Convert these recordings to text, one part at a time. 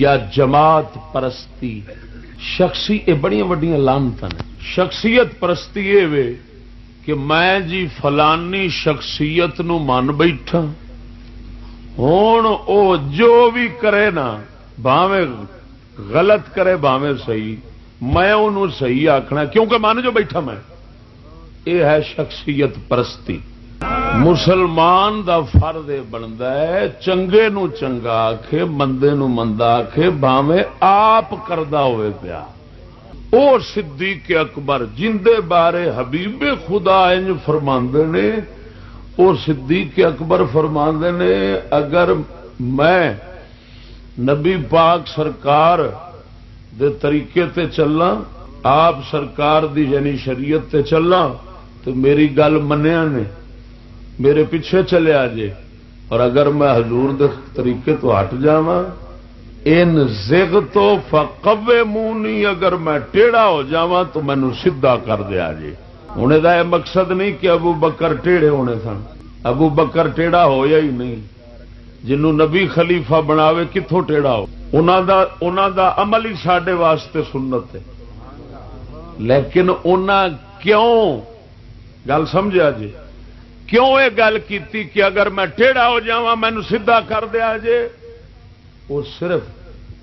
یا جماعت پرستی شخصی یہ بڑی وڈیاں لعنتاں نے۔ شخصیت پرستی یہ وے کہ میں جی فلانی شخصیت نو من بیٹھا ہون او جو بھی کرے نا بھاویں غلط کرے بھاویں صحیح میں انہوں صحیح آکھنا کیونکہ من جو بیٹھا میں یہ ہے شخصیت پرستی۔ مسلمان دا فرض بنتا ہے چنگے نو چنگا آکھے مندے نو مندا آکھے بھاویں آپ کردا ہوئے پیا۔ او صدیق اکبر جندے بارے حبیب خدا انج فرماندے نے، او صدیق اکبر فرماندے نے اگر میں نبی پاک سرکار دے طریقے تے چلاں آپ سرکار دی یعنی شریعت تے چلاں تو میری گل منیا نے میرے پیچھے چلے آجے، اور اگر میں حضور دے طریقے تو ہٹ جاواں ان زغ تو فقومونی اگر میں ٹیڑھا ہو جاواں تو مینوں سیدھا کر دیا جے۔ ہن دا یہ مقصد نہیں کہ ابو بکر ٹیڑھے ہونے سن، ابو بکر ٹیڑھا ہویا ہی نہیں، جنوں نبی خلیفہ بناوے کتھوں ٹیڑھا ہو، انہاں دا عمل ہی ساڈے واسطے سنت ہے، لیکن انہاں کیوں گل سمجھا جی کیوں یہ گل کیتی کہ اگر میں ٹیڑھا ہو جاواں مینوں سیدھا کر دیا جے؟ وہ صرف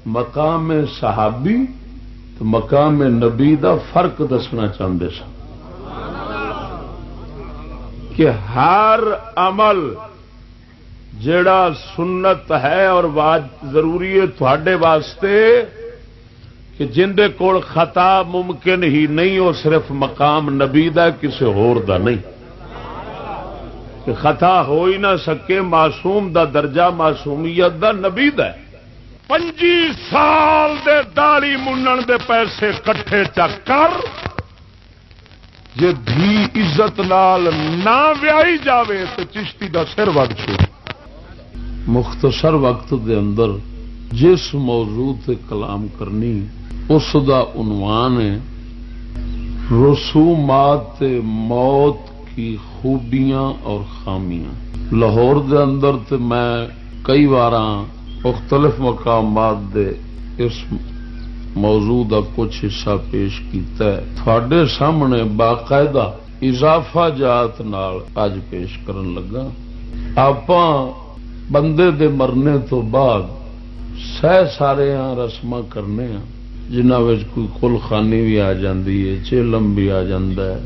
مقام صحابی تو مقام نبی دا فرق دسنا چاہتے سن کہ ہر عمل جڑا سنت ہے اور ضروری ہے تھوڑے واسطے کہ جن دے کول خطا ممکن ہی نہیں وہ صرف مقام نبی دا کسی ہور دا نہیں کہ خطا ہو ہی نہ سکے، معصوم دا درجہ معصومیت دا نبی دا ہے۔ 25 سال دے داڑھی منن دے پیسے کٹھے چک کر جے دھی عزت نال نہ ویائی جاوے تو چشتی دا سر وگ چھوڑ۔ مختصر وقت دے اندر جس موضوع تے کلام کرنی اس دا عنوان ہے رسومات موت کی خوبیاں اور خامیاں۔ لاہور دے اندر تے میں کئی باراں مختلف مقامات دے اس موضوع کا کچھ حصہ پیش کیتا ہے، تھوڑے سامنے باقاعدہ اضافہ جات نال اج پیش کرن لگا۔ آپاں بندے دے مرنے تو بعد سارے رسماں کرنے ہیں جنہاں وچ کوئی کل خانی بھی آ جاندی ہے، چیلم بھی آ جاندا ہے،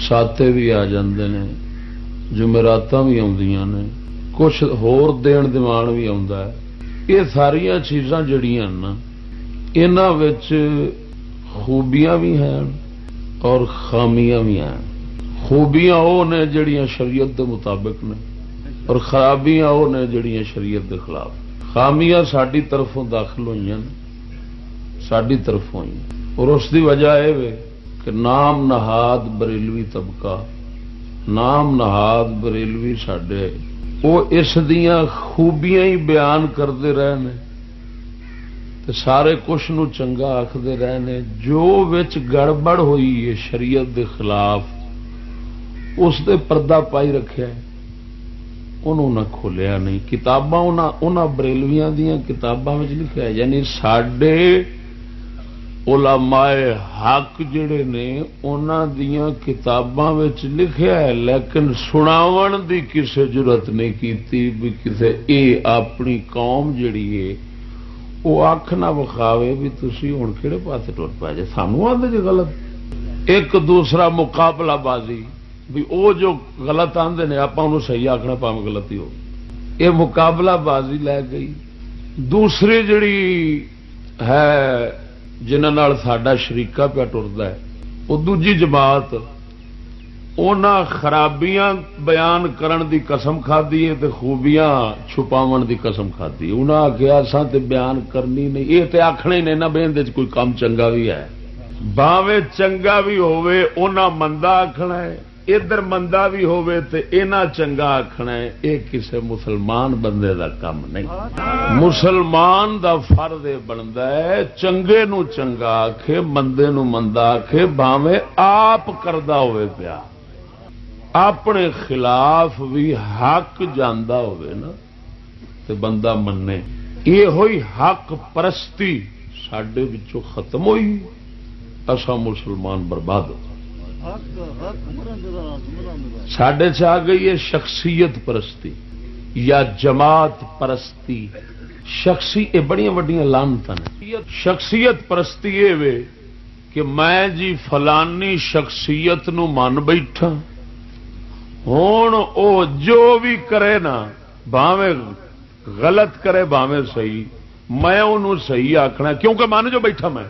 ساتے بھی آ جاندے نے، جمعراتاں بھی آندیاں نے، کچھ ہور دین دیوان بھی آندا ہے۔ یہ ساریاں چیزاں جڑیاں نا انہاں وچ خوبیاں بھی ہیں اور خامیاں بھی ہیں۔ خوبیاں وہ نے جڑیاں شریعت دے مطابق نے اور خرابیاں وہ نے جڑیاں شریعت دے خلاف۔ خامیاں ساڈی طرفوں داخل ہوئی ہیں، ساڈی طرفوں ہوئی، اور اس دی وجہ یہ کہ نام نہاد بریلوی طبقہ، نام نہاد بریلوی ساڈے وہ اس دیاں خوبیاں ہی بیان کرتے رہے نے تے سارے کچھ نو چنگا آکھدے رہے نے، جو وچ گڑبڑ ہوئی ہے شریعت دے خلاف اس دے پردہ پائی رکھیا ہے، انہوں نے کھولیا نہیں۔ کتاباں انہاں بریلویاں دیاں کتاباں وچ لکھیا ہے، یعنی ساڈے علماء حق جڑے نے انہاں دیاں کتاباں وچ لکھیا ہے، لیکن سناون دی کسے جرت نہیں کیتی بھی کسے اے اپنی قوم جڑی ہے وہ اکھ نہ وکھاوے بھی تسی ہن کہڑے پاسے ٹر پے جے، سانوں آندے جے غلط۔ ایک دوسرا مقابلہ بازی بھی او جو غلط آندے نے آپاں انہوں صحیح آکھنا پاویں غلطی ہو، یہ مقابلہ بازی لے گئی۔ دوسری جڑی ہے جنہاں نال ساڈا شریکہ پہ ٹردا ہے وہ دوجی جماعت، انہاں خرابیاں بیان کرن دی قسم کھادی ہے تے خوبیاں چھپاون دی قسم کھادی۔ انہاں آکھیا اساں تے بیان کرنی نہیں، یہ تے آکھنا ہی نہیں نا بے اندے کوئی کام چنگا بھی ہے، باویں چنگا بھی ہوئے انہاں مندا آکھنا ہے، ادھر مندا بھی ہوئے تے انہاں چنگا آکھنا ہے، یہ کسے مسلمان بندے دا کام نہیں۔ مسلمان دا فرض بندا ہے چنگے نو چنگا آکھے مندے نو مندا آکھے بھاویں آپ کردا ہوئے پیا، اپنے خلاف بھی حق جاندا ہوئے نا تے بندہ مننے۔ یہ ہوئی حق پرستی سڈے وچوں ختم ہوئی، اسا مسلمان برباد ہو سڈے چ آ گئی ہے شخصیت پرستی یا جماعت پرستی۔ شخصی یہ بڑی وڈیاں لعنتاں نے۔ شخصیت پرستی یہ وے کہ میں جی فلانی شخصیت نو من بیٹھا، ہوں او جو بھی کرے نا بھاویں غلط کرے بھاویں صحیح، میں انہوں صحیح آکھنا کیونکہ من جو بیٹھا میں۔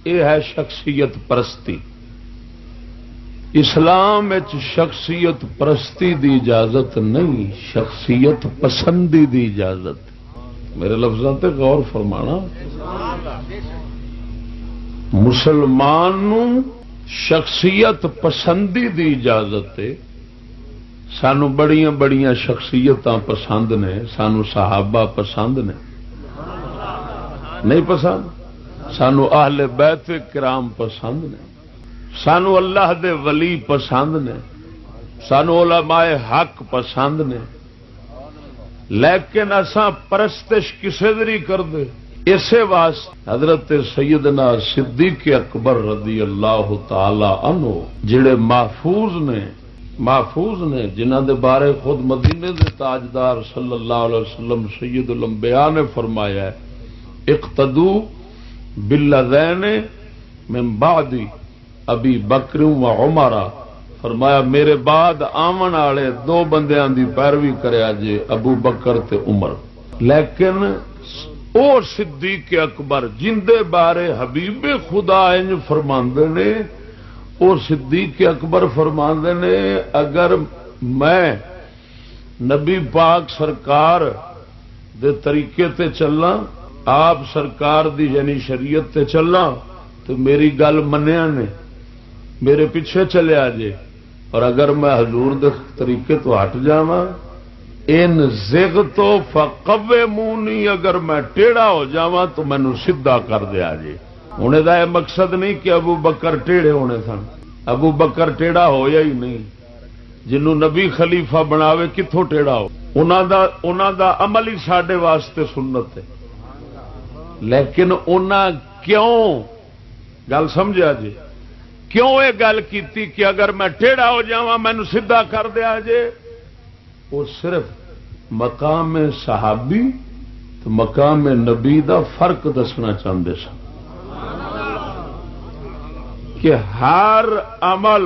یہ ہے شخصیت پرستی۔ اسلام شخصیت پرستی دی اجازت نہیں، شخصیت پسندی دی اجازت۔ میرے لفظوں تے غور فرمانا، مسلمان نو شخصیت پسندی دی اجازت ہے۔ سانو بڑیاں بڑیاں شخصیتاں پسند نے، سانو صحابہ پسند نے، نہیں پسند؟ سانو اہل بیت کرام پسند نے، سانو اللہ دے ولی پسند نے، سانو علماء حق پسند نے، لیکن اساں پرستش کسے دی نہیں کردے۔ اسی واسطے حضرت سیدنا صدیق اکبر رضی اللہ تعالی عنہ جڑے محفوظ نے جنہاں دے بارے خود مدینے دے تاجدار صلی اللہ علیہ وسلم سید الانبیاء نے فرمایا ہے، اقتدو بالذین من بعد ابی بکر و عمر، فرمایا میرے بعد آمن والے دو بندیاں دی پیروی کریا جے، ابو بکر تے عمر۔ لیکن او صدیق اکبر جن دے بارے حبیب خدا انج فرماندے نے، او صدیق اکبر فرماندے نے اگر میں نبی پاک سرکار دے طریقے تے چلاں، آپ سرکار دی یعنی شریعت تے چلاں تو میری گل منیا نے، میرے پیچھے چلے آجے، اور اگر میں حضور دے طریقے تو ہٹ جاواں، ان زغ تو فقومونی، اگر میں ٹیڑھا ہو جاواں تو مینوں سیدھا کر دیا جے۔ ہن دا یہ مقصد نہیں کہ ابو بکر ٹیڑھے ہونے سن، ابو بکر ٹیڑھا ہویا ہی نہیں، جنوں نبی خلیفہ بناوے کتھوں ٹیڑھا ہو، انہاں دا عمل ہی ساڈے واسطے سنت ہے۔ لیکن انہاں کیوں گل سمجھا جی، کیوں یہ گل کیتی کہ اگر میں ٹیڑھا ہو جاواں مینوں سیدھا کر دیا جے؟ وہ صرف مقام صحابی تو مقام نبی دا فرق دسنا چاہتے سن کہ ہر عمل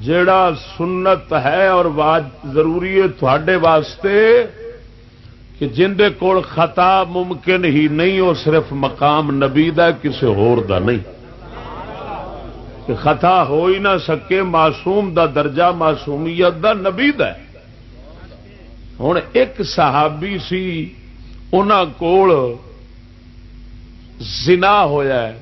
جڑا سنت ہے اور ضروری ہے تھوڑے واسطے کہ جن دے کول خطا ممکن ہی نہیں، وہ صرف مقام نبی دا کسی ہور دا نہیں، کہ خطا ہو ہی نہ سکے، معصوم دا درجہ معصومیت دا نبی دا ہے۔ ہن ایک صحابی سی، انہاں کول زنا ہویا ہے،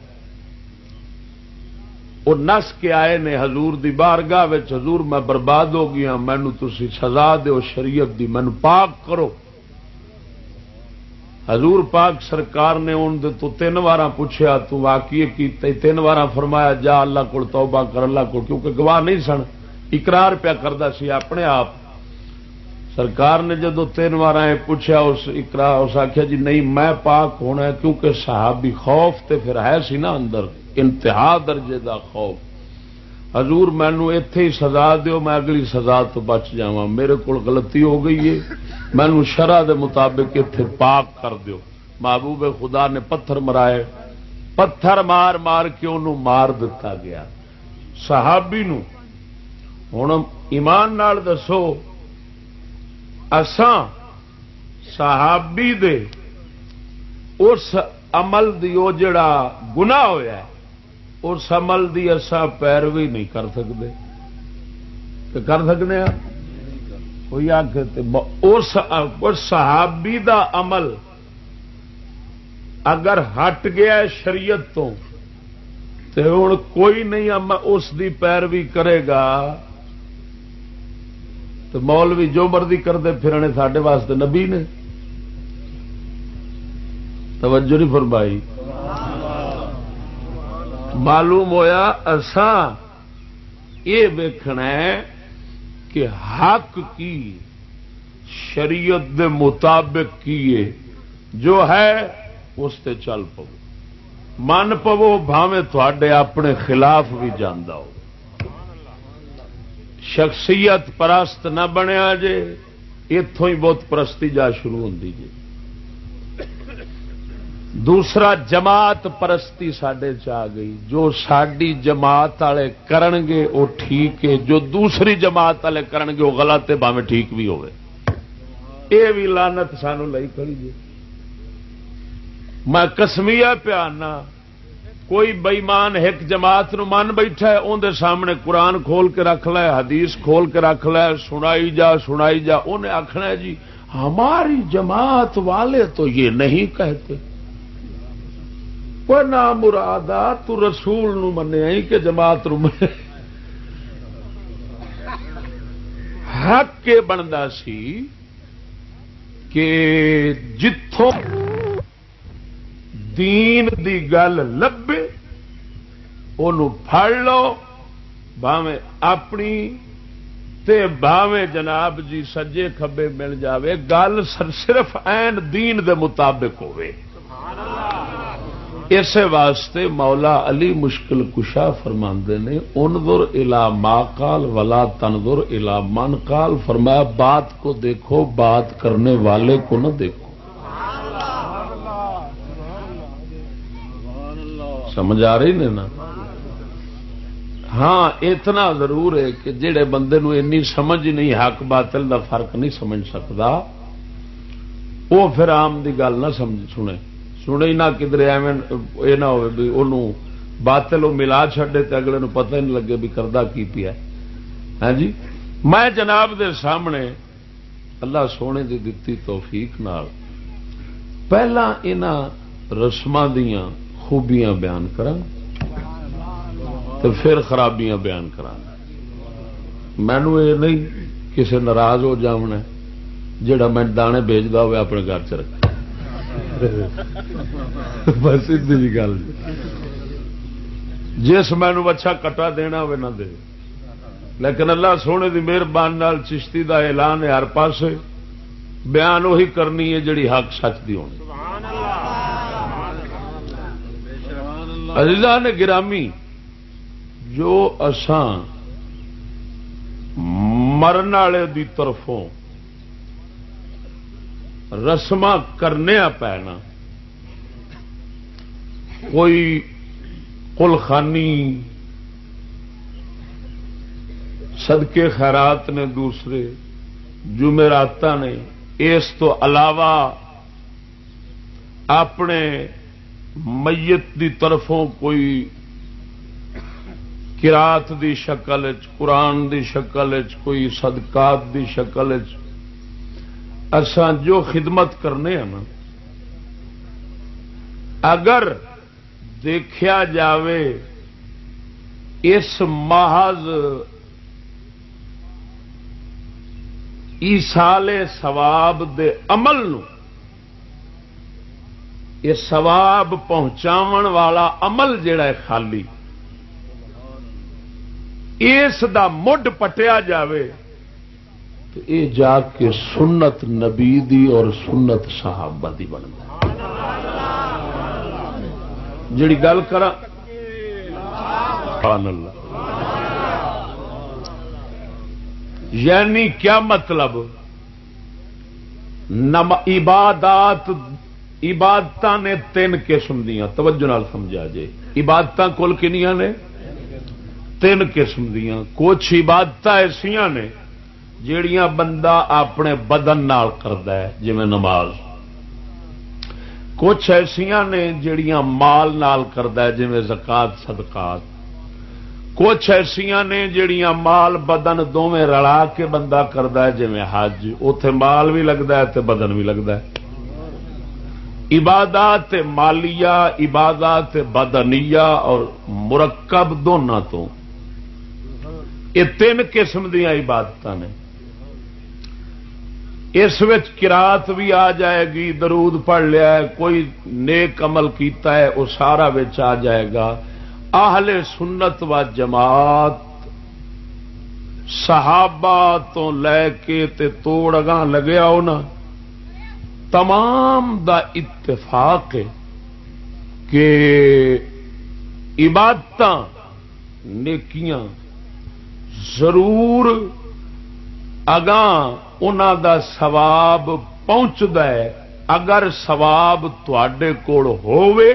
وہ نس کے آئے نے حضور دی بارگاہ وچ، حضور میں برباد ہو گیا، مینوں تسی سزا دیو شریعت دی، مینوں پاک کرو۔ حضور پاک سرکار نے ان دے تو 3 وار پوچھا تو واقعی کیتے، 3 وار فرمایا جا اللہ کو توبہ کر، اللہ کو، کیونکہ گواہ نہیں سن، اقرار پیا کردا سی اپنے آپ۔ سرکار نے جدو 3 وار پوچھا اس اقرار، اس آخیا جی نہیں میں پاک ہونا ہے، کیونکہ صحابی خوف تے پھر ہے سی نا اندر، انتہا درجے دا خوف۔ حضور مینوں ایتھے ہی سزا دیو، میں اگلی سزا تو بچ جاواں، میرے کول غلطی ہو گئی ہے، مینوں شرع دے مطابق ایتھے پاک کر دیو۔ محبوب خدا نے پتھر مرائے، پتھر مار مار کے انہوں مار دتا گیا صحابی نو۔ ہن ایمان نال دسو اساں صحابی دے اس عمل دی او جڑا گناہ ہویا ہے اس عمل دی اساں پیروی نہیں کر سکتے، کہ کر سکتے ہیں؟ کوئی آکھے اس صحابی دا عمل اگر ہٹ گیا ہے شریعت تو ہن کوئی نہیں اس دی پیروی کرے گا تو مولوی جو مرضی کرتے پھرنے ساڈے واسطے نبی نے؟ توجہ نہیں فرمائی؟ معلوم ہویا اساں یہ ویکھنا ہے کہ حق کی شریعت دے مطابق کی ہے جو ہے اس تے چل پو، من پو بھاویں تھوڑے اپنے خلاف بھی جانا ہو، شخصیت پرست نہ بنیا جے، اتوں ہی بت پرستی جا شروع ہوندی جے۔ دوسرا جماعت پرستی ساڈے چ آ گئی، جو ساڈی جماعت والے کرن گے وہ ٹھیک ہے، جو دوسری جماعت والے کرن گے وہ غلط ہے، بھاویں ٹھیک بھی ہوئے۔ یہ بھی لعنت سانو لئی کھڑی جے۔ میں قسمیہ پیانا، کوئی بےمان ایک جماعت نو من بیٹھا ہے، اندر سامنے قرآن کھول کے رکھ لے، حدیث کھول کے رکھ لے، سنائی جا انہیں آخنا ہے جی ہماری جماعت والے تو یہ نہیں کہتے۔ وہ نہ مرادا تو رسول نو منے کہ جماعت نو منے۔ حق کے بنتا سی کہ جتوں دین دی گل لبے انہوں پھڑ لو، بھاویں اپنی تے بھاویں جناب جی سجے کھبے مل جاوے، گل صرف عین دین دے مطابق ہوئے۔ اس واسطے مولا علی مشکل کشا فرماندے نے انظر الی ما قال ولا تنظر الی من قال، فرمایا بات کو دیکھو، بات کرنے والے کو نہ دیکھو۔ سمجھ آ رہی نے نا؟ ہاں اتنا ضرور ہے کہ جڑے بندے نو انی سمجھ نہیں، حق باطل دا فرق نہیں سمجھ سکتا، وہ پھر عام دی گل نہ سنے ہی نہ کدھر ایویں یہ نہ ہوئے بھی انہوں باطل وہ ملا چھڈے تے اگلے نو پتہ ہی نہیں لگے بھی کردا کی پیا۔ ہاں جی، میں جناب دے سامنے اللہ سونے دی دتی توفیق نال پہلا انہاں رسماں دیاں خوبیاں بیان کراں تو پھر خرابیاں بیان کراں۔ مینو یہ نہیں کسی ناراض ہو جاونا جڑا میں دانے بھیجدا ہوئے اپنے گھر چ رکھے، بس سیدھی جی گل۔ جس مینو اچھا کٹا دینا ہوئے نہ دے، لیکن اللہ سونے دی مہربانی نال چشتی دا اعلان ہے ہر پاسے بیان وہی کرنی ہے جڑی حق سچ دی ہونی۔ عزیزان گرامی، جو اساں مرن والے دی طرفوں رسم کرنے پینا، کوئی قلخانی صدقے خیرات نے، دوسرے جمعرات نے، اس تو علاوہ اپنے میت دی طرفوں کوئی قرات دی شکل قرآن دی شکل کوئی صدقات دی شکل اساں جو خدمت کرنے ہیں نا، اگر دیکھا جاوے اس محض ایصال ثواب دے عمل نو، یہ ثواب پہنچاون والا عمل جڑا ہے خالی اس دا مڈ پٹیا جاوے تو یہ جا کے سنت نبی دی اور سنت صحابہ دی بنتا ہے۔ جڑی گل کرا سبحان اللہ، یعنی کیا مطلب؟ عبادت نے تین قسم دیاں، توجہ نال سمجھا جے، عبادت کل کنیاں نے؟ تین قسم دیاں۔ کچھ عبادت ایسیاں نے جیڑیاں بندہ اپنے بدن نال کردا ہے، جویں نماز۔ کچھ ایسیاں نے جیڑیاں مال نال کردا ہے، جویں زکات صدقات۔ کچھ ایسیاں نے جیڑیاں مال بدن دونوں رلا کے بندہ کردا ہے، جویں حج، اوتھے مال بھی لگدا ہے تے بدن بھی لگدا ہے۔ عبادات مالیہ، عبادات بدنیہ اور مرکب دونوں تو یہ تین قسم دیا عبادت نے۔ اس وچ قرات بھی آ جائے گی، درود پڑھ لیا ہے، کوئی نیک عمل کیتا ہے وہ سارا وچ آ جائے گا۔ اہل سنت و جماعت صحابہ تو لے کے تے توڑ اگاں لگیا ہونا تمام دا اتفاق ہے کہ عبادتاں نیکیاں ضرور اگاں انہاں دا ثواب پہنچدا ہے اگر ثواب تواڈے کول ہووے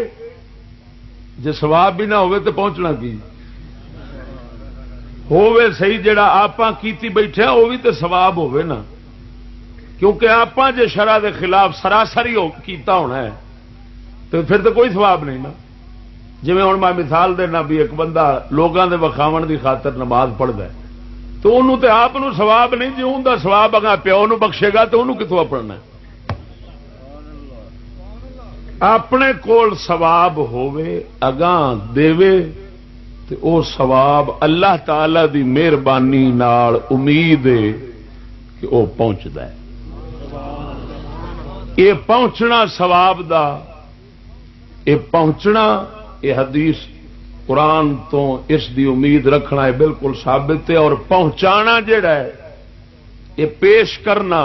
جے ثواب بھی نہ ہووے تو پہنچنا کی ہووے صحیح جڑا آپاں کیتی بیٹھے ہیں وہ بھی تو ثواب ہووے نا کیونکہ آپاں جے شرع دے خلاف سراسر ہی کیتا ہونا ہے تو پھر تو کوئی ثواب نہیں نا جی ہوں میں مثال دینا بھی ایک بندہ لوگوں دے وکھاون دی خاطر نماز پڑھتا ہے تو انہوں تے آپ ثواب نہیں جی ان کا ثواب اگاں پیو نو بخشے گا تو انہوں کتوں پڑھنا ہے اپنے کول ثواب ہووے اگاں دیوے تے او ثواب اللہ تعالی دی مہربانی نال امید ہے کہ او پہنچدا ہے یہ پہنچنا ثواب دا یہ پہنچنا یہ حدیث قرآن تو اس دی امید رکھنا ہے بالکل ثابت ہے اور پہنچانا جڑا ہے یہ پیش کرنا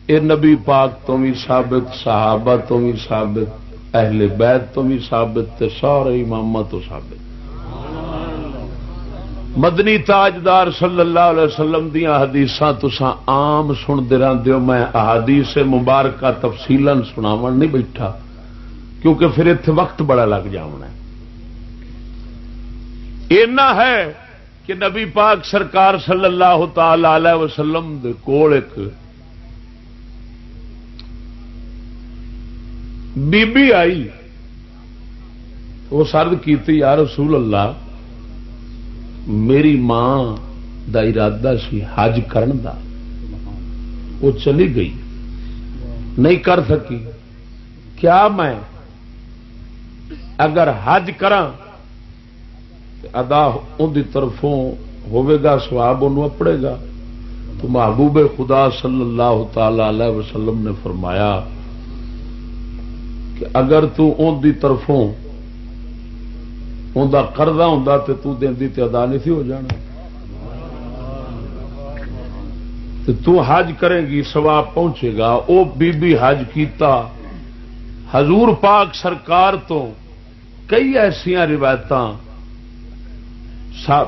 یہ نبی پاک تو بھی ثابت صحابہ تو بھی ثابت اہل بیت تو بھی ثابت تے سارے امامہ تو ثابت مدنی تاجدار صلی اللہ علیہ وسلم دیاں حدیثاں تساں عام سنتے رہندے ہو میں احادیث مبارکہ تفصیلاً سناون نہیں بیٹھا کیونکہ پھر اتنے وقت بڑا لگ جانا ہے اینا ہے کہ نبی پاک سرکار صلی اللہ تعالی علیہ وسلم دے کول ایک بی بی آئی وہ سرد کیتی یا رسول اللہ میری ماں دا ارادہ سی حج کرن دا وہ چلی گئی نہیں کر سکی کیا میں اگر حج کراں ادا ان دی طرفوں ہوئے گا ثواب انہوں اپڑے گا تو محبوب خدا صلی اللہ تعالی علیہ وسلم نے فرمایا کہ اگر تو ان دی طرفوں ان دا قرضہ ہوندا تے تو دیندی تے ادا نہیں تھی ہو جانا تو حج کرے گی ثواب پہنچے گا او بی بی حج کیتا حضور پاک سرکار تو کئی ایسیاں روایتاں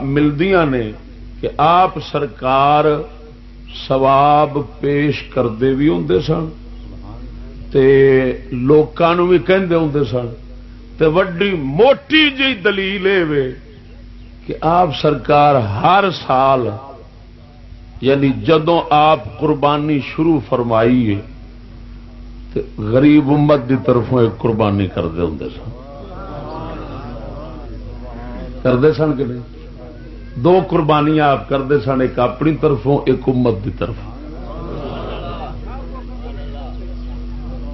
ملدیاں نے کہ آپ سرکار ثواب پیش کرتے بھی ہوں سن تے لوکاں بھی کہندے ہوں سن تے وڈی موٹی جی دلیل ہے کہ آپ سرکار ہر سال یعنی جدوں آپ قربانی شروع فرمائی ہے تے غریب امت دی طرفوں ایک قربانی کرتے ہوں سن کرتے سن کہ نہیں دو قربانیاں آپ کرتے سن ایک اپنی طرفوں ایک امت دی طرف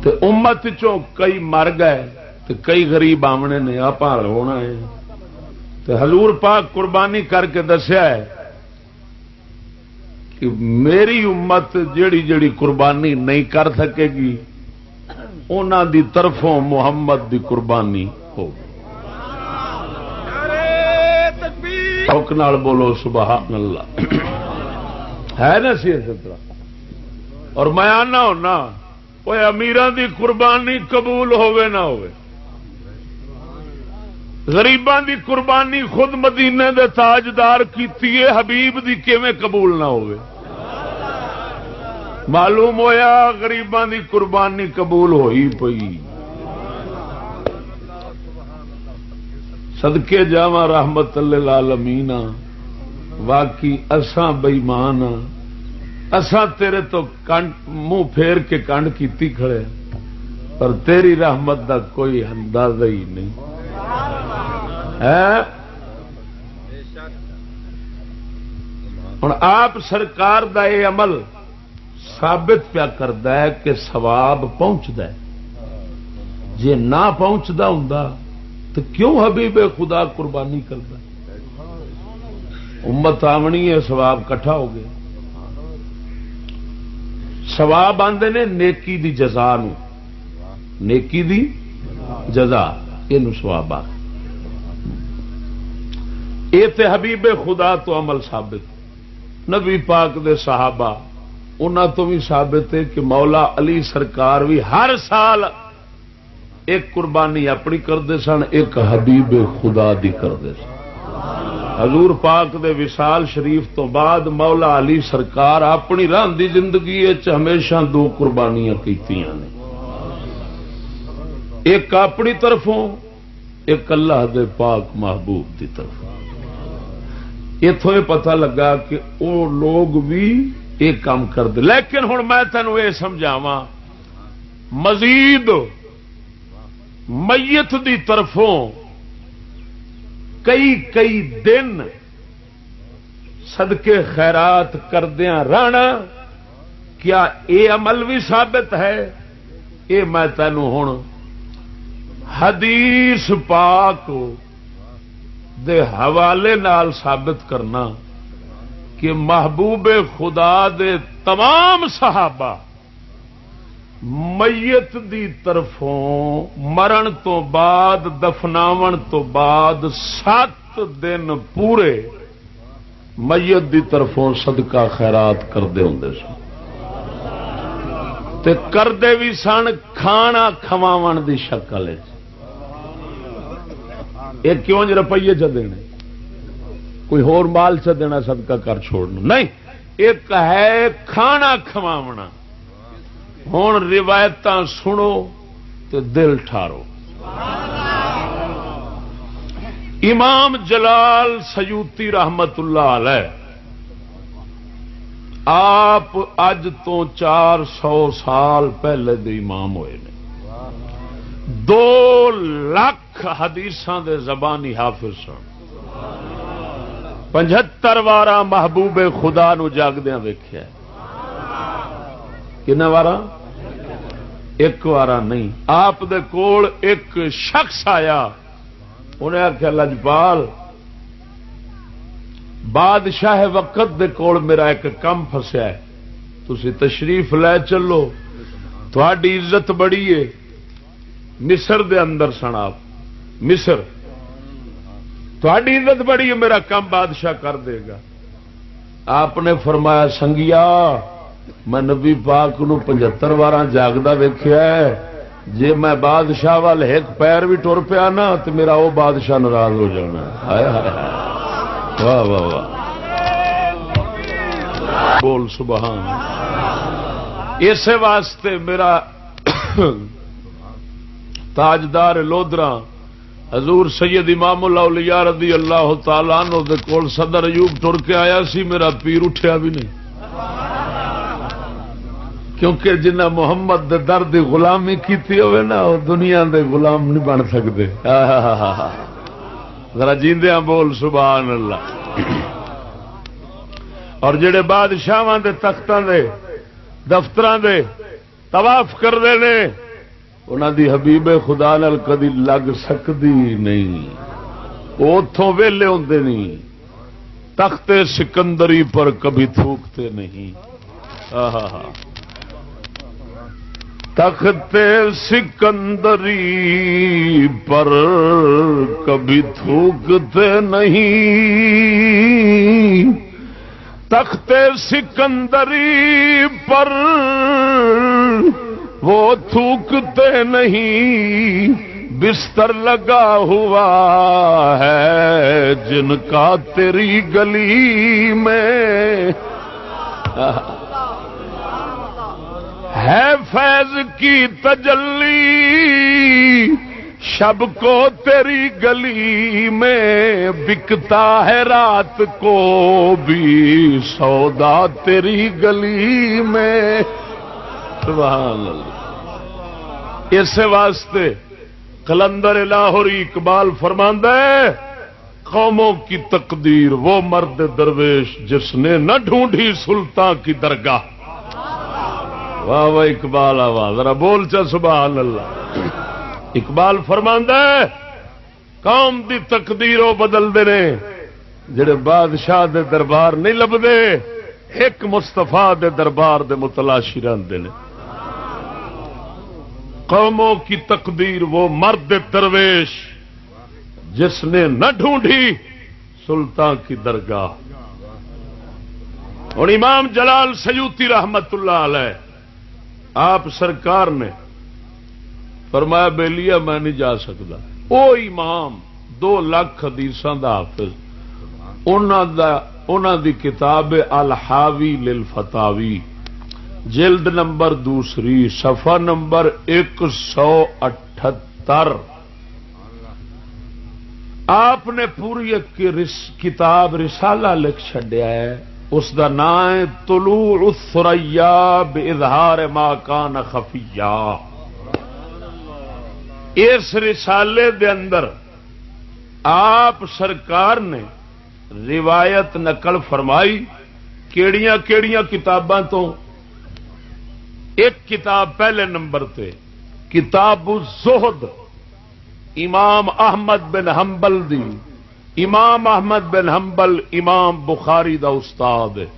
تے امت چوں کئی مر گئے تے کئی غریب آمنے نے آپ ہونا ہے تے حضور پاک قربانی کر کے دسیا ہے کہ میری امت جیڑی جیڑی قربانی نہیں کر سکے گی انہاں دی طرفوں محمد دی قربانی ہوگی نال بولو سبحان اللہ ہے نا سی اس طرح اور میں آنا ہونا وہ امیران دی قربانی قبول ہوئے نہ ہوئے غریبان دی قربانی خود مدینے دے تاجدار کیتی ہے حبیب دی کیویں قبول نہ ہوئے معلوم ہویا غریبان دی قربانی قبول ہوئی پئی صدقے جاواں رحمت للعالمین واقعی اساں بےمان اساں تیرے تو منہ پھیر کے کنڈ کیتی کھڑے پر تیری رحمت دا کوئی اندازہ ہی نہیں ہے ہن آپ سرکار دا یہ عمل ثابت پیا کردا ہے کہ ثواب پہنچدا ہے جے نہ پہنچدا ہوندا تو کیوں حبیب خدا قربانی کرتا امت آمنی ہے ثواب کٹھا ہو گیا ثواب آندے نے نیکی دی جزا نو نیکی دی جزا یہ ثواب آ یہ تے حبیب خدا تو عمل ثابت نبی پاک دے صحابہ انہاں تو بھی ثابت ہے کہ مولا علی سرکار بھی ہر سال ایک قربانی اپنی کرتے سن، ایک حبیب خدا دی کرتے سن۔ حضور پاک دے وصال شریف تو بعد مولا علی سرکار اپنی رہندی زندگی ہمیشہ دو قربانیاں کیتیاں نے، ایک اپنی طرفوں، ایک اللہ دے پاک محبوب دی طرف۔ اتوں یہ پتہ لگا کہ وہ لوگ بھی ایک کام کرتے، لیکن ہن میں تینوں یہ سمجھاواں مزید میت دی طرفوں کئی دن صدقے خیرات کردیاں رہنا، کیا یہ عمل بھی ثابت ہے؟ یہ میں تینوں ہن حدیث پاک دے حوالے نال ثابت کرنا کہ محبوب خدا دے تمام صحابہ میت دی طرفوں مرن تو بعد دفناون تو بعد 7 دن پورے میت دی طرفوں صدقہ خیرات کرتے ہوں سن، تے کردے بھی سن کھانا کھواون دی شکل۔ یہ کیوں روپیے چ دینے، کوئی ہور مال چ دینا صدقہ کر چھوڑنا نہیں، ایک ہے کھانا کھواونا۔ ہوں روایت سنو تو دل ٹھارو۔ امام جلال سیوطی رحمت اللہ علیہ آپ اج تو 400 سال پہلے دے امام ہوئے نے، 2 لاکھ حدیثاں دے زبانی حافظ سن، 75 وارا محبوب خدا نو جاگدیاں ویکھیا، کنا وارا؟ ایک وارا نہیں۔ آپ دے کول ایک شخص آیا، انہیں آخیا لجپال بادشاہ وقت دے کول میرا ایک کم پھسیا ہے، تسی تشریف لے چلو، تھوڑی عزت بڑی ہے۔ مصر دے اندر سن آپ، مصر تھوڑی عزت بڑی ہے، میرا کم بادشاہ کر دے گا۔ آپ نے فرمایا سنگیا میں نبی پاک نو 75 وارا جاگدا ویکھیا ہے، جے میں بادشاہ وال ایک پیر بھی ٹر پیا نا تو میرا وہ بادشاہ ناراض ہو جانا۔ ہائے ہائے واہ واہ واہ، بول سبحان۔ اسی واسطے میرا تاجدار لودرا حضور سید امام الاولیاء رضی اللہ تعالی عنہ دے کول صدر ایوب ٹر کے آیا سی، میرا پیر اٹھیا بھی نہیں، کیونکہ جنہ محمد دے در دی غلامی کیتی ہوئے نا وہ دنیا دے غلام نہیں بن سکتے۔ ذرا جیندیاں بول سبحان اللہ۔ اور جڑے بادشاہاں دے تختاں دے دفتراں دے طواف کردے نے انہاں دی حبیب خدا نال کدی لگ سکتی نہیں، وہ اتوں ویلے ہوندے نہیں، تخت سکندری پر کبھی تھوکتے نہیں۔ تخت سکندری پر کبھی تھوکتے نہیں، تخت سکندری پر وہ تھوکتے نہیں، بستر لگا ہوا ہے جن کا تیری گلی میں، ہے فیض کی تجلی شب کو تیری گلی میں، بکتا ہے رات کو بھی سودا تیری گلی میں۔ سبحان اللہ۔ اس واسطے قلندر لاہوری اقبال فرماندا ہے قوموں کی تقدیر وہ مرد درویش جس نے نہ ڈھونڈی سلطان کی درگاہ۔ واہ واہ اقبال، آواز ذرا بول چا سبحان اللہ۔ اقبال فرماندا ہے قوم دی تقدیر وہ بدلتے ہیں جڑے بادشاہ دے دربار نہیں لبدے، ایک مصطفیٰ دے دربار دے متلاشی رہندے نے۔ قوموں کی تقدیر وہ مرد درویش جس نے نہ ڈھونڈی سلطان کی درگاہ۔ اور امام جلال سیوطی رحمت اللہ علیہ آپ سرکار نے فرمایا بیلیا میں نہیں جا سکتا. او امام 2 لاکھ حدیثاں دا حافظ انہاں دی کتاب الحاوی للفتاوی جلد نمبر 2 صفحہ نمبر 178 آپ نے پوری ایک کتاب رسالہ لکھ چھڈیا ہے. اس دا نام ہے طلوع الثریا باظہار ما کان خفیا. اس رسالے دے اندر آپ سرکار نے روایت نقل فرمائی کیڑیاں کیڑیاں کتاباں تو. ایک کتاب پہلے نمبر تے کتاب الزہد امام احمد بن حنبل دی. امام احمد بن حنبل امام بخاری دا استاد ہے.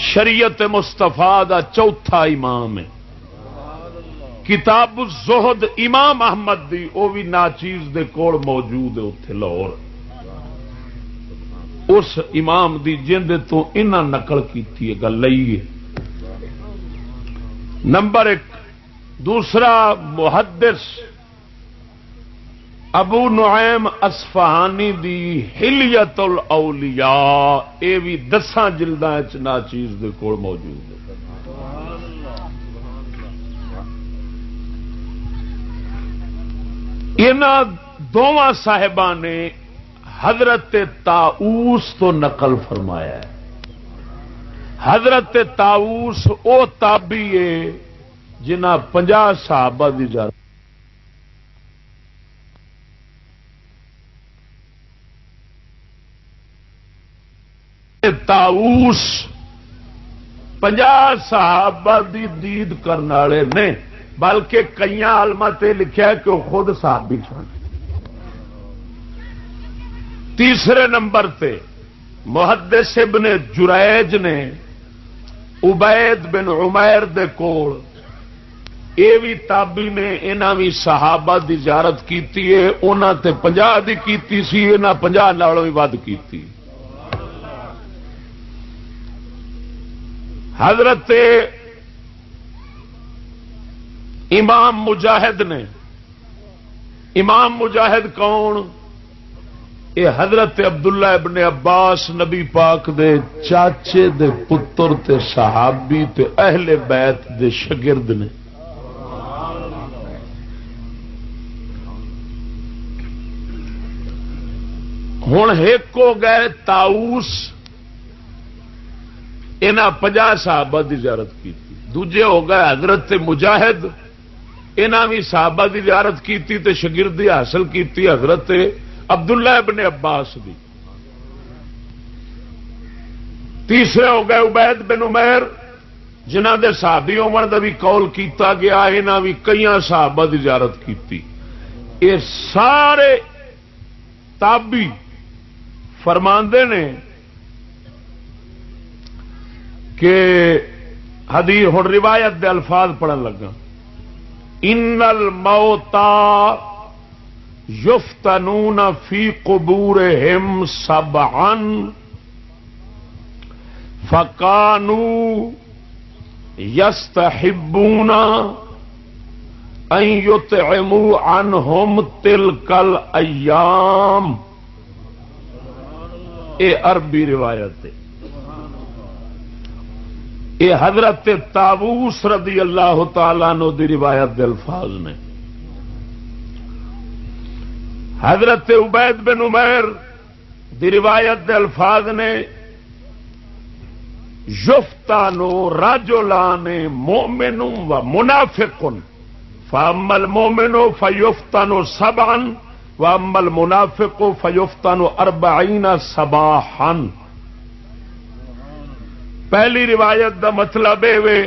شریعت مصطفیٰ دا چوتھا امام ہے. کتاب الزہد امام احمد دی او بھی ناچیز دے کول موجود ہے اتنے لاہور. اس امام دی جند تو انہاں نقل کیتی ہے گل لئیے. نمبر 1 دوسرا محدث ابو نعیم اصفہانی دی حلیت الاولیاء اے بھی 10 جلداں وچ ناچیز دے کول موجود ہے. انہاں دوواں صاحباں نے حضرت طاؤوس تو نقل فرمایا ہے. حضرت طاؤوس او تابعی ہے جنہ 50 صحابہ دی جا طاؤوس 50 صحابہ دی دید کرنے والے نے بلکہ کئی عالماں تے لکھا ہے کہ وہ خود صحابی سن. تیسرے نمبر تے محدث ابن جریج نے عبید بن عمیر دے کول اے بھی تابعی نے انہاں بھی صحابہ دی زیارت کیتی ہے. انہاں تے 50 دی کیتی سی انہاں 50 نالوں بھی ود کیتی. حضرت امام مجاہد نے. امام مجاہد کون؟ یہ حضرت عبداللہ ابن عباس نبی پاک دے چاچے دے پتر تے صحابی تے اہل بیت دے شاگرد نے. ہن ایک ہو گئے طاؤوس انہاں 50 صحابہ دی زیارت کی. دوجے ہو گئے حضرت مجاہد انہاں بھی صحابہ دی زیارت کیتی تے شاگردی حاصل کیتی حضرت عبداللہ ابن عباس دی. تیسرے ہو گئے عبید بن عمیر جنہ دے صحابی عمر دا بھی قول کیتا گیا. انہاں بھی کئی صحابہ دی زیارت کیتی. یہ سارے تابعی فرماندے نے کہ حدیث ہن روایت دے الفاظ پڑھن لگا. ان الموتى یفتنون فی قبورہم 7 فکانوا یستحبون ان یطعموا عنہم تلک الایام. اے عربی روایت ہے. یہ حضرت طاؤوس رضی اللہ تعالی عنہ دی روایت دے الفاظ نے. حضرت عبید بن عمیر دی روایت دے الفاظ نے یفتانو رجلان مؤمن و منافق فاما المؤمن فیفتن 7 واما المنافق فیفتن 40 صباحا. پہلی روایت دا مطلب ہے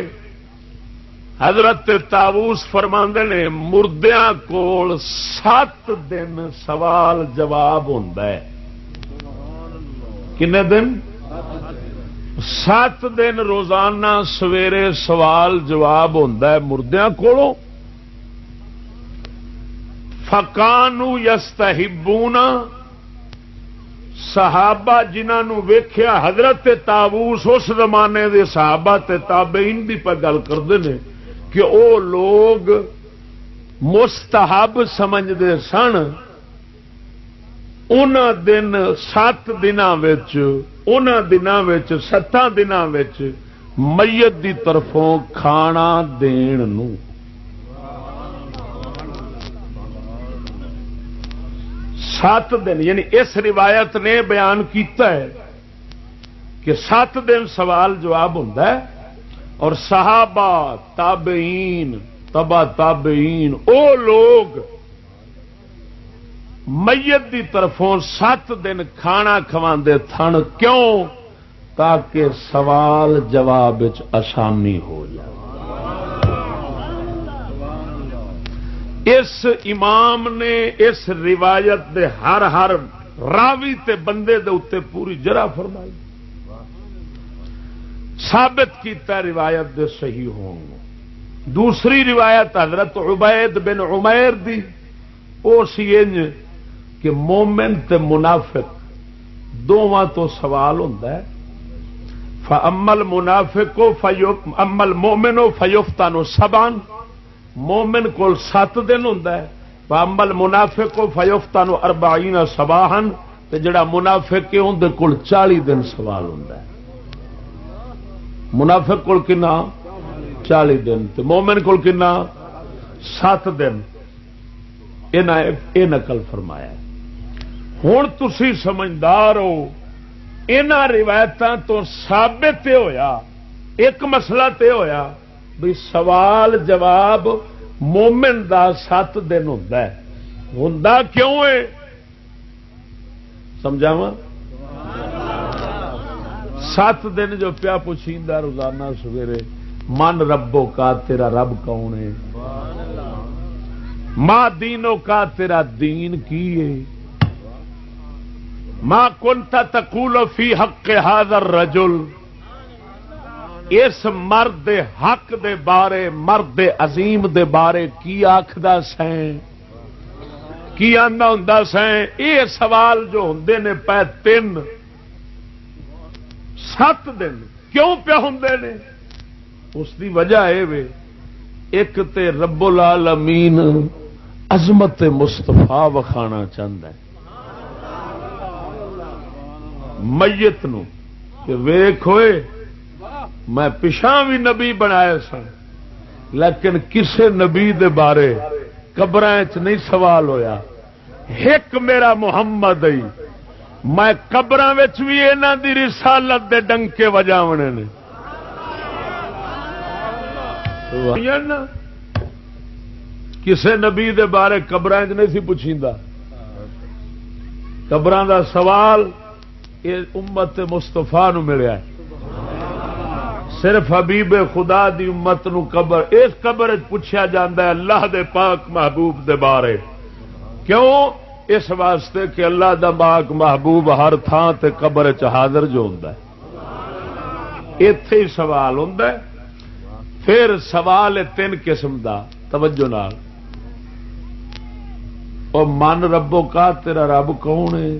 حضرت طاؤوس فرماندے نے مردیاں کول 7 دن سوال جواب ہوندا ہے. کنے دن؟ 7 دن روزانہ سویرے سوال جواب ہوندا ہے مردیاں کولوں. فکانوا یستحبون صحابہ جنہوں ویکھیا حضرت طاووس اس زمانے دے صحابہ تے تابعین دی پر گل کرتے ہیں کہ او لوگ مستحب سمجھتے سن انہاں دن 7 دناں وچ 7 دناں وچ میت دی طرفوں کھانا دین نو. 7 دن یعنی اس روایت نے بیان کیتا ہے کہ 7 دن سوال جواب ہوتا ہے اور صحابہ تابعین تبا تابعین او لوگ میت دی طرفوں 7 دن کھانا کھواندے تھن. کیوں؟ تاکہ سوال جواب وچ آسانی ہو جائے. اس امام نے اس روایت دے ہر راوی تے بندے دے اتے پوری جرح فرمائی، ثابت کیتا روایت دے صحیح ہوں. دوسری روایت حضرت عبید بن عمیر دی او سی انج کہ مومن تے منافق دونوں تو سوال ہوتا ہے. فَأَمَّا الْمُنَافِقُ أَمَّا الْمُؤْمِنُ فَيُفْتَنُ سَبْعًا مومن کول 7 دن ہوتا ہے. وَأَمَّا الْمُنَافِقُ فَيُفْتَنُ 40 صباحًا تے جڑا منافق ہے اون دے کول 40 دن سوال ہوتا ہے. منافق کول کنا 40 دن تے مومن کول کنا 7 دن. یہ نقل فرمایا. ہوں تسی سمجھدار ہو انہاں روایتاں تو ثابت ہویا ایک مسئلہ تے ہویا بھی سوال جواب مومن دا 7 دن ہوندا ہے. ہوندا کیوں ہے سمجھاواں؟ 7 دن جو پیا پوچھیندا روزانہ سویرے من ربو کا تیرا رب کون ہے، ماں دینوں کا تیرا دین کی ہے، ما کنت تقول فی حق هذا الرجل اس مرد حق دے بارے مرد عظیم دے بارے کی آکھدا سیں کی آندا ہوندا سیں. یہ سوال جو ہوندے نے پہ 3 7 دن کیوں پہ ہوندے نے اس دی وجہ اے وے ایک تے رب العالمین عظمت مصطفیٰ وکھانا چاہتا ہے میت نو کہ ویکھ ہوئے میں پچھاں بھی نبی بنائے سن لیکن کسے نبی دے بارے قبراں وچ نہیں سوال ہویا. ایک میرا محمد ہے میں قبراں وچ بھی انہاں دی رسالت دے ڈنکے وجاونے نے. کسے نبی دے بارے قبراں وچ نہیں سی پوچھیندا. قبراں دا سوال یہ امت مصطفیٰ نو ملیا ہے. صرف حبیب خدا دی امت نو قبر اس قبر پوچھا جاندہ ہے اللہ دے پاک محبوب دے بارے. کیوں؟ اس واسطے کہ اللہ دا پاک محبوب ہر تھان تے قبر چ حاضر جو ہوندا ہے ایتھے ہی سوال ہوندا ہے. پھر سوال ہے 3 قسم دا توجہ نال. او من ربو کا تیرا رب کون ہے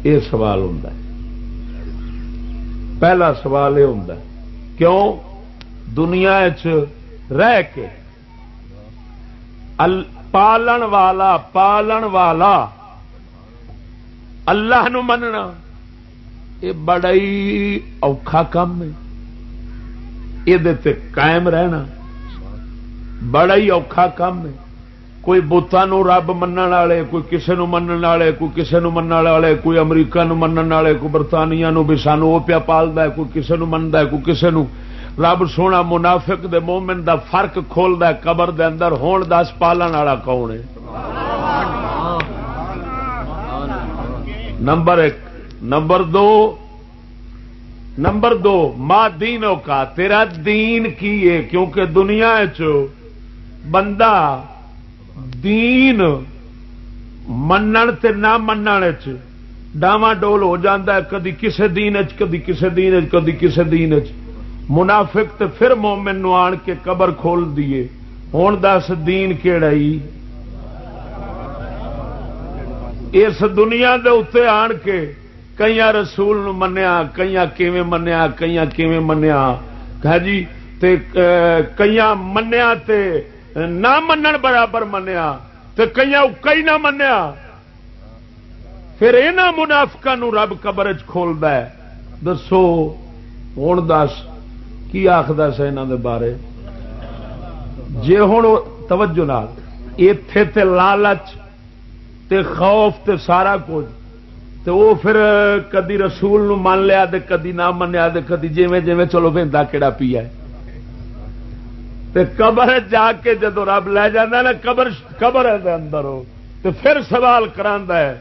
یہ سوال ہوتا ہے. پہلا سوال یہ ہوتا ہے کیوں دنیا رہ کے پالن والا اللہ نو مننا یہ بڑا ہی اوکھا کام ہے. یہ قائم رہنا بڑا ہی اوکھا کام ہے. کوئی بتانو رب منن والے کوئی کسے نو منن والے کوئی کسے نو منن والے کوئی امریکہ نو منن والے کوئی برطانیہ نو بھی سانو وہ پیا پالدا ہے کوئی کسے نو مندا ہے کوئی کسے نو. رب سونا منافق دے مومن دا فرق کھولدا ہے قبر دے اندر. ہون دس پالن والا کون ہے؟ نمبر 1. نمبر 2 ما دینوں کا تیرا دین کی ہے. کیونکہ دنیا بندہ دین منن تے نہ منن ڈاواں ڈول ہو جاندہ ہے کدی کسے دین کدی کسے دین کدی کسے دین. منافق تے پھر مومن نو آن کے قبر کھول دیے. ہون دس دین کیڑا ہی اس دنیا دے اتنے آن کے کئی رسول نو منیا، کئی کیویں منیا، کئی کیویں منیا ہے جی، تے کئی منیا تے نہ منن برابر منیا، تے کئی کئی نہ منیا، پھر یہاں منافقاں نو رب قبر چ کھولدا ہے۔ دسو ہوں دس کی آخدا سا انہاں دے بارے؟ جے ہوں توجہ نال ایتھے تے لالچ تے خوف تے سارا کچھ تے وہ پھر کدی رسول نو من لیا تے کدی نہ منیا تے کدی جویں جویں چلو ویندا کیڑا پیا تے قبر جا کے جدو رب لے جانا نا قبر دے اندر ہو تے پھر سوال کراندا ہے۔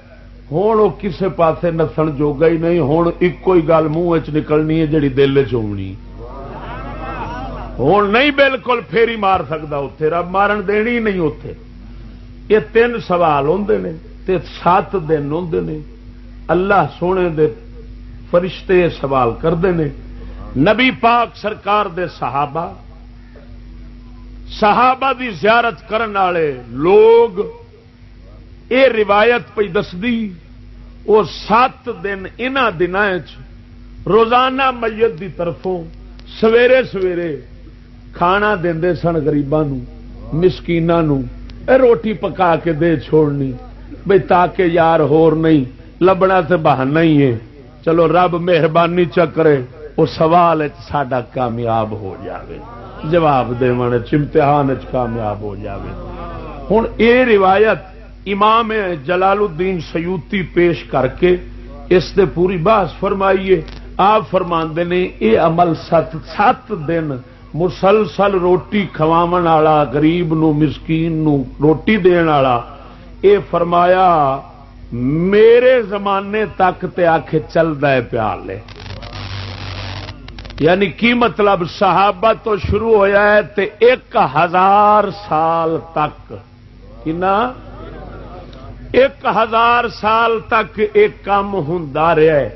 ہوں وہ کسے پاسے نسن جوگا ہی نہیں، ہوں ایک ہی گل منہ چ نکلنی ہے جڑی دل چ ہونی، ہوں نہیں بالکل پھیری مار سکتا اتے، رب مارن دینی ہی نہیں اتے۔ یہ 3 سوال ہوندے نے تے 7 دن ہوندے نے، اللہ سونے دے فرشتے سوال کرتے ہیں، نبی پاک سرکار دے صحابہ دی زیارت کرن والے لوگ اے روایت پہ دسدی وہ 7 دن انہاں دناں روزانہ میت دی طرفوں سویرے سویرے کھانا دیندے سن غریباں نو، مسکیناں نو، اے روٹی پکا کے دے چھوڑنی بھئی تاکہ یار ہور نہیں لبنا تے بہانہ ہی ہے، چلو رب مہربانی چکرے وہ سوال ساڈا کامیاب ہو جاوے، جواب دیونے امتحان کامیاب ہو جاوے۔ ہن اے روایت امام جلال الدین سیوطی پیش کر کے اس تے پوری بحث فرمائیے۔ آپ فرماندے نے اے عمل 7 دن مسلسل روٹی کھواون والا، غریب نو مسکین نو روٹی دین والا، اے فرمایا میرے زمانے تک تے آکھے چلدا ہے پیا لے۔ یعنی کی مطلب؟ صحابہ تو شروع ہویا ہے تے 1000 سال تک، کنا 1000 سال تک ایک کام ہوندا رہا ہے۔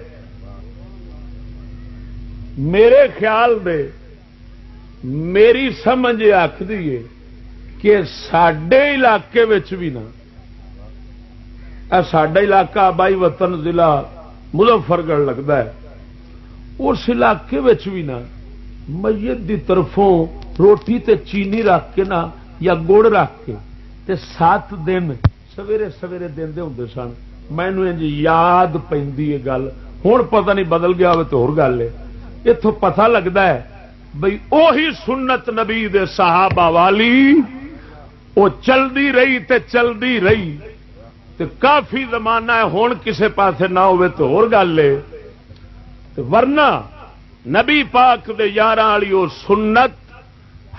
میرے خیال دے میری سمجھ آخری ہے کہ ساڈے علاقے وچ بھی نا، ساڈا علاقہ آبائی وطن ضلع مظفر گڑھ لگتا ہے، اس علاقے وچ بھی نا میت دی طرفوں روٹی تے چینی رکھ کے نا یا گڑ رکھ کے تے 7 دن سویرے سویرے دیندے ہوندے سن۔ مینوں انج یاد پیندی ہے گل، ہن پتہ نہیں بدل گیا ہوے تو ہور گل ہے۔ اتوں پتہ لگتا ہے بھئی اوہی سنت نبی دے صحابہ والی وہ چلدی رہی تے چلدی رہی تے کافی زمانہ ہے، ہن کسے پاسے نہ ہوئے تو ہور گل ہے، ورنہ نبی پاک دے یاراں والی وہ سنت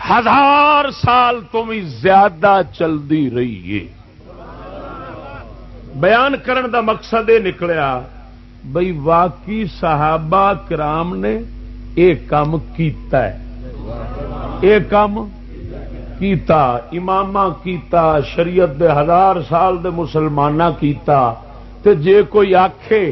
1000 سال تو بھی زیادہ چلدی رہی ہے۔ بیان کرن دا مقصد یہ نکلیا بھئی واقعی صحابہ کرام نے ایک کام کیتا ہے، ایک کام کیتا، امامہ کیتا، شریعت دے 1000 سال دے مسلمانہ کیتا، تے جے کوئی آکھے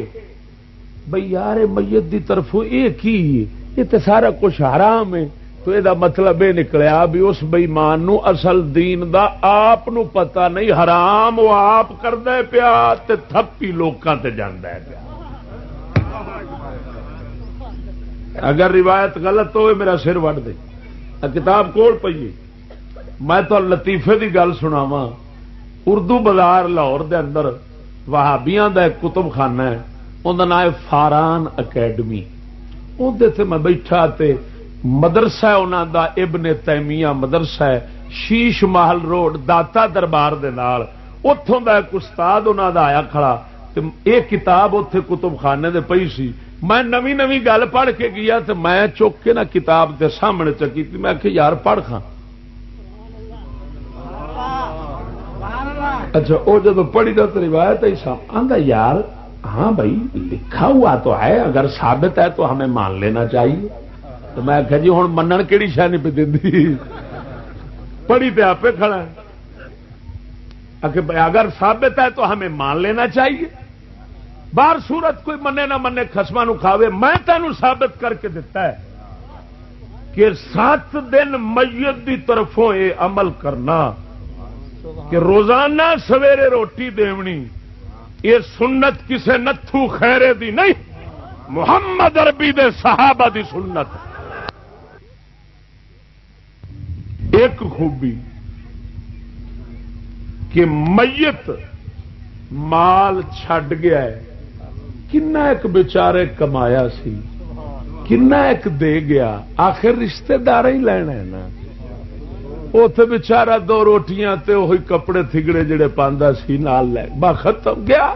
بھئی یار میت دی طرفوں یہ کی یہ تے سارا کچھ حرام ہے، تو یہ مطلب یہ نکلیا بھی اس بےمان نو اصل دین دا آپ نو پتہ نہیں، حرام وہ آپ کردا ہے پیا تے تھپی لوکاں تے جاندا ہے پیا۔ اگر روایت غلط ہوئے میرا سر وڈ دے، کتاب کول پئی میں تو لطیفے دی گل سناواں۔ اردو بازار لاہور دے اندر وہابیاں دا ایک کتب خانہ ہے، ان دا نام ہے فاران اکیڈمی، اندے تے میں بیٹھا تے مدرسہ ہے انہاں دا ابن تیمیہ مدرسہ ہے، شیش محل روڈ داتا دربار دے نال، اتھوں دا ایک استاد انہاں دا آیا کھڑا تے ایک کتاب اتھے کتب خانے دے پئی سی، میں نویں نویں گل پڑھ کے گیا تے میں چک کے نا کتاب دے سامنے چکی تھی، میں کہ یار پڑھ کھاں۔ اچھا وہ جب پڑھی تو روایت ہی آندا یار ہاں بھائی لکھا ہوا تو ہے، اگر ثابت ہے تو ہمیں مان لینا چاہیے۔ تو میں کہا جی ہوں منن کیڑی شے نہیں پہ دیندی، پڑھی پہ آپ کھڑا ہے، اگر ثابت ہے تو ہمیں مان لینا چاہیے، باہر صورت کوئی منے نہ منے خسما نو کھاوے۔ میں تینوں ثابت کر کے دیتا ہے کہ 7 دن میت دی طرفوں یہ عمل کرنا کہ روزانہ سویرے روٹی دیونی یہ سنت کسے نتھو خیرے دی نہیں، محمد عربی دے صحابہ دی سنت۔ ایک خوبی کہ میت مال چھڈ گیا ہے، کنا ایک بیچارے کمایا سی، کنا ایک دے گیا، آخر رشتے دار ہی لینا ہے نا۔ اوتھے بیچارہ دو روٹیاں تے وہی کپڑے تھگڑے جڑے پاندا سی نال لے با ختم گیا۔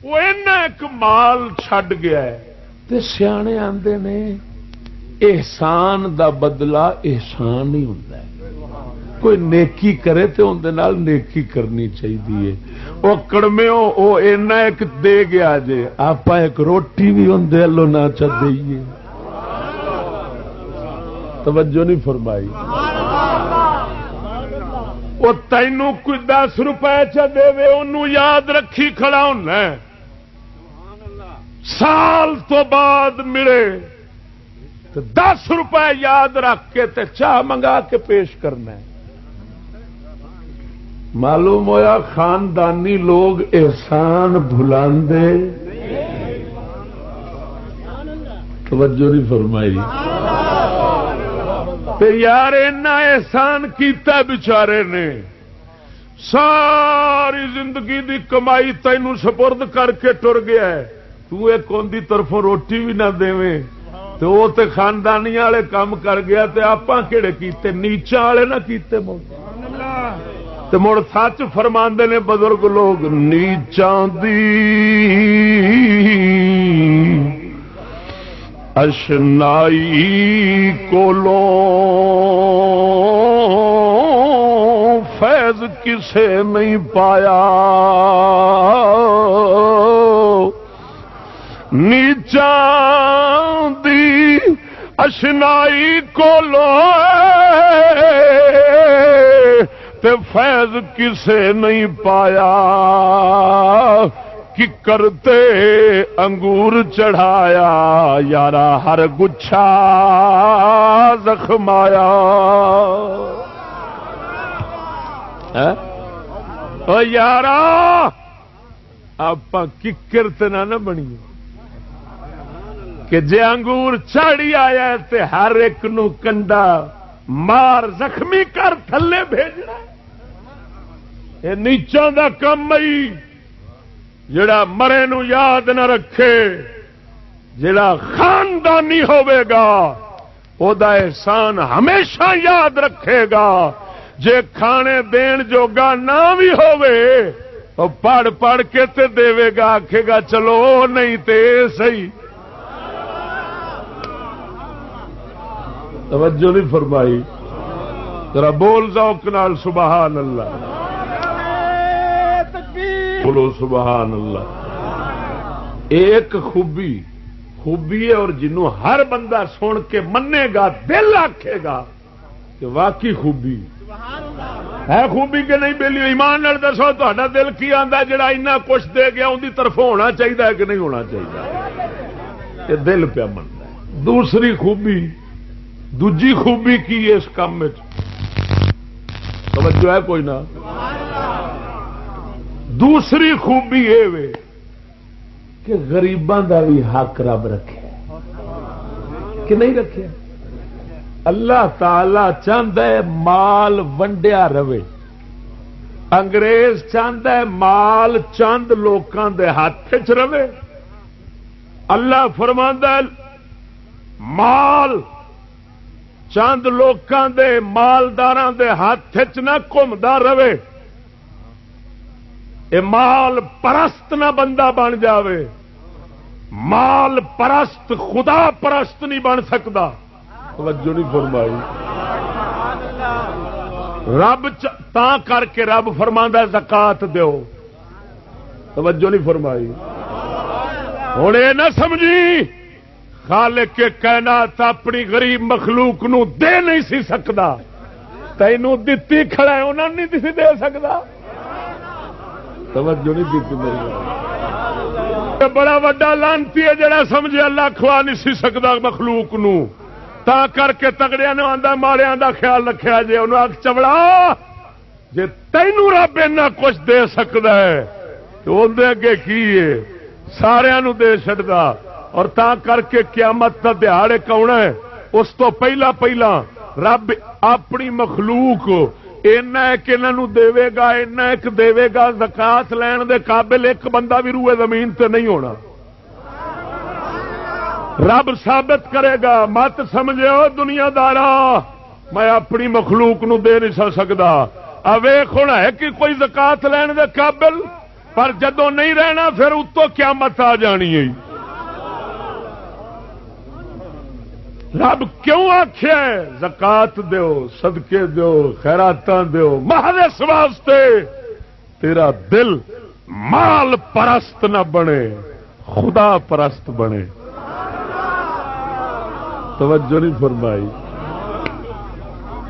وہ اینا ایک مال چھڈ گیا ہے تے سیانے آندے نے احسان دا بدلہ احسان ہی ہوندا ہے، کوئی نیکی کرے تے اون دے نال نیکی کرنی چاہیے۔ وہ کڑمیوں وہ اینا ایک دے گیا جے، آپا ایک روٹی بھی اون دے لو نہ چا دئیے۔ توجہ نہیں فرمائی؟ وہ تینوں کوئی 10 روپے چا دے انہوں یاد رکھی کھڑا ہونا ہے، سال تو بعد ملے تو 10 روپے یاد رکھ کے تے چاہ منگا کے پیش کرنا ہے۔ معلوم ہویا خاندانی لوگ احسان بھلاندے، توجہ نہیں فرمائی؟ تے یار اینا احسان کیتا بیچارے نے، ساری زندگی دی کمائی تینوں سپرد کر کے ٹر گیا ہے، تو ایک اندی طرفوں روٹی بھی نہ دیویں تے وہ تے خاندانی والے کام کر گیا تے آپاں کیڑے کیتے، نیچاں والے نہ کیتے مڑ تے مڑ سچ فرماندے نے بزرگ لوگ، نیچاں دی اشنائی کولوں فیض کسے نہیں پایا، نیچاں دی اشنائی کولوں تے فیض کسے نہیں پایا، کی کرتے انگور چڑھایا یارا ہر گچھا زخمایا۔ او یارا آپ ککر تے نہ بنی کہ جے انگور چاڑی آیا تے ہر ایک نو کنڈا مار زخمی کر تھلے بھیجنا۔ یہ نیچاں دا کم ہی جڑا مرے نو یاد نہ رکھے، جڑا خاندانی ہوے گا او دا احسان ہمیشہ یاد رکھے گا، جے کھانے دین جوگا نہ بھی ہوے او پڑھ پڑھ کے تے دے گا، آکھے گا چلو نہیں تے صحیح۔ توجہ نہیں فرمائی؟ ذرا بول ذوق نال سبحان اللہ، بولو سبحان اللہ۔ ایک خوبی ہے اور جنوں ہر بندہ سن کے منے گا، دل آکھے گا کہ واقعی خوبی ہے۔ خوبی کہ نہیں بیلی؟ ایمان نال دسو تہاڈا دل کی آندا جڑا اتنا کچھ دے گیا ان دی طرف ہونا چاہیے کہ نہیں ہونا چاہیے؟ یہ دل پیا منتا ہے۔ دوسری خوبی، دوجی خوبی کی ہے اس کام میں؟ توجہ ہے کوئی نہ؟ دوسری خوبی یہ وے کہ غریباں دا بھی حق رب رکھے کہ نہیں رکھے؟ اللہ تعالی چاہتا ہے مال ونڈیا رہے، انگریز چاہتا ہے مال چند لوکاں دے ہاتھ وچ رہے۔ اللہ فرماندا ہے مال چند لوکاں دے مالداراں دے ہاتھ وچ نہ گھومدا رہے، اے مال پرست نہ بندہ بن جاوے۔ مال پرست خدا پرست نہیں بن سکتا۔ توجہ نہیں فرمائی؟ رب تا کر کے رب فرماندا زکات دیو۔ توجہ نہیں فرمائی؟ ہن اے نہ سمجھی خالق کے کائنات اپنی غریب مخلوق نو دے نہیں سی سکدا، تینوں دتی کھڑا ہے انہاں نہیں سی دے سکدا۔ توجہ نہیں دیتی میری؟ بڑا وڈا لانتی ہے جڑا سمجھے اللہ کھوا نہیں سی سکدا مخلوق نو، تا کر کے تگڑیاں نو آندا ماڑیاں دا خیال رکھیا جے، انہوں آکھ چوڑا جے تینوں رب اینا کچھ دے سکدا ہے اندر اگے کی ہے سارا دے چڑتا اور تا کر کے قیامت کا دہاڑ آنا ہے اس تو پہلا پہلا رب اپنی مخلوق اینا ایک انہوں دے گا اینا ایک دے گا زکات لین دے قابل ایک بندہ بھی روئے زمین تے نہیں ہونا رب ثابت کرے گا مت سمجھو دنیا دارا میں اپنی مخلوق نو دے نہیں سکتا اویخ ہونا ہے کہ کوئی زکات لین دے قابل پر جدو نہیں رہنا پھر اتو قیامت آ جانی ہے رب کیوں آخیا زکات دیو صدقے دیو خیراتاں دیو محض اس واسطے تیرا دل مال پرست نہ بنے خدا پرست بنے توجہ نہیں فرمائی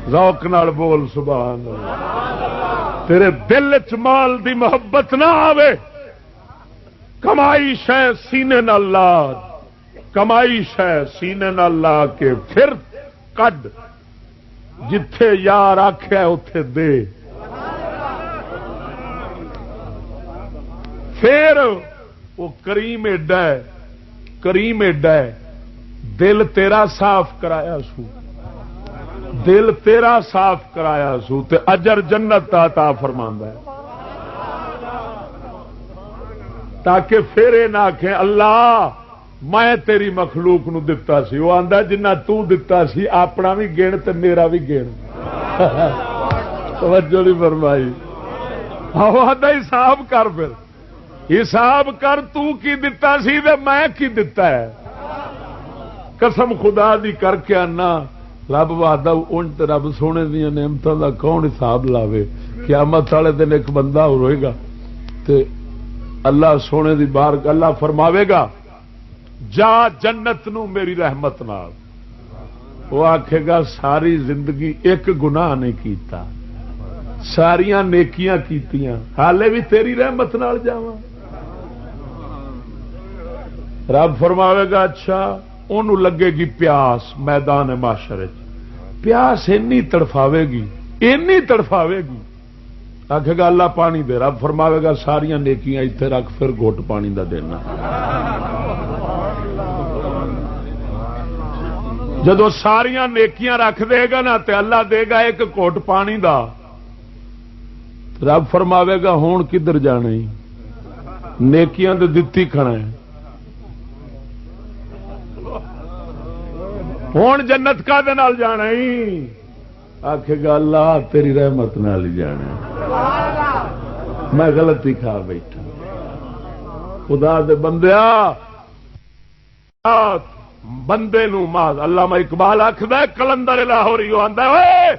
ذوق نال بول سبحان اللہ تیرے دل چ مال دی محبت نہ آوے کمائی شے سینے نال لا کمائی شے سینے نال لا کے پھر کڈ جتھے یار آکھیا اوتھے دے پھر وہ کریم ایڈا ہے کریم ایڈا ہے دل تیرا صاف کرایا سو دل تیرا صاف کرایا سو تے اجر جنت عطا فرماندا ہے تاکہ پھر یہ نہ آکھیں اللہ میں تیری مخلوق نو دتا سی وہ آندا جنہ تو دتا سی اپنا بھی گن تے میرا بھی گن توجہ نہیں فرمائی وہ آندا حساب کر پھر حساب کر تو کی دتا سی تے میں کی دتا ہے قسم خدا دی کر کے آنا رب وعدہ ان رب سونے دیا نعمتوں دا کون حساب لاوے قیامت والے دن ایک بندہ ہوئے گا تے اللہ سونے دی بار اللہ فرماوے گا جا جنت نو میری رحمت نال وہ آکھے گا ساری زندگی ایک گناہ نہیں کیتا ساریاں نیکیاں کیتیاں حالے بھی تیری رحمت نال جاواں رب فرماوے گا اچھا انہوں لگے گی پیاس میدان معاشرے پیاس اینی تڑفاوے گی آکھے گا اللہ پانی دے رب فرماوے گا ساریاں نیکیاں اتنے رکھ پھر گھٹ پانی دا دینا جدو ساریاں نیکیاں رکھ دے گا نا تے اللہ دے گا ایک گھٹ پانی دا رب فرماوے گا ہون کدھر جانا ہی نیکیاں دے دتی کھڑا ہے ہوں جنت کا دے نال جانا ہی آکھے گا اللہ تیری رحمت نال ہی جانا میں غلطی کھا بیٹھا خدا دے بندیا بندے نو ماذ علامہ اقبال آکھدا ہے کلندر لاہوری آندا ہے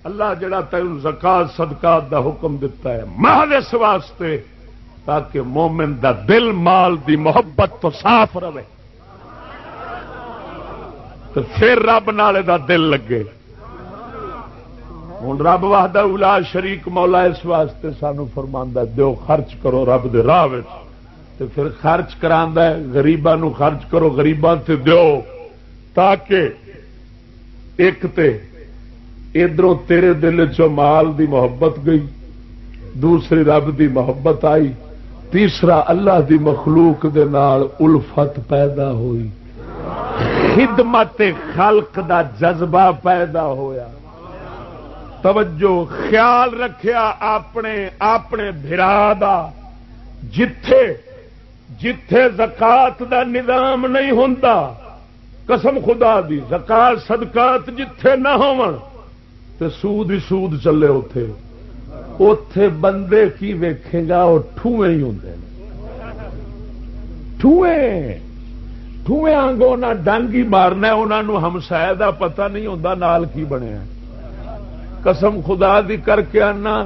اللہ جڑا تینوں زکات صدقات دا حکم دیتا ہے محض اس واسطے تاکہ مومن دا دل مال دی محبت تو صاف رہے تو پھر رب نالے دا دل لگے ہوں رب وحدہ الا شریک مولا اس واسطے سانو فرماندا دیو خرچ کرو رب دے راہ وچ تے پھر خرچ کراندا ہے غریباں نو خرچ کرو غریباں تے دیو تاکہ ایک تے ادھروں تیرے دل چوں مال دی محبت گئی دوسری رب دی محبت آئی تیسرا اللہ دی مخلوق دے نال الفت پیدا ہوئی خدمت خلق دا جذبہ پیدا ہویا توجہ خیال رکھیا اپنے بھرا دا جتھے زکات دا نظام نہیں ہوندا قسم خدا دی زکات صدقات جتھے نہ ہون تے سود ہی سود چلے اوتھے بندے کی ویکھے گا وہ ٹھوئے ہی ہوندے ٹھوئے آنگوں نہ ڈنگ ہی مارنا انہوں ہمسائے دا پتہ نہیں ہوتا نال کی بنیا قسم خدا دی کر کے آنا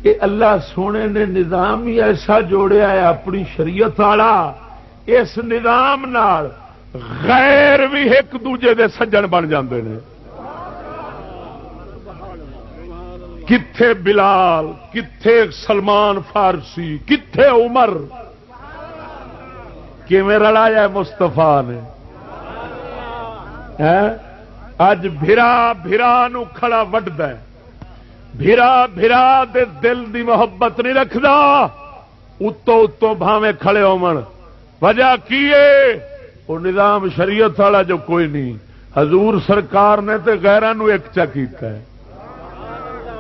کہ اللہ سونے نے نظام ہی ایسا جوڑیا ہے اپنی شریعت والا اس نظام نال غیر بھی ایک دوجے دے سجن بن جاندے نے کتھے بلال کتھے سلمان فارسی کتھے عمر کیویں رلایا مستفا نے اج بھرا نو کھڑا وڈدا ہے بھرا دے دل دی محبت نہیں رکھدا اتوں بھاویں کھڑے ہون وجہ کی ہے وہ نظام شریعت والا جو کوئی نہیں حضور سرکار نے تے غیراں نو ایک چا کیتا ہے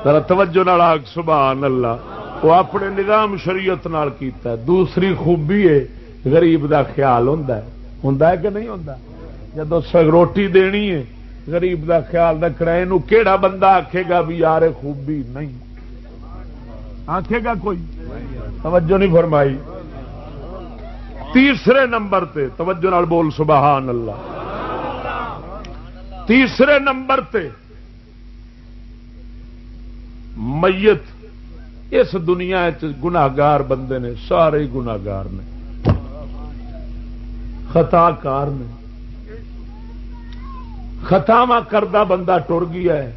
ذرا توجہ نال آکھ سبحان اللہ وہ اپنے نظام شریعت نال کیتا ہے دوسری خوبی ہے غریب دا خیال ہوندا ہے کہ نہیں ہوندا جدوں روٹی دینی ہے غریب دا خیال رکھنا اینو کیڑا بندہ آکھے گا بھی یار خوبی نہیں آکھے گا کوئی توجہ نہیں فرمائی تیسرے نمبر تے توجہ نال بول سبحان اللہ تیسرے نمبر تے میت اس دنیا گناہگار بندے نے سارے ہی گناہگار نے خطا کار نے خطاواں کردہ بندہ ٹر گیا ہے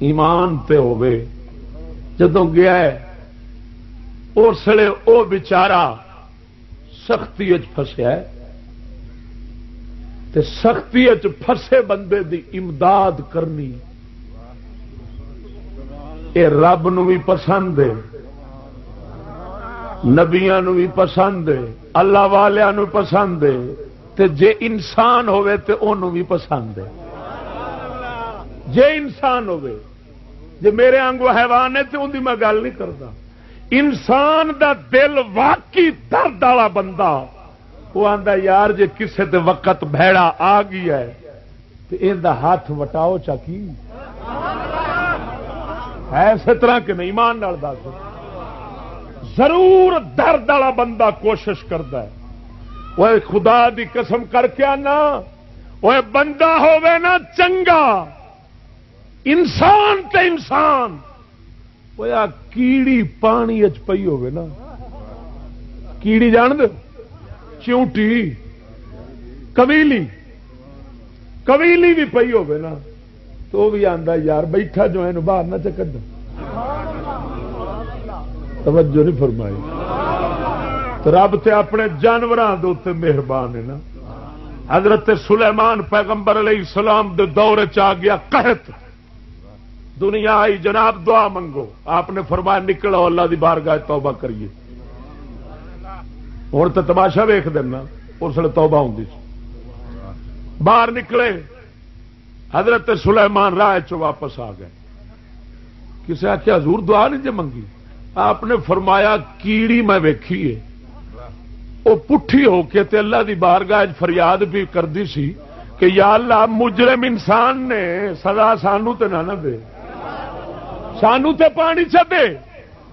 ایمان تے ہوے جدوں گیا ہے اس لیے وہ بچارا سختی پھسیا ہے تے سختی پھسے بندے دی امداد کرنی اے رب نو بھی پسند ہے نبیاں نو بھی پسند ہے اللہ والیاں نو پسند ہے تے جے انسان ہوئے تے انہوں بھی پسند ہے جے انسان ہوئے جے میرے آنگو حیوان ہے تے ان دی میں گل نہیں کرتا انسان دا دل واقعی درد والا بندہ وہ آندا یار جے کسے تے وقت بھیڑا آ گیا ہے تے ان دا ہاتھ وٹاؤ چاکی ہے اسی طرح کہ نہیں ایمان نال دس ضرور درد والا بندہ کوشش کرتا ہے وہ خدا دی قسم کر کے آنا وہ بندہ ہوے نا چنگا انسان تے انسان وہ کیڑی پانی پئی ہوے نا کیڑی جان دے چیونٹی کویلی بھی پئی ہوے نا تو وہ بھی آندا یار بیٹھا جو ہے باہر نہ چکد توجہ نہیں فرمائی تو رب تے اپنے جانوراں دے اوتے مہربان ہے نا حضرت سلیمان پیغمبر علیہ السلام دے دور چ آ گیا قحط دنیا آئی جناب دعا منگو آپ نے فرمایا نکلو اللہ دی بارگاہ توبہ کریے ہوں تو تماشا ویخ دینا اس لیے توبہ ہوں باہر نکلے حضرت سلیمان راہ چ واپس آ گئے کسی آخیا حضور دعا نہیں جی منگی آپ نے فرمایا کیڑی میں ویکھی ہے وہ پٹھی ہو کے تے اللہ دی بارگاہ فریاد بھی کردی سی کہ یا اللہ مجرم انسان نے سزا سانو تے نہ دے سانو تے پانی چ دے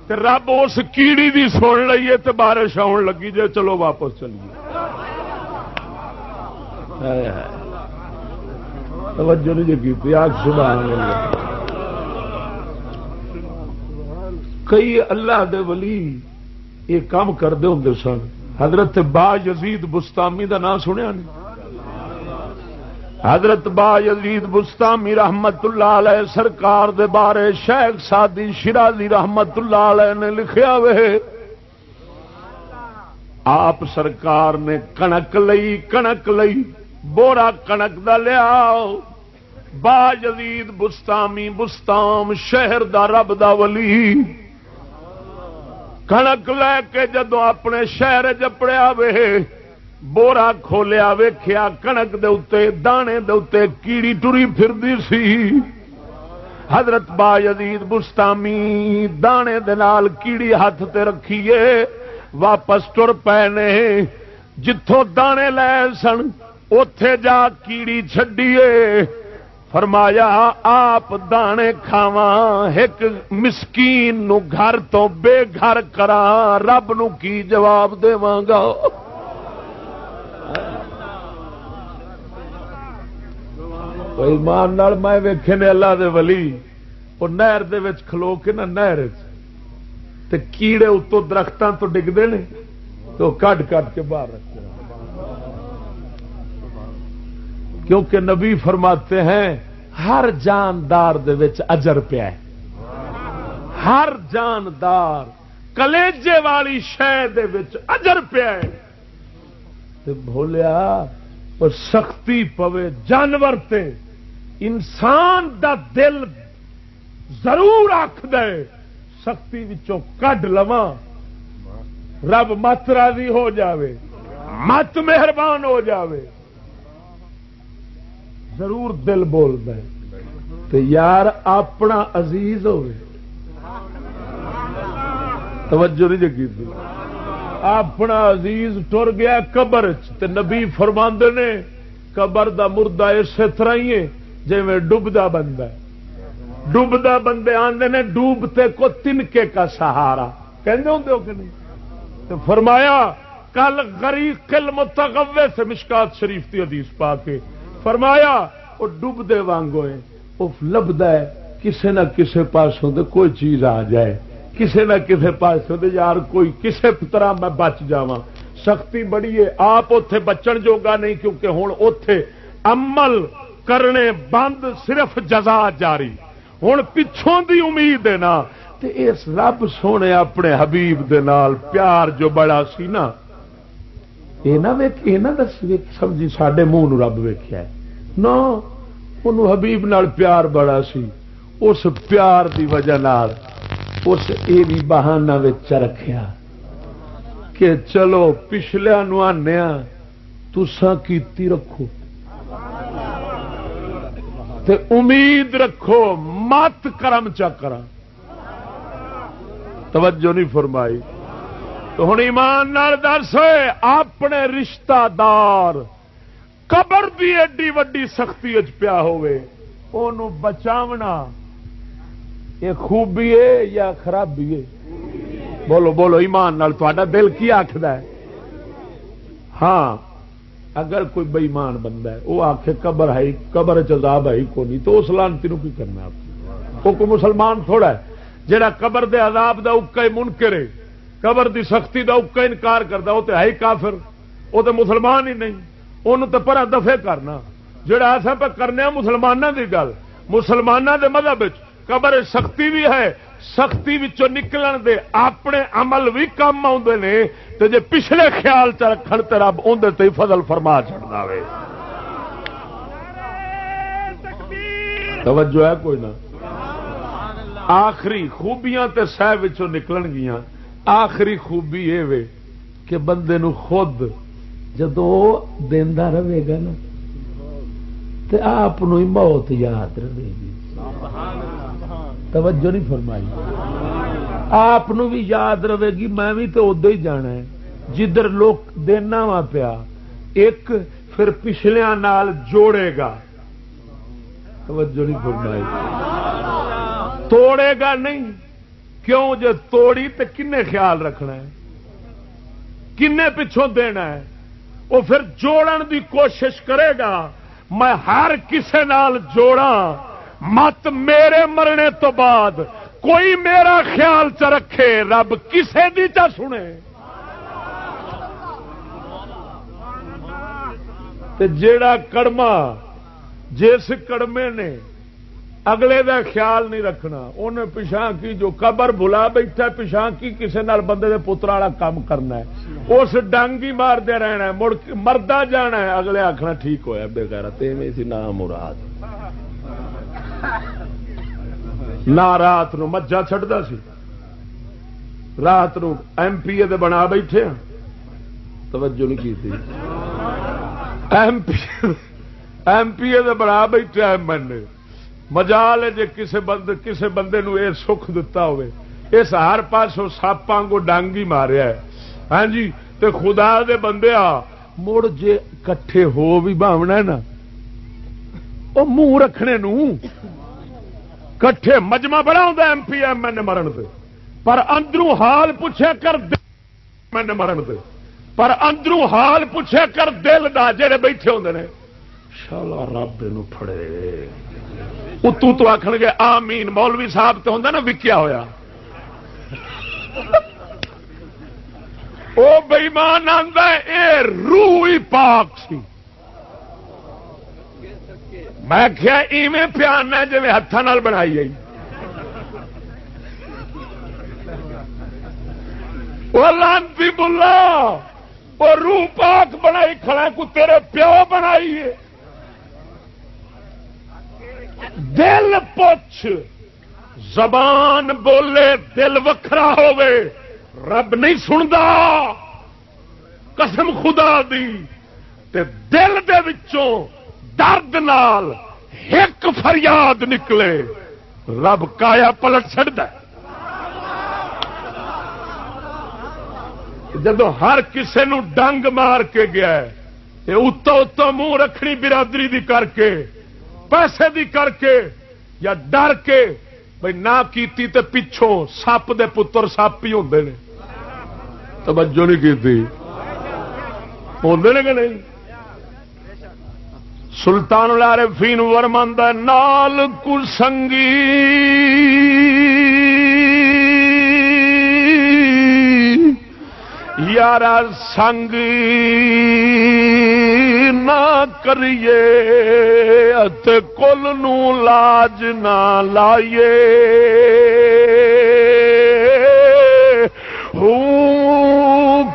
تے رب اس کیڑی دی سن لئیے تے بارش آن لگی جے چلو واپس چلیے توجہ نہیں جی کی آگ سبحان اللہ کئی اللہ دے ولی یہ کام کرتے ہوں سن حضرت با یزید بستامی دا نام سنیا نہیں حضرت با یزید بستامی رحمت اللہ علیہ سرکار دے بارے شیخ سادی شرازی رحمت اللہ علیہ نے لکھیا وے آپ سرکار نے کنک لئی بورا کنک دا لیا با یزید بستامی بستام شہر دا رب دا ولی کنک لے کے جدو اپنے شہر جپڑیا وے بورا کھولیا ویکھیا کنک دے اتے دانے دے اتے کیڑی ٹری پھردی سی حضرت با یزید بستامی دانے دے نال کیڑی ہاتھ تے رکھیے واپس ٹر پے نے جتھوں دانے لے سن اوتھے جا کیڑی چھڈیے فرمایا آپ دانے کھاواں ایک مسکین نو گھر تو بے گھر کراں رب نو کی جواب دیواں گا ایمان نال میں ویکھے نے اللہ دے ولی وہ نہر دے وچ کھلو کے نا نہر تے کیڑے اتوں درختاں تو ڈگدے نے تو کٹ کے باہر رکھتے ہیں کیونکہ نبی فرماتے ہیں ہر جاندار دے وچ اجر پیا ہے ہر جاندار کلیجے والی شے دے وچ اجر پیا ہے تے بھولیا اور سختی پوے جانور تے انسان دا دل ضرور آکھ دے سختی وچوں کڈ لواں رب مت راضی ہو جاوے، مت مہربان ہو جاوے، ضرور دل بولتا ہے تو یار اپنا عزیز ہوئے، توجہ نہیں جگی تھی، اپنا عزیز ٹر گیا قبر تے نبی فرماندے نے قبر دا مردہ اسی طرح ہی ہے جی میں ڈبدا بندہ ہے، ڈبدا بندے آندے نے ڈوبتے کو تنکے کا سہارا کہندے ہوندے ہو کہ نہیں؟ تو فرمایا کل غریق المتغوے سے مشکات شریف کی حدیث پا کے فرمایا وہ ڈبدے وانگو ہے، وہ لبدا ہے کسے نہ کسے پاسوں دے کوئی چیز آ جائے، کسے نہ کسے پاسوں دے یار کوئی کسے طرح میں بچ جاواں، سختی بڑی ہے، آپ اوتھے بچن جوگا نہیں کیونکہ ہن اوتھے عمل کرنے بند، صرف جزا جاری، ہن پچھوں دی امید ہے نا، تے اس رب سونے اپنے حبیب دے نال پیار جو بڑا سی نا، یہ نہ ویکھ یہ نہ دس سمجھی ساڈے منہ نو رب ویکھیا ہے نا، انہوں حبیب نال پیار بڑا سی، اس پیار دی وجہ نال اس یہ بھی بہانہ وچ رکھیا کہ چلو پچھلے نو آنے تساں کیتی رکھو تے امید رکھو مت کرم چکر، توجہ نہیں فرمائی۔ تو ہن ایمان نال دس اپنے رشتہ دار قبر دی ایڈی وڈی سختی اچ پیا ہوئے اونوں بچاونا یہ خوبی ہے یا خرابی ہے؟ بولو بولو ایمان نال تہاڈا دل کی آکھدا ہے؟ ہاں اگر کوئی بے ایمان بندہ ہے وہ آکھے قبر ہے، قبر چ عذاب ہے کو نہیں، تو اس لعنتی نو کی کرنا آپ؟ وہ کوئی مسلمان تھوڑا ہے جڑا قبر دے عذاب دا اکا منکر ہے، قبر دی سختی دا اکا انکار کردا، وہ تے ہے ہی کافر، وہ تے مسلمان ہی نہیں، انہوں تے پرا دفے کرنا۔ جڑا ایسا پہ کرنے مسلمانوں دی گل، مسلمانوں دے مذہب وچ قبر سختی بھی ہے، سختی وچوں نکلن دے اپنے عمل بھی کم آتے نے، تے جے پچھلے خیال چ رکھن تے رب اندر تے فضل فرما چھڑدا وے۔ توجہ ہے کوئی نہ؟ آخری خوبیاں تے سہ وچوں نکلن گیاں، آخری خوبی یہ وے کہ بندے نو خود جدو دیندا رہے گا نا تے آپ ہی موت یاد رہے گی، توجہ نہیں فرمائی؟ آپ بھی یاد رہے گی میں بھی تو ادو ہی جانا ہے جدھر لوگ دینا وا پیا، ایک پھر پچھلیاں نال جوڑے گا، توجہ نہیں فرمائی؟ توڑے گا نہیں، کیوں؟ جو توڑی تو کنے خیال رکھنا ہے، کنے پچھوں دینا ہے، وہ پھر جوڑن دی کوشش کرے گا، میں ہر کسے نال جوڑاں، مت میرے مرنے تو بعد کوئی میرا خیال چ رکھے، رب کسے دی چا سنے۔ تے جیڑا کڑما جس کڑمے نے اگلے دا خیال نہیں رکھنا، انہیں پچھاں کی جو قبر بھلا بیٹھا پچھاں کی کسے نال بندے دے پتر والا کام کرنا ہے، اس ڈانگی مار دے رہنا ہے، مڑ مردہ جانا ہے، اگلے آخنا ٹھیک ہویا بے غیرت میں سی نہ مراد نہ رات نو مجھا چھڑدا سی، رات نو ایم پی اے دے بنا بیٹھے ہیں، توجہ نہیں کی تھی، ایم پی اے دے بنا بیٹھے ہیں، میں نے مجال ہے جے کسے بندے نو اے سکھ دتا ہوئے، اس ہر پاسوں ساپاں کو ڈانگی ماریا ہے، ہاں جی، تے خدا دے بندے مڑ جے کٹھے ہو بھی باونا ہے نا، او منہ رکھنے نو کٹھے مجمع بڑا ہوندا M P M L A مرن تے، پر اندروں حال پوچھے کر میں نے مرن تے، پر اندروں حال پوچھے کر دل دا جڑے بیٹھے ہوندے نے، شالا رب نو پھڑے اتو تو آخر گے آمین، مولوی صاحب تو ہوں نا وکیا ہوا، وہ بےمان آتا ہے اے روح ہی پاک سی، میں کیا ایویں پیانا جی ہاتھوں بنائی گئی، وہ لانتی بلا وہ روح پاک بنائی کھڑا کو تیرے پیو بنائی ہے، دل پوچھ زبان بولے دل وکھرا ہوئے، رب نہیں سندا قسم خدا دی تے دل دے وچوں درد نال ایک فریاد نکلے رب کایا پلٹ چھڑدا ہے۔ جدو ہر کسے نو ڈنگ مار کے گیا ہے اتو منہ رکھنی برادری دی کر کے پیسے دی کر کے یا ڈر کے بھائی نہ کیتی تے پچھوں سپ دے پتر سپ ہی ہوندے نے توجہ نہیں کیتی ہوندے نے کہ نہیں۔ سلطان العارفین ورماندا نال کو سنگی یارا سنگ نہ کریے اتے کل نو لاج نہ لائیے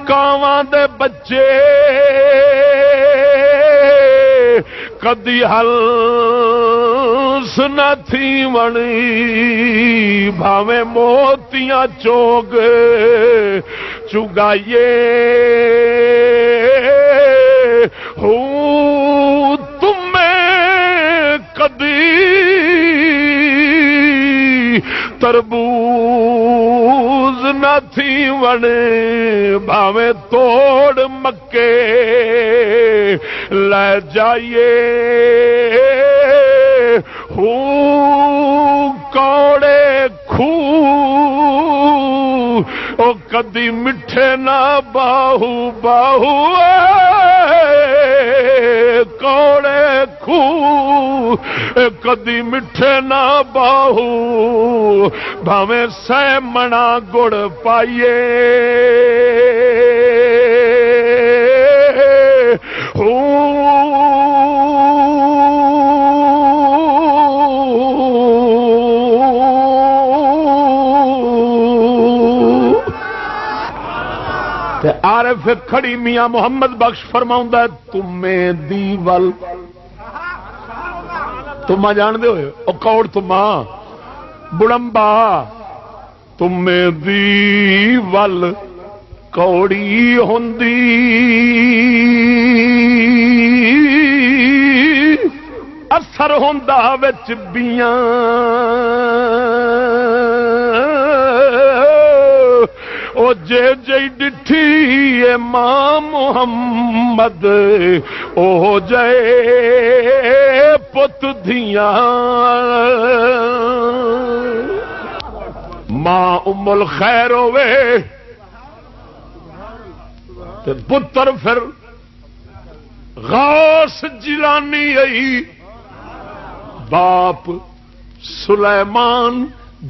کاواں دے بچے کدی ہلس نہ تھی ونی بھاویں موتیاں چوگ چگائیے تمہیں کدی تربوز نہ تھی ونے بھاویں توڑ مکے لے جائیے کوڑے خو او کدی مٹھے نہ باہو باہو کوڑے خو کدی مٹھے نہ باہو بھاویں سہ منا گڑ پائیے عارف کھڑی میاں محمد بخش فرماؤں ہے تمہیں دیول تمہ جان دے ہوئے او کوڑ تمہ بڑمبا تمہیں دیول کوڑی ہوندی اثر ہوندا وچ بیاں او جے جے ڈٹھی ماں محمد او جے پت دھیاں ماں ام الخیر ہوے تے پتر پھر غوث جیلانی آئی باپ سلیمان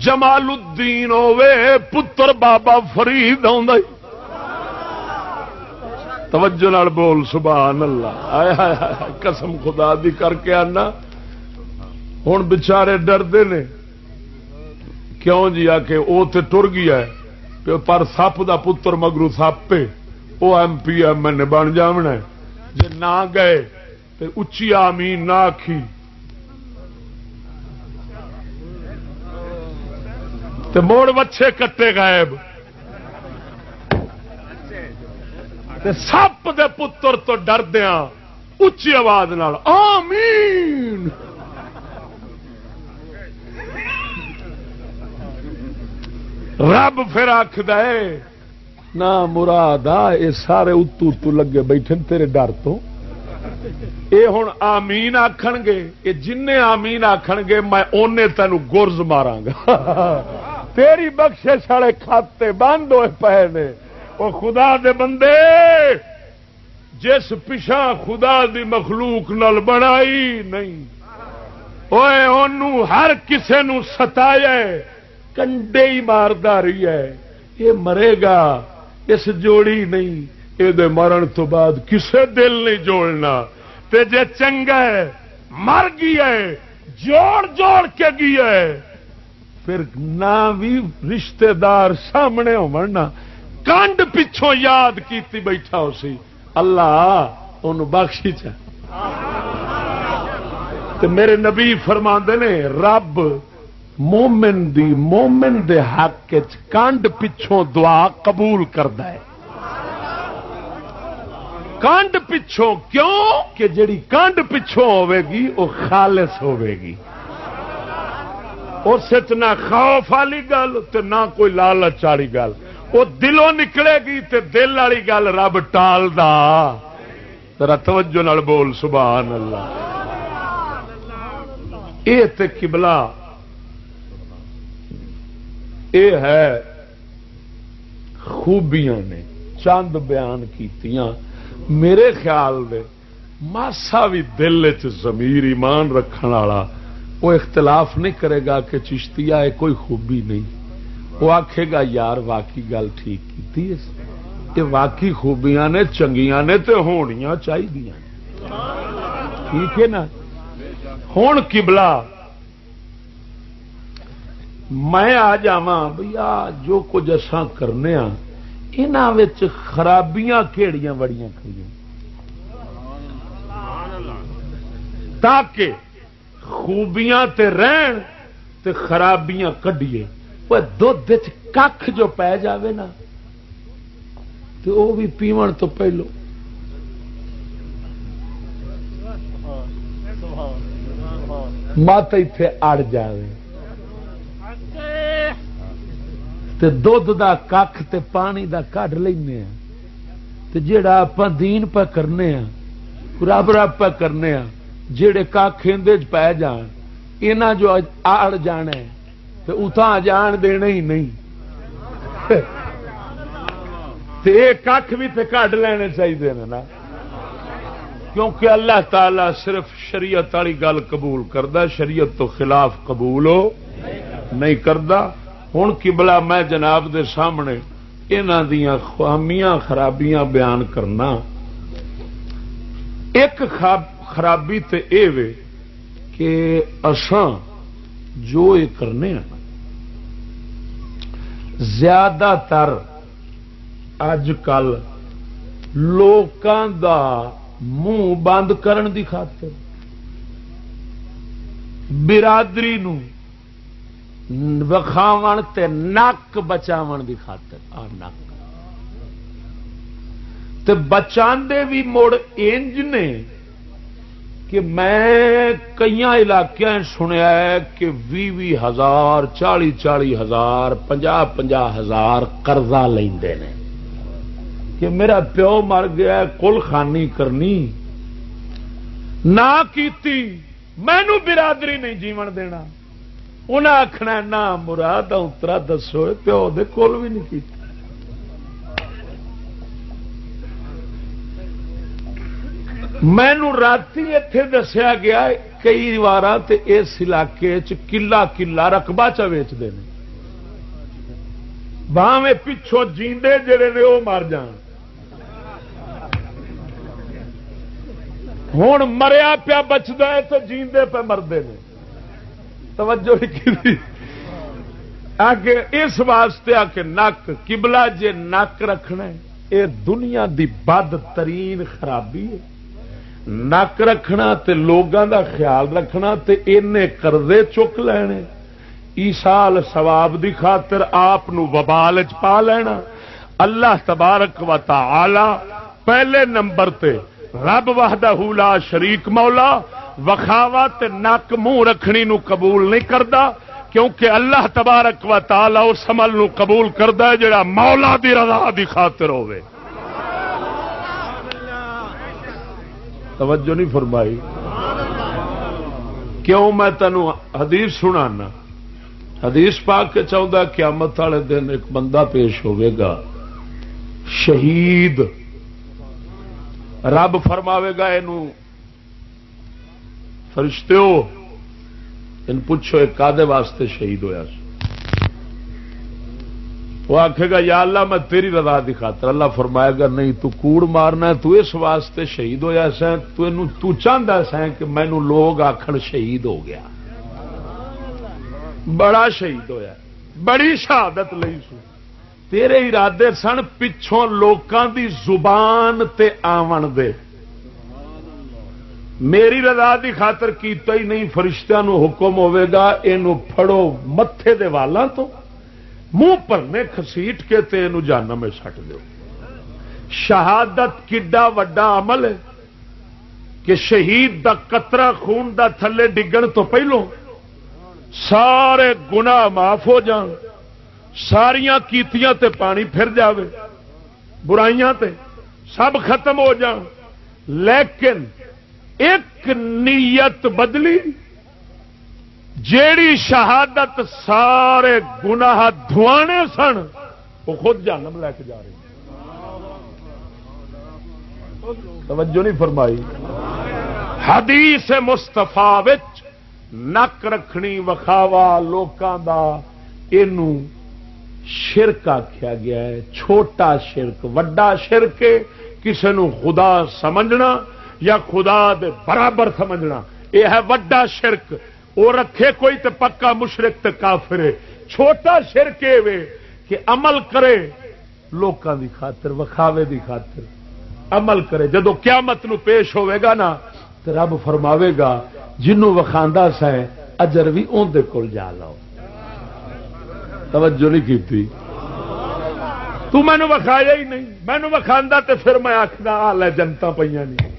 جمال الدین ہوے پتر بابا فرید آندا توجہ نال بول سبحان اللہ آئے ہائے قسم خدا دی کر کے آنا ہن بیچارے ڈردے نے کیوں جی آ کے او تے ٹر گیا ہے پر سپ دا پتر مگرو سپ پہ او ایم پی ایم نے بن جاونا ہے جے نہ گئے تے اچھی آمین نہ آکھی تے موڑ وچھے کٹے غائب تے سپ دے پتر تو ڈردیاں اچھی آواز نال آمین رب پھر آکھدا ہے نہ مراد اے سارے اتو تو لگے بیٹھے تیرے ڈر تو اے ہن آمین آکھن گے اے جن آمین آکھن گے میں اونے تینوں گرز ماراں گا تیری بخشش والے کھاتے بند ہوئے پے نے او خدا دے بندے جس پچھا خدا دی مخلوق نال بنائی نہیں اوے اونوں ہر کسے نو ستایا کنڈے ہی ماردا رہی ہے یہ مرے گا اس جوڑی نہیں یہ دے مرن تو بعد کسے دل نہیں جوڑنا تے جے چنگا ہے مر گیا ہے جوڑ جوڑ کے گیا ہے پھر نہ بھی رشتہ دار سامنے ہونا کانڈ پچھوں یاد کیتی بیٹھا ہو سی اللہ ان بخشی چا تے میرے نبی فرماندے نے رب مومن دے حق کانڈ پچھوں دعا قبول کردا ہے. کانڈ پچھوں کیوں کہ جڑی کانڈ پچھوں ہوے گی وہ خالص ہوے گی. اس نہ خوف والی گل تے نہ کوئی لالچ والی گل. وہ دلوں نکلے گی تے دل والی گل رب ٹالدا. ذرا توجہ نال بول سبحان اللہ. اے تے قبلہ اے ہے خوبیاں نے چند بیان کیتیاں. میرے خیال دے ماسا بھی دل چ ضمیر ایمان رکھن والا وہ اختلاف نہیں کرے گا کہ چشتیا ہے کوئی خوبی نہیں. وہ آکھے گا یار واقعی گل ٹھیک کی یہ واقعی خوبیاں نے چنگیاں نے تے ہونیاں چاہیے. ٹھیک ہے نا. ہوں قبلہ میں آ جاواں بھیا جو کچھ اساں کرنے ہاں انہاں وچ خرابیاں کیڑیاں بڑیاں کھڑیاں تاکہ خوبیاں تے رہن تے خرابیاں کڈیے. وہ دودھ وچ ککھ جو پی جاوے نا تے او بھی پیون تو پہلو مت ایتھے اڑ جاوے تے دودھ دا ککھ تے پانی دا کڈ لینے ہاں تے جیڑا اپاں دین پہ کرنے ہاں رب رب پہ کرنے ہاں جیڑے ککھ اندے وچ پے جان انہاں جو اڑ جانا ہے تے اتھاں جان دینا ہی نہیں. تے اے ککھ بھی تے کڈ لینے چاہیے نا کیونکہ اللہ تعالی صرف شریعت والی گل قبول کردا شریعت تو خلاف قبول ہو نہیں کردا. ہوں قبلہ میں جناب دے سامنے انہاں دیاں خامیاں خرابیاں بیان کرنا. ایک خرابی تے اے وے کہ اساں جو یہ کرنے ہیں زیادہ تر اج کل لوکاں دا منہ بند کرن دی خاطر برادری نو وکھاون تے نک بچاون دی خاطر نک تے بچاندے بھی مڑ انج نے کہ میں کئی علاقے سنیا ہے کہ 20,000 40,000 50,000 قرضہ لیندے نے کہ میرا پیو مر گیا کل خانی کرنی نہ کیتی مینوں برادری نہیں جیون دینا. انہیں آخنا نہ مراد اترا دسو پیو دے کول بھی نہیں کیتی. مینوں راتی اتے دسیا گیا کئی وار اس علاقے کلا کلا رقبہ چ ویچتے ہیں باہیں پچھوں جیندے جڑے نے وہ مر جان. ہوں مریا پیا بچتا ہے تو جیندے پہ مردے نے. توجہ کی اس واسطے آ کے نک قبلہ جے نک رکھنا یہ دنیا دی بد ترین خرابی ہے. نک رکھنا تے لوگاں دا خیال رکھنا تے اینے قرضے چک لینے ایسال ثواب دی خاطر آپ وبال چ پا لینا. اللہ تبارک و تعالی پہلے نمبر تے رب وحدہ لا شریک مولا وکھاوا تے نک منہ رکھنی نو قبول نہیں کردا کیونکہ اللہ تبارک و تعالی اس عمل نو قبول کردا ہے جڑا مولا دی رضا دی خاطر ہوے. توجہ نہیں فرمائی. کیوں میں تینوں حدیث سنانا. حدیث پاک کے چاہتا قیامت والے دن ایک بندہ پیش ہوئے گا شہید. رب فرماوے گا اینو فرشتیو ان پوچھو ایک کادے واسطے شہید ہویا سی. وہ آکھے گا یا اللہ میں تیری رضا دی خاطر. اللہ فرمائے گا نہیں تو کوڑ مارنا ہے تو اس واسطے شہید ہویا سیں تو چاہتا سیں کہ مینو لوگ آکھن شہید ہو گیا بڑا شہید ہویا بڑی شہادت لئی سو. تیرے ارادے سن پچھوں لوکاں دی زبان تے آون دے میری رضا دی خاطر کیتا ہی نہیں، فرشتیاں نو حکم ہوے گا اینو پھڑو متھے دے والاں تو منہ پرنے کھسیٹ کے تے اینو جہنم میں سٹ دیو۔ شہادت کڈا وڈا عمل ہے کہ شہید دا قطرہ خون دا تھلے ڈگن تو پہلو سارے گناہ معاف ہو جان، ساریاں کیتیاں تے پانی پھر جاوے، برائیاں تے سب ختم ہو جان، لیکن ایک نیت بدلی، جیڑی شہادت سارے گناہ دھوانے سن وہ خود جہنم لے کے جا رہی۔ توجہ نہیں فرمائی؟ حدیث مصطفیٰ وچ نک رکھنی وکھاوا لوکاں دا اینو شرک آکھیا گیا ہے، چھوٹا شرک، وڈا شرک کسے نو خدا سمجھنا یا خدا دے برابر سمجھنا، یہ ہے وڈا شرک۔ وہ رکھے کوئی تے پکا مشرک تے کافر ہے۔ چھوٹا شرک ہے کہ عمل کرے لوکاں دی خاطر، وکھاوے دی خاطر عمل کرے، جدو قیامت نو پیش ہوئے گا نا تو رب فرماوے گا جنوں وکھاندا سا اجر بھی اون دے کول جا لو۔ توجہ نہیں کیتی؟ تو مینوں وکھایا ہی نہیں، مینوں وکھاندا تے پھر میں آکھدا آ لے جنتا پئیاں نہیں۔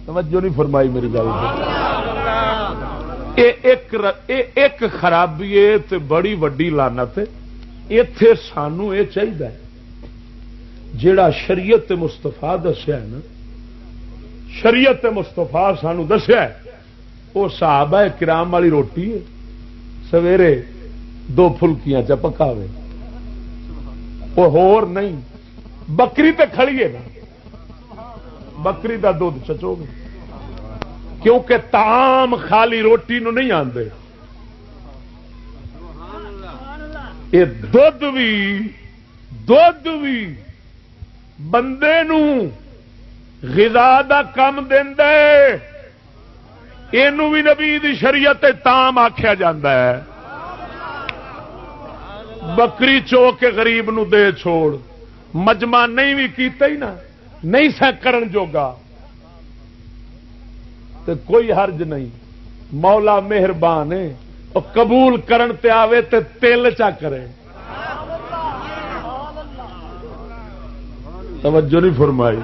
توجہ نہیں فرمائی میری گل تے؟ ایک خرابی ہے تے بڑی وڈی لعنت ہے۔ ایتھے سانوں یہ چاہیے جیڑا شریعت مصطفیٰ دسیا ہے نا، شریعت مصطفیٰ سانو دسیا ہے وہ صحابہ کرام والی روٹی ہے، سویرے 2 پھلکیاں چ پکاوے، وہ ہور نہیں۔ بکری تے کھڑی ہے نا، بکری دا دودھ چچو گے، کیونکہ طعام خالی روٹی نو نہیں آندے، یہ دودھ بھی بندے نو غذا دا کم دیندا ہے، اینو بھی نبی دی شریعت تام آکھیا جاندا ہے۔ بکری چو کے غریب نو دے چھوڑ، مجمع نہیں بھی کیتا ہی نا، نہیں سا کرن جوگا تے کوئی حرج نہیں، مولا مہربان ہے، اور قبول کرن تے آوے تے تیل چا کرے۔ توجہ نہیں فرمائی؟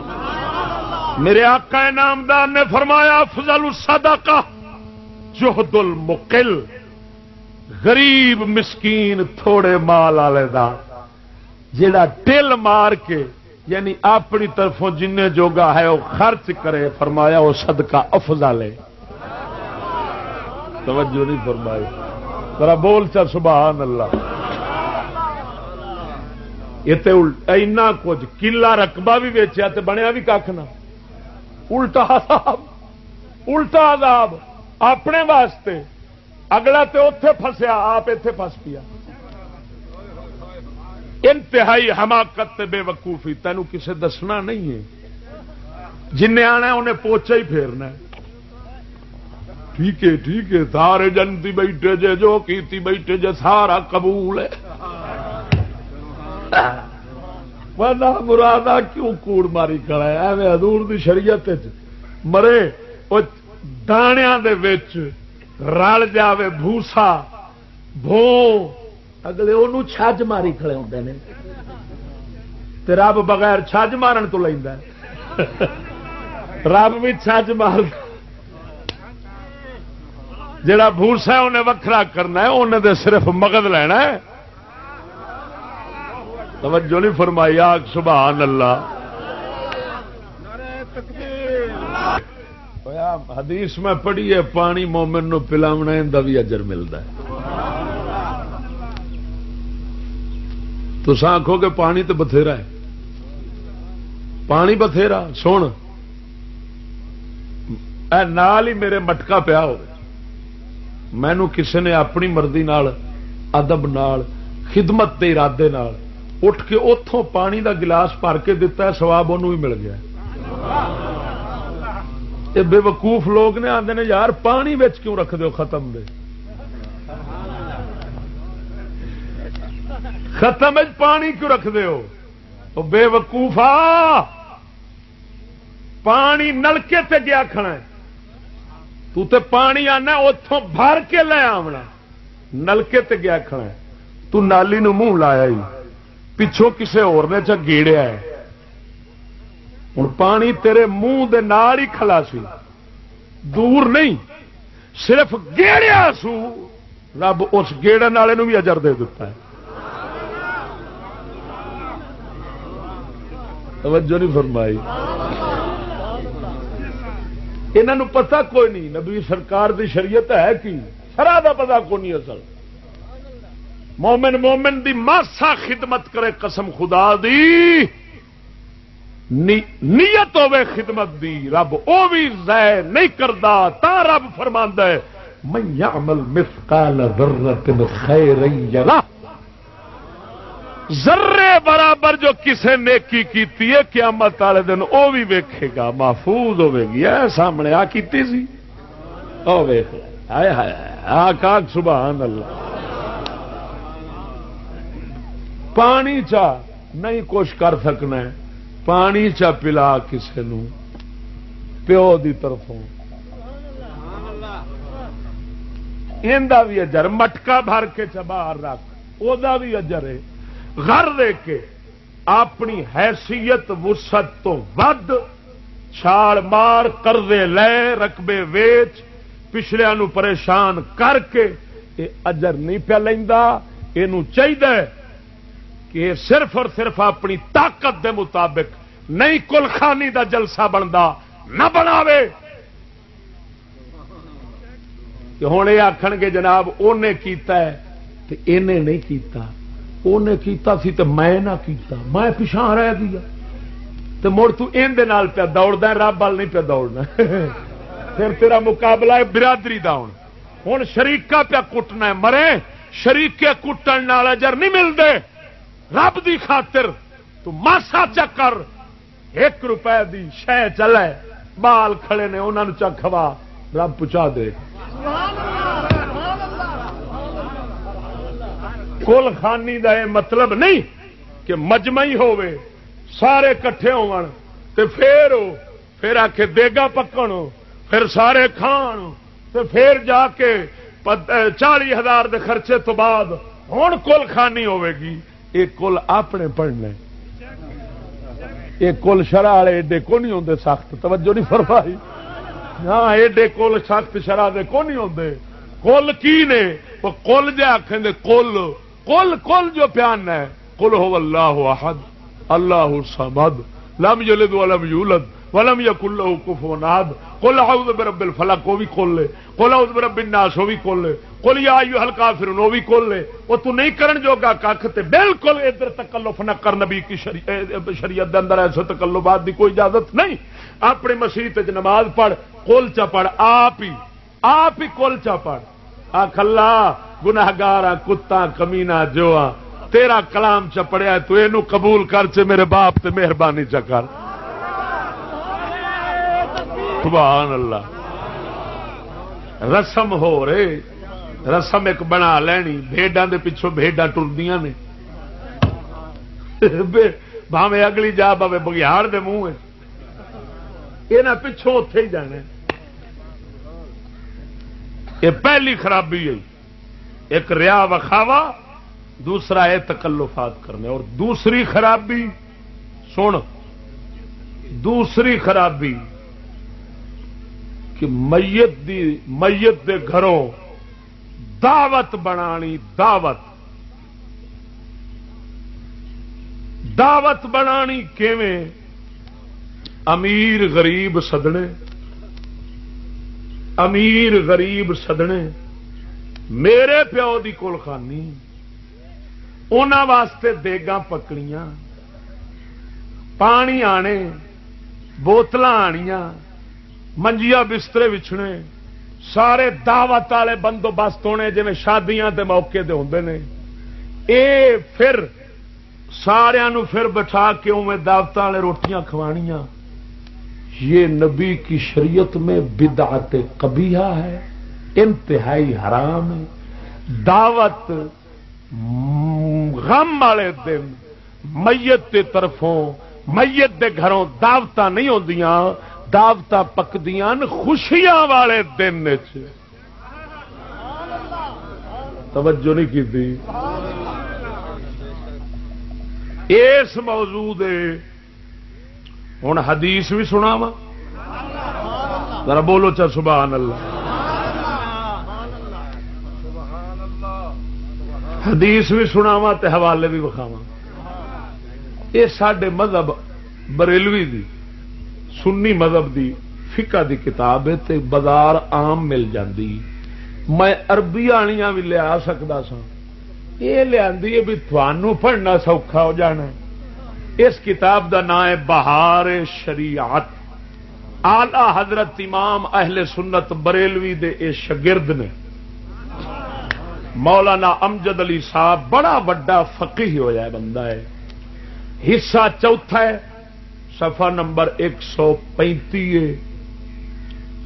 میرے آقا نامدار نے فرمایا افضل الصدقہ جہد المقل، غریب مسکین تھوڑے مال والے دا جیڑا ٹل مار کے یعنی اپنی طرفوں جن جوگا ہے وہ خرچ کرے، فرمایا وہ صدقہ افضل ہے۔ توجہ نہیں فرمائی؟ ذرا بول چا سبحان اللہ۔ یہ اینا کچھ کلا رقبہ بھی ویچیا تے بنیا بھی کھ نہ، الٹا عذاب اپنے واسطے، اگلا تے اوتھے پھسیا، آپ ایتھے پھس پیا۔ انتہائی حماقت تے بے وقوفی، تینوں کسے دسنا نہیں ہے، جن آنا انہیں پوچھا ہی پھیرنا ہے۔ ٹھیک ہے سارے جنتی بیٹھے جے، جو کیتی بیٹھے جے، سارا قبول ہے۔ ورنہ مرادہ کیوں کوڑ ماری کھڑا ہے؟ ایویں حضور دی شریعت مرے وہ دانیاں دے وچ رل جاوے بھوسا بھو، اگلے انہوں چھج ماری کھڑے ہوندے نے، تے رب بغیر چھج مارن تو لیندا ہے۔ رب بھی چھج مار، جڑا بھوسا ہے انہیں وکھرا کرنا ہے، انہیں دے صرف مغد لینا ہے۔ توجہ نہیں فرمائی؟ آگ سبحان اللہ۔ حدیث میں پڑھی ہے پانی مومن نو پلاونا دا بھی اجر ملتا ہے۔ تو آکھو کہ پانی تو بتھیرا ہے، پانی بتھیرا سن اے نال ہی میرے مٹکا پیا ہو، مینو کسی نے اپنی مرضی نال ادب نال خدمت دے ارادے نال اٹھ کے اتوں پانی دا گلاس بھر کے دتا ہے، سواب انہوں بھی مل گیا۔ یہ بے وقوف لوگ نے آتے ہیں یار پانی بچ کیوں رکھ دیو، ختم دے ختم پانی کیوں رکھ دیو؟ بے وقوفا پانی نلکے تے گیا کھنا ہے، تو تے پانی آنا اتوں بھر کے لے آونا، نلکے تے گیا کھنا ہے، تو نالی نو منہ لایا ہی پچھوں کسے اور نے چا گیڑیا ہے، ہوں پانی تیرے منہ دے نال ہی کھلا سی، دور نہیں، صرف گیڑیا سو، رب اس گیڑن والے نو بھی اجر دے دیتا ہے۔ توجہ نہیں فرمائی؟ انہوں پتا کوئی نہیں نبی سرکار دی شریعت ہے کی شرع دا پتا کوئی نہیں اصل۔ مومن دی ماسا خدمت کرے قسم خدا دی نیت ہوے خدمت دی، رب او بھی ضائع نہیں کردا، تا رب فرماندا ہے من یعمل مثقال ذرۃ خیرا یرہ، ذرے برابر جو کسے نیکی کیتی ہے قیامت والے دن او بھی ویکھے گا، محفوظ ہوے گی۔ اے سامنے آ کیتی سی او ویکھ، ہائے ہائے آ سبحان اللہ۔ پانی چا نہیں کچھ کر سکنا ہے، پانی چا پلا کسے نو پیو دی طرفوں، ایندا بھی اجر، مٹکا بھر کے چا باہر رکھ او دا بھی اجر ہے، گھر دے کے اپنی حیثیت وسعت تو ود چھاڑ مار قرضے لے رقبے ویچ پچھلیاں نو پریشان کر کے اے اجر نہیں پیا لیندا، اینو چاہیے کہ صرف اور صرف اپنی طاقت دے مطابق نہیں کل خانی دا جلسہ بندا نہ بناوے کہ ہوں یہ آخن گے جناب اونے کیتا ہے تے اینے نہیں کیتا، اونے کیتا سی تے میں نہ کیتا، میں پیچھے رہ گیا تے مڑ تو این دے نال پیا دوڑدا، رب وال نہیں پیا دوڑنا پھر تیرا مقابلہ ہے برادری دا۔ ہن شریکا پیا کٹنا ہے، مرے شریکے کٹن نال اجر نہیں ملدے، رب دی خاطر تو ماسا چکر 1 روپے دی شے چلے، بال کھڑے نے انہاں نوں چا کھوا، رب پہنچا دے۔ کل خانی دا یہ مطلب نہیں کہ مجمعی ہوئے سارے کٹھے ہون تے پھر آ کے دیگا پکن، پھر سارے کھان تے پھر جا کے 40,000 دے خرچے تو بعد ہن کل خانی ہوے گی۔ یہ کل اپنے پڑھنے، یہ کل شرع والے ایڈے کو نہیں ہوندے سخت، توجہ نہیں فرمائی؟ ہاں ایڈے کل سخت شرع دے کو نہیں ہوندے۔ کل کی نے وہ کل جے آکھیں دے کل جو پیان ہے قل هو اللہ احد اللہ الصمد لم یلد ولم یولد ولم یکن له کفوا احد، قل اعوذ برب الفلق وہ بھی کل لے، قل اعوذ برب الناس وہ بھی کل لے، قل یا ایھا الکافرون وہ بھی کل لے۔ وہ تو نہیں کرن جوگا کھ تے بالکل ادھر تکلف نہ کر، نبی کی شریعت دے اندر ایسے تکلفات دی کوئی اجازت نہیں۔ اپنی مسجد وچ نماز پڑھ قل چا پڑھ، آپ ہی قل چا پڑھ، آکھ اللہ گناہگار کتا کمینہ جو تیرا کلام چا پڑھیا تو اینو قبول کر چے میرے باپ تے مہربانی چا کر۔ سبحان اللہ۔ رسم ہو رہے، رسم ایک بنا لینی، بھیڈاں دے پچھوں بھیڈاں ٹردیاں نے، بھاویں اگلی جا بھاویں بگیاڑ دے منہ یہاں پچھوں اتے ہی جانا۔ یہ پہلی خرابی ہے، ایک ریا وکھاوا، دوسرا ہے تکلفات کرنے، اور دوسری خرابی سن، دوسری خرابی کہ میت دے گھروں دعوت بنانی، دعوت بنانی کیویں؟ امیر غریب سدنے، امیر غریب سدنے، میرے پیو دی کول خانی، انہاں واسطے دیگاں پکڑیاں، پانی آنے، بوتلاں آنیاں، منجیاں بسترے وچھنے، سارے دعوت والے بندوبست ہونے جویں شادیاں دے موقع دے ہوندے نے، اے پھر سارے نو پھر بٹھا کے اویں دعوتاں والے روٹیاں کھوانیاں۔ یہ نبی کی شریعت میں بدعت قبیحہ ہے، انتہائی حرام ہے۔ دعوت غم والے دن میت کے طرفوں، میت دے گھروں دعوتاں نہیں ہوندیاں، دعوت پکدیاں خوشیاں والے دن وچ توجہ نہیں کی تھی اس موضوع دے ہن حدیث بھی سنا وا ذرا بولو چا سبحان اللہ حدیث بھی سناواں تے حوالے بھی وکھاواں یہ ساڈے مذہب بریلوی دی سنی مذہب دی فقہ دی کتاب ہے تے بازار عام مل جاندی میں عربی آنیاں بھی لیا سکتا سا یہ لیا بھی تھانوں پڑھنا سوکھا ہو جانا اس کتاب دا نام ہے بہار شریعت آلہ حضرت امام اہل سنت بریلوی دے اے شگرد نے مولانا امجد علی صاحب بڑا وڈا فقیہ ہویا ہے بندہ ہے حصہ چوتھا ہے صفحہ نمبر 135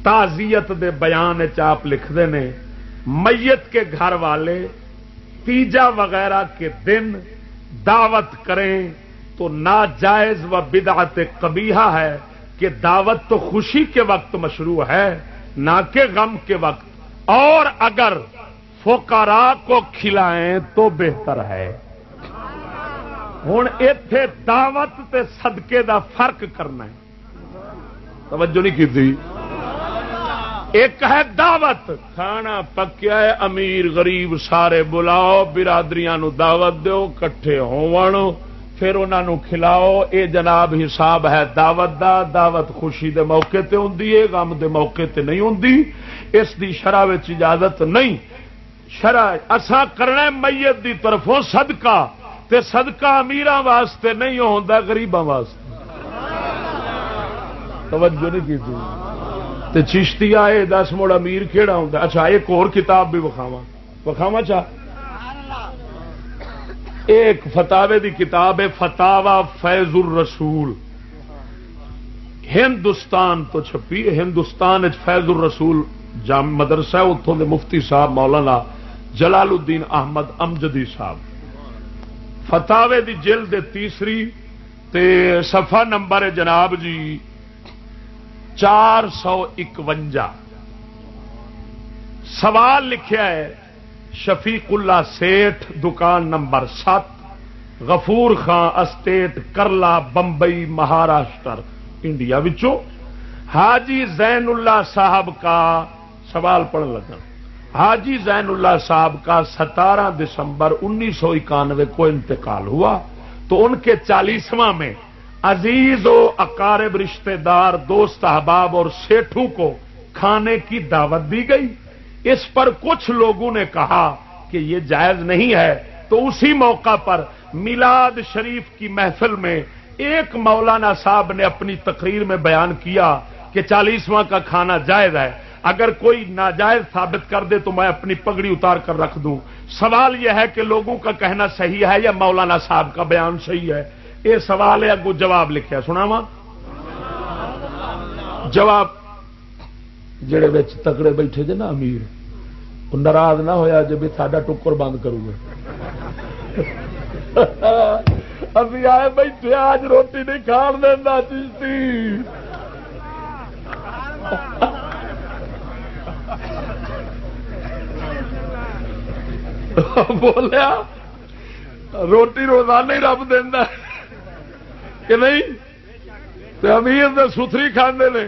تعزیت دے بیان آپ لکھتے ہیں میت کے گھر والے تیجا وغیرہ کے دن دعوت کریں تو ناجائز و بدعت قبیحہ ہے کہ دعوت تو خوشی کے وقت مشروع ہے نہ کہ غم کے وقت اور اگر فقراء کو کھلائیں تو بہتر ہے ہوں ایتھے دعوت تے صدقے دا فرق کرنا ہے توجہ نہیں کی تھی ایک ہے دعوت کھانا پکیا ہے امیر غریب سارے بلاؤ برادریاں نو دعوت دیو کٹھے ہون پھر انہاں نو کھلاؤ اے جناب حساب ہے دعوت دا دعوت خوشی دے موقع تے ہوندی ہے غم دے موقع تے نہیں ہوندی اس دی شرع وچ اجازت نہیں شرع اساں کرنا میت دی طرفوں صدقہ تے صدقہ امیراں واسطے نہیں ہوندا غریباں واسطے توجہ نہیں کیتی تے چشتی آئے دس مڑ امیر کیڑا ہوندا اچھا ایک اور کتاب بھی وکھاواں چاہ ایک فتاوے دی کتاب ہے فتاوا فیض الرسول ہندوستان تو چھپی ہندوستان فیض الرسول جامع مدرسہ اتوں دے مفتی صاحب مولانا جلال الدین احمد امجدی صاحب فتاوے دی جلد تیسری تے صفحہ نمبر جناب جی 451 سوال لکھیا ہے شفیق اللہ سیٹھ دکان نمبر 7 غفور خان اسٹیٹ کرلا بمبئی مہاراشٹر انڈیا وچوں حاجی زین اللہ صاحب کا سوال پڑھن لگا حاجی زین اللہ صاحب کا 17 دسمبر 1991 کو انتقال ہوا تو ان کے 40واں میں عزیز و اقارب رشتہ دار دوست احباب اور سیٹھوں کو کھانے کی دعوت دی گئی اس پر کچھ لوگوں نے کہا کہ یہ جائز نہیں ہے تو اسی موقع پر میلاد شریف کی محفل میں ایک مولانا صاحب نے اپنی تقریر میں بیان کیا کہ 40واں کا کھانا جائز ہے اگر کوئی ناجائز ثابت کر دے تو میں اپنی پگڑی اتار کر رکھ دوں سوال یہ ہے کہ لوگوں کا کہنا صحیح ہے یا مولانا صاحب کا بیان صحیح ہے یہ سوال ہے اگو جواب لکھا سناواں جواب جڑے بچ تکڑے بیٹھے جے نا امیر وہ ناراض نہ ہویا جب ساڈا ٹکر بند کروں گا ابھی آئے بیٹھے آج روٹی نہیں کھان دینا چشتی بولیا روٹی روزانہ ہی رب دینا کہ نہیں امیر تو ستھری کھانے نے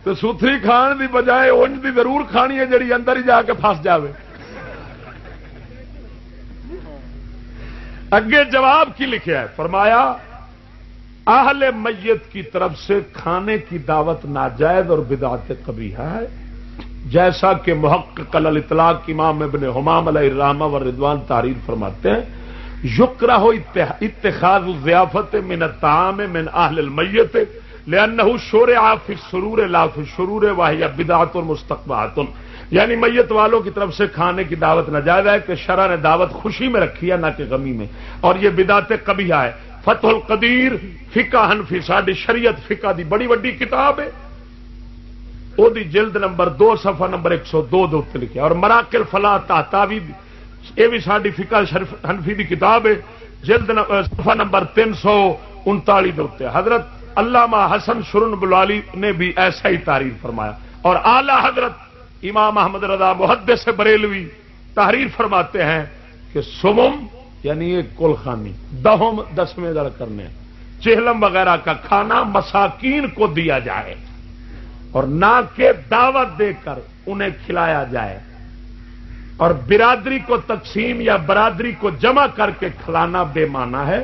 تو ستھری کھان دی بجائے اونج دی ضرور کھانی ہے جڑی اندر ہی جا کے پھس جاوے اگے جواب کی لکھا ہے فرمایا اہل میت کی طرف سے کھانے کی دعوت ناجائز اور بدعت قبیحہ ہے جیسا کہ محقق الاطلاق امام ابن حمام علیہ الرحمہ والرضوان تحریر فرماتے ہیں یکرہ اتخاذ الضیافت من الطعام من اہل المیت لانہ شرع فی السرور لا فی الشرور وہی بدعۃ مستقبحۃ یعنی میت والوں کی طرف سے کھانے کی دعوت ناجائز ہے کہ شرع نے دعوت خوشی میں رکھی ہے نہ کہ غمی میں اور یہ بدعت قبیحہ ہے فتح القدیر فقہ حنفی ساڈی شریعت فقہ دی بڑی وڈی کتاب ہے او دی جلد نمبر 2 صفحہ نمبر 102 دے اوپر لکھا اور مراکل فلاح تحتاوی یہ بھی ساڈی فقہ حنفی دی کتاب ہے جلد صفحہ نمبر 339 دے اوپر حضرت علامہ حسن شرن بلالی نے بھی ایسا ہی تعریف فرمایا، اور اعلی حضرت امام احمد رضا محدث بریلوی تحریر فرماتے ہیں کہ سمم یعنی ایک کل خانی، دہم 10ویں دڑ کرنے، چہلم وغیرہ کا کھانا مساکین کو دیا جائے اور نہ کہ دعوت دے کر انہیں کھلایا جائے، اور برادری کو تقسیم یا برادری کو جمع کر کے کھلانا بے معنی ہے۔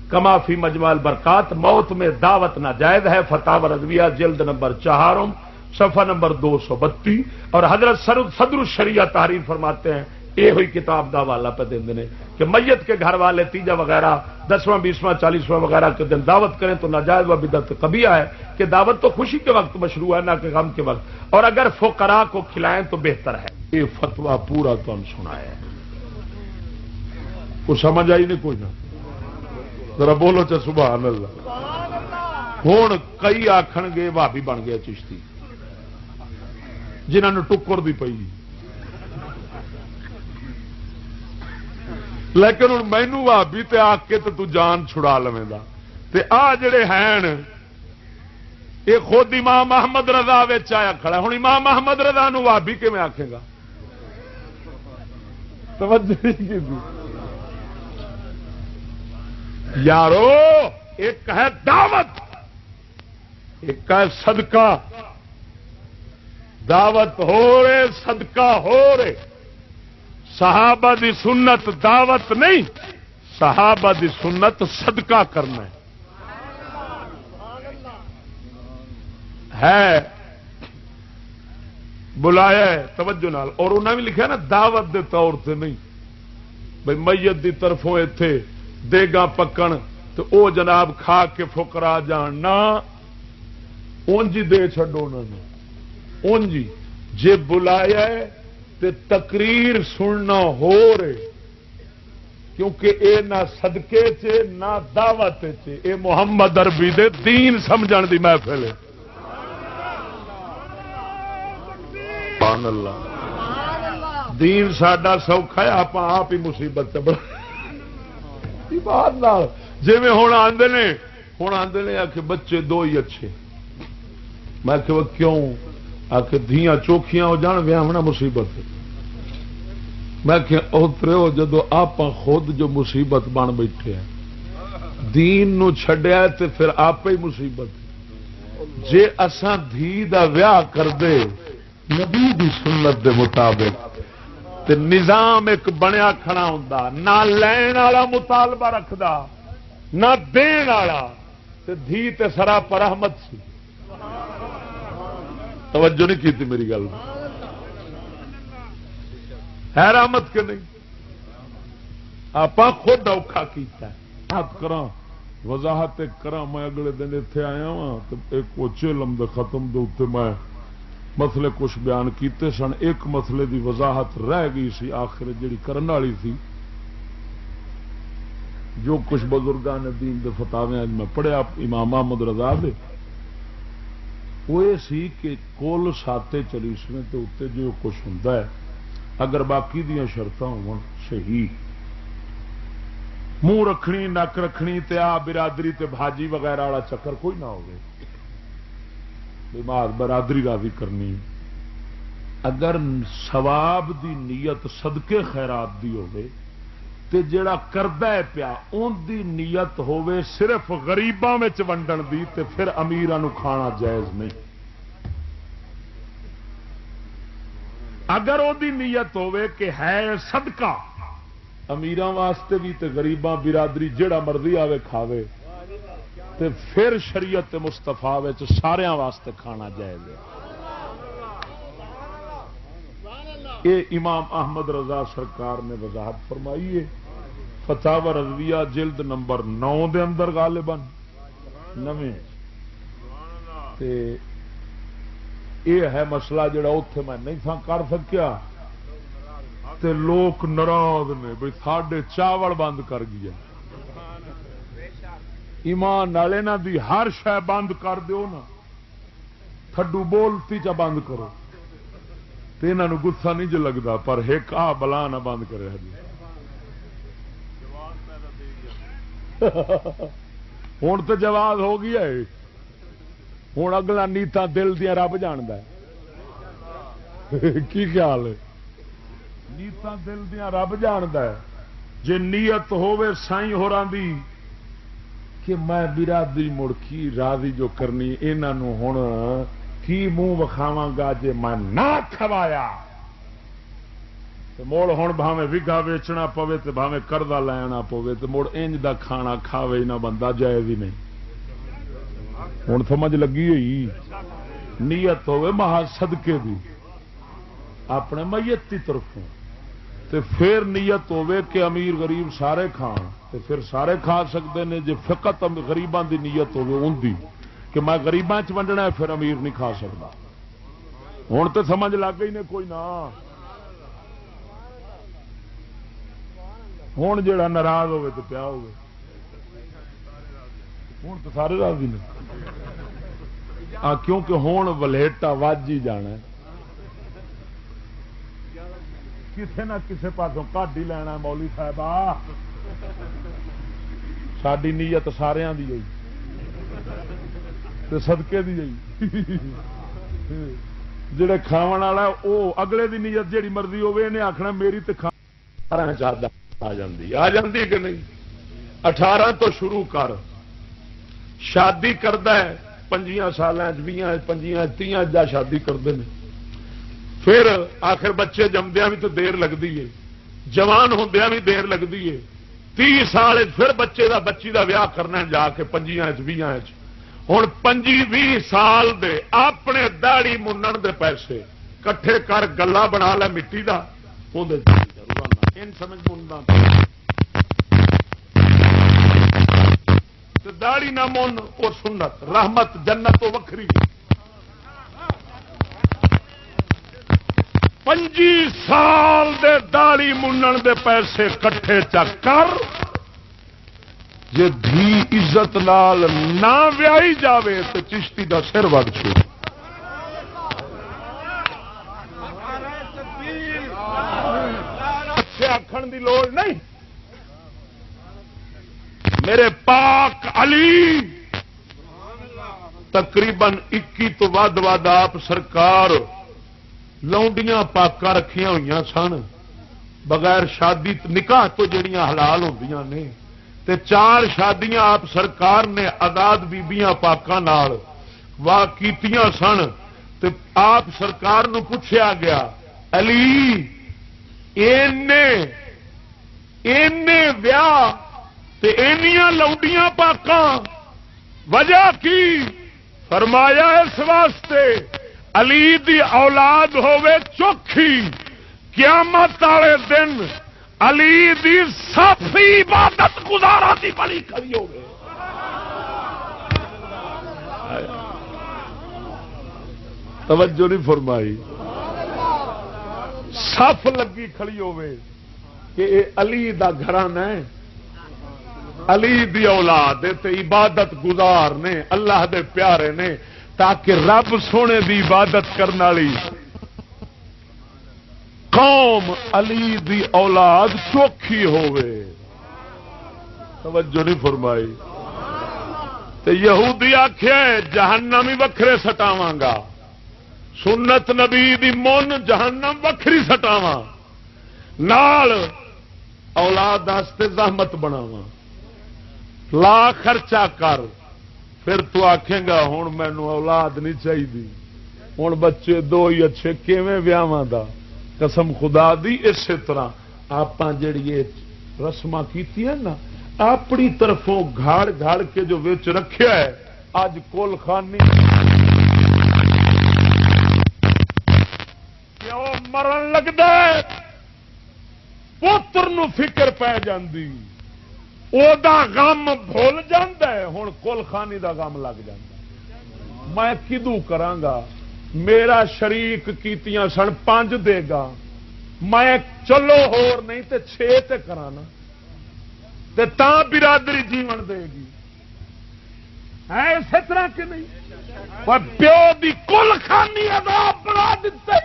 کما فی مجمع البرکات، موت میں دعوت ناجائز ہے، فتاوی رضویہ جلد نمبر 4 صفحہ نمبر 232، اور حضرت صدر الشریعہ تحریر فرماتے ہیں، یہ ہوئی کتاب دا حوالہ پہ دیں دینے کہ میت کے گھر والے تیجا وغیرہ 10واں 20واں 40واں وغیرہ کے دن دعوت کریں تو ناجائز و بدعت قبیحہ ہے، کہ دعوت تو خوشی کے وقت مشروع ہے نہ کہ غم کے وقت، اور اگر فقراء کو کھلائیں تو بہتر ہے۔ یہ فتویٰ پورا تم سنایا ہے، کچھ سمجھ آئی نہیں کوئی نہ؟ ذرا بولو چا سبحان اللہ۔ ہوں کئی آخن گے بھابی بن گیا چشتی، جنہوں نے ٹکر دی پئی، لیکن ہوں مینو بھابی تے آ کے تو جان چھڑا لویں گا، تے آ جڑے ہیں یہ خود امام احمد رضا آیا کھڑا، ہوں امام احمد رضا نو بھابی کیویں آکھے گا؟ توجہ نہیں کی یارو، ایک ہے دعوت، ایک ہے صدقہ، دعوت ہو رہے صدقہ ہو رہے، صحابہ دی سنت دعوت نہیں، صحابہ دی سنت صدقہ کرنا ہے بلایا ہے توجہ نال، اور انہوں نے بھی لکھا نا دعوت دے طور سے نہیں، بھائی میت دی طرفوں ایتھے دیگا پکن تو او جناب کھا کے فقراء جان، نہ اونجی دے چھڈو انہوں نے، اونجی جے بلایا ہے تے تقریر سننا ہو رہے، کیونکہ اے نہ صدقے چے نہ دعوت چے، اے محمد عربی دے دین سمجھن دی محفل ہے۔ سبحان اللہ، دین ساڈا سوکھا ہے، آپ ہی مصیبت سے بڑا جی میں ہوں آدھے نے آ کے بچے دو ہی اچھے، میں کہ کیوں آ کے دھیاں چوکھیاں ہو جان ویاہنا مصیبت، میں کہ اترے ہو جدو آپ خود جو مصیبت بن بیٹھے ہیں، دین نو چھڈیا تے پھر آپ ہی مصیبت، جے اساں دھی دا ویاہ کر دے نبی دی سنت دے مطابق تے نظام ایک بنیا کھڑا ہوندا، نہ لین والا مطالبہ رکھدا نہ دین والا، تے دھی تے سرا پر رحمت سی۔ توجہ نہیں کیتی میری گل، ہے رحمت کہ نہیں؟ آپ خود اوکھا کیتا ہے، بات کراں وضاحت کراں، میں اگلے دن اتنے آیا ہاں تو ایک اوچے لم دے ختم دے اتنے میں مسئلے کچھ بیان کیتے سن، ایک مسئلے دی وضاحت رہ گئی سی آخر جڑی کرن والی سی، جو کچھ بزرگان دین دے فتاوے اج میں پڑھیا امام احمد رضا دے، وہ یہ سی کہ کل ساتے چلیسویں تے اتنے جو کچھ ہوندا ہے، اگر باقی دیاں شرطاں ہون صحیح، منہ رکھنی نک رکھنی تے آ برادری تے بھاجی وغیرہ والا چکر کوئی نہ ہوگی، بیمار برادری راضی کرنی، اگر ثواب دی نیت صدقے خیرات دی ہوے تے جڑا کردا ہے پیا اون دی نیت ہوے صرف غریباں وچ ونڈن دی، تے پھر امیراں نو کھانا جائز نہیں۔ اگر او دی نیت ہوے کہ ہے صدقہ امیراں واسطے بھی تے غریباں برادری جڑا مرضی آوے کھاوے، تے پھر شریعت مصطفیٰ وچ ساریاں واسطے کھانا جائز ہے۔ یہ امام احمد رضا سرکار نے وضاحت فرمائی ہے، فتاوی رضویہ جلد نمبر 9 دے اندر غالباً 9، تے یہ ہے مسئلہ جڑا اوتھے میں نہیں تھا کر سکیا، تے لوگ ناراض نے بھئی ساڈے چاول بند کر گیا، ایمان نالے نہ دی ہر شے بند کر دیو نا، تھڈو بولتی چا بند کرو تے انہاں نو غصہ نہیں جو لگدا، پر ایک آ بلا نہ بند کرے ہوں تو جواز ہو گیا ہے، ہوں اگلا نیتا دل دیا رب جاندا کی خیال ہے؟ نیتا دل دیا رب جاندا ہے. جے نیت ہوے سائیں ہوراں دی کہ میں برادری مڑکی راضی جو کرنی انہاں ہن کی منہ وکھاواں گا جے میں نہ کھوایا مڑ ہوں بھاویں وگا ویچنا پوے تو بھاویں قرضہ لینا پوے تو مڑ انج دا کھانا کھاوے نہ بندہ جائز ہی نہیں. ہوں سمجھ لگی ہوئی نیت ہوے مہا صدقے دی اپنے میت کی طرفوں تے پھر نیت ہوے کہ امیر غریب سارے کھان تے پھر سارے کھا سکتے ہیں. جے فقط غریباں دی نیت ہوے ان دی کہ میں غریباں چ ونڈنا ہے پھر امیر نہیں کھا سکتا. ہوں تو سمجھ لگ گئی نے کوئی نہ. ہوں جا ناراض ہوے تو پیا ہوے ہوں تو سارے راضی نے کیونکہ ہوں ولیٹا وج ہی جانا ہے. کسے نہ کسے پاسوں کٹ ہی لینا مولی صاحب ساری نیت سارا دی ہوئی صدقے دی ہوئی. جڑے کھاون والا وہ اگلے دی نیت جیڑی مرضی ہوے انہیں آخنا میری تو کھانا چاہتا آ جاندی کہ نہیں. 18 تو شروع کر شادی کردا ہے 5 سالاں 20 25 30 جا شادی کرتے ہیں. پھر آخر بچے جمدیا بھی تو دیر لگتی ہے جوان ہوندیا بھی دیر لگتی ہے. 30 سال پھر بچے دا بچی دا ویاہ کرنا جا کے 25 20 ہوں 25 سال دے اپنے داڑی منن دے پیسے کٹھے کر گلا بنا لے مٹی دا سمجھ مننا داڑی نہ من اور سنت رحمت جنت تو وکھری. 25 سال دے داڑی منن دے پیسے کٹھے چک کر جے دھی عزت نال نہ ویائی جاوے تو چشتی دا سر وڈ چھو. آخر دی لوڑ نہیں. میرے پاک علی تقریباً 21 تو ود آپ سرکار لونڈیاں پاکاں رکھیاں ہوئی سن بغیر شادی نکاح تو جڑیاں حلال ہوندیاں نے تے 4 شادیاں آپ سرکار نے آزاد بیبیاں پاکاں نال واہ کیتیاں سن. تے آپ سرکار نو پوچھا گیا علی اینے ویاہ تے اینیاں لونڈیاں پاکاں وجہ کی؟ فرمایا اس واسطے علی دی اولاد ہوے چوکھی قیامت والے دن علی دی صافی عبادت گزارا دی بڑی کھڑی ہوے. توجہ نہیں فرمائی. صف لگی کھڑی ہوے کہ اے علی دا گھرانہ ہے علی دی اولاد تے عبادت گزار نے اللہ دے پیارے نے تاکہ رب سونے دی عبادت کرنے والی قوم علی دی اولاد چوکھی ہووے. توجہ نہیں فرمائی. تے یہودی آکھیا جہنم ہی وکھرے سٹاواں گا سنت نبی دی من جہنم وکھری سٹاواں نال اولاد واسطے زحمت بناواں لا خرچہ کر. پھر تو آکھیں گا ہوں مینو اولاد نہیں چاہیے ہوں بچے 2 ہی اچھے کیویں ویاواں دا. قسم خدا دی اسی طرح آپ جڑی رسم کی نا اپنی طرفوں گھاڑ گھاڑ کے جو وچ رکھیا ہے اج کول خانی کیوں مرن لگدا ہے پوتر نو فکر پی جاندی او دا غم بھول جاندا ہے ہن کل خانی دا غم لگ جاندا. میں کدوں کرانگا میرا شریک کیتیاں سن 5 دے گا میں چلو ہور نہیں تے 6 تے کرانا تے تاں برادری جیون دے گی. ہے اسی طرح کہ نہیں؟ پر پیو دی کل خانی عذاب بنا دیتے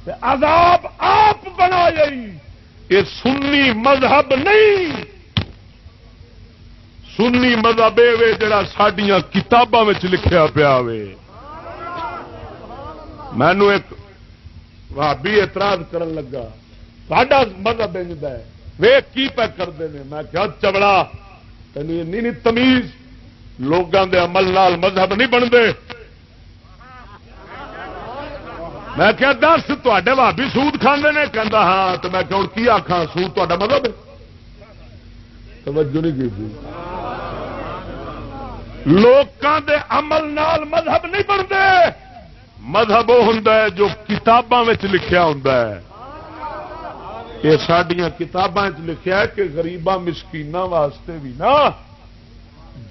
تے عذاب آپ بنائی. یہ سنی مذہب نہیں سنی مذہب وے جڑا ساڈیاں کتاباں وچ لکھیا پیا وے. مینو ایک بھابی اعتراض کرن لگا ساڈا مذہب انجدا ہے ویکھ کی پہ کرتے ہیں. میں کیا چبڑا تینوں نہیں تمیز لوگوں دے عمل نال مذہب نہیں بنتے. میں کیا دس تے بھابی سود کھانے نے کہندا ہاں. تو میں کہ کی آخا سود تا مذہب ہے. توجہ نہیں کی لوگوں دے عمل نال مذہب نہیں بنتے. مذہب وہ ہوں جو کتاباں لکھیا ہوں. یہ سڈیا کتاباں لکھیا ہے کہ غریباں مسکیناں واسطے بھی نا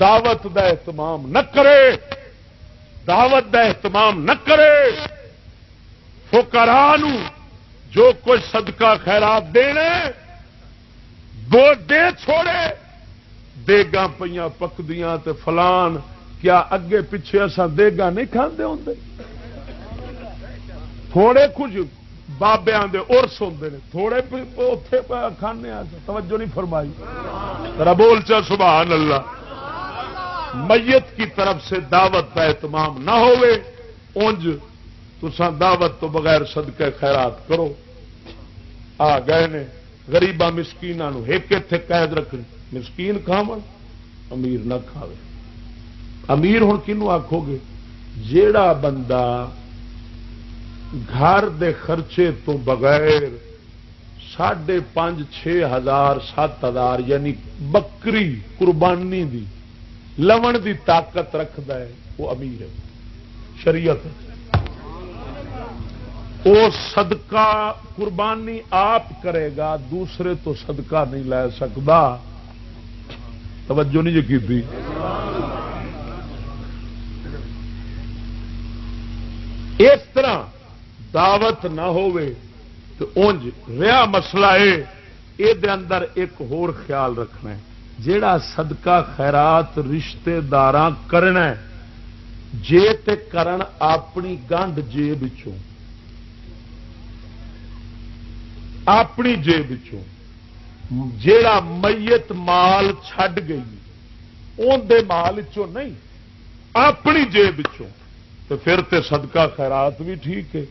دعوت دا اہتمام نہ کرے. دعوت دا اہتمام نہ کرے. فقراء نو جو کچھ صدقہ خیرات دینے وہ دے چھوڑے. دیگاں پئیاں پکدیاں تے فلان کیا اگے پیچھے اساں دیگاں نہیں کھاندے ہوندے. تھوڑے کچھ بابیاں دے عرس ہوندے نے تھوڑے اوتھے کھانے آ. توجہ نہیں فرمائی. ذرا بول چا سبحان اللہ. میت کی طرف سے دعوت کا اہتمام نہ ہوئے اونج تساں دعوت تو بغیر صدقہ خیرات کرو. آ گئے نے غریباں مسکیناں نو ایک اتنے قید رکھنی. مسکین کھاون امیر نہ کھاوے. امیر ہن کینوں آکھو گے جیڑا بندہ گھر دے خرچے تو بغیر 5,500 6,000 7,000 یعنی بکری قربانی دی لون دی طاقت رکھدا ہے وہ امیر ہے. شریعت وہ صدقہ قربانی آپ کرے گا دوسرے تو صدقہ نہیں لے سکتا. توجہ نہیں کی تھی. اس طرح دعوت نہ ہوئے تو اونج رہا مسئلہ ہے. یہ اندر ایک ہور خیال رکھنا ہے جیڑا صدقہ خیرات رشتے داراں کرنا ہے جے تے کرن اپنی گنڈ جیب وچوں اپنی جیب وچوں. جیڑا میت مال چھڈ گئی اون دے مال وچوں نہیں اپنی جیب وچوں تو پھر تے صدقہ خیرات بھی ٹھیک ہے.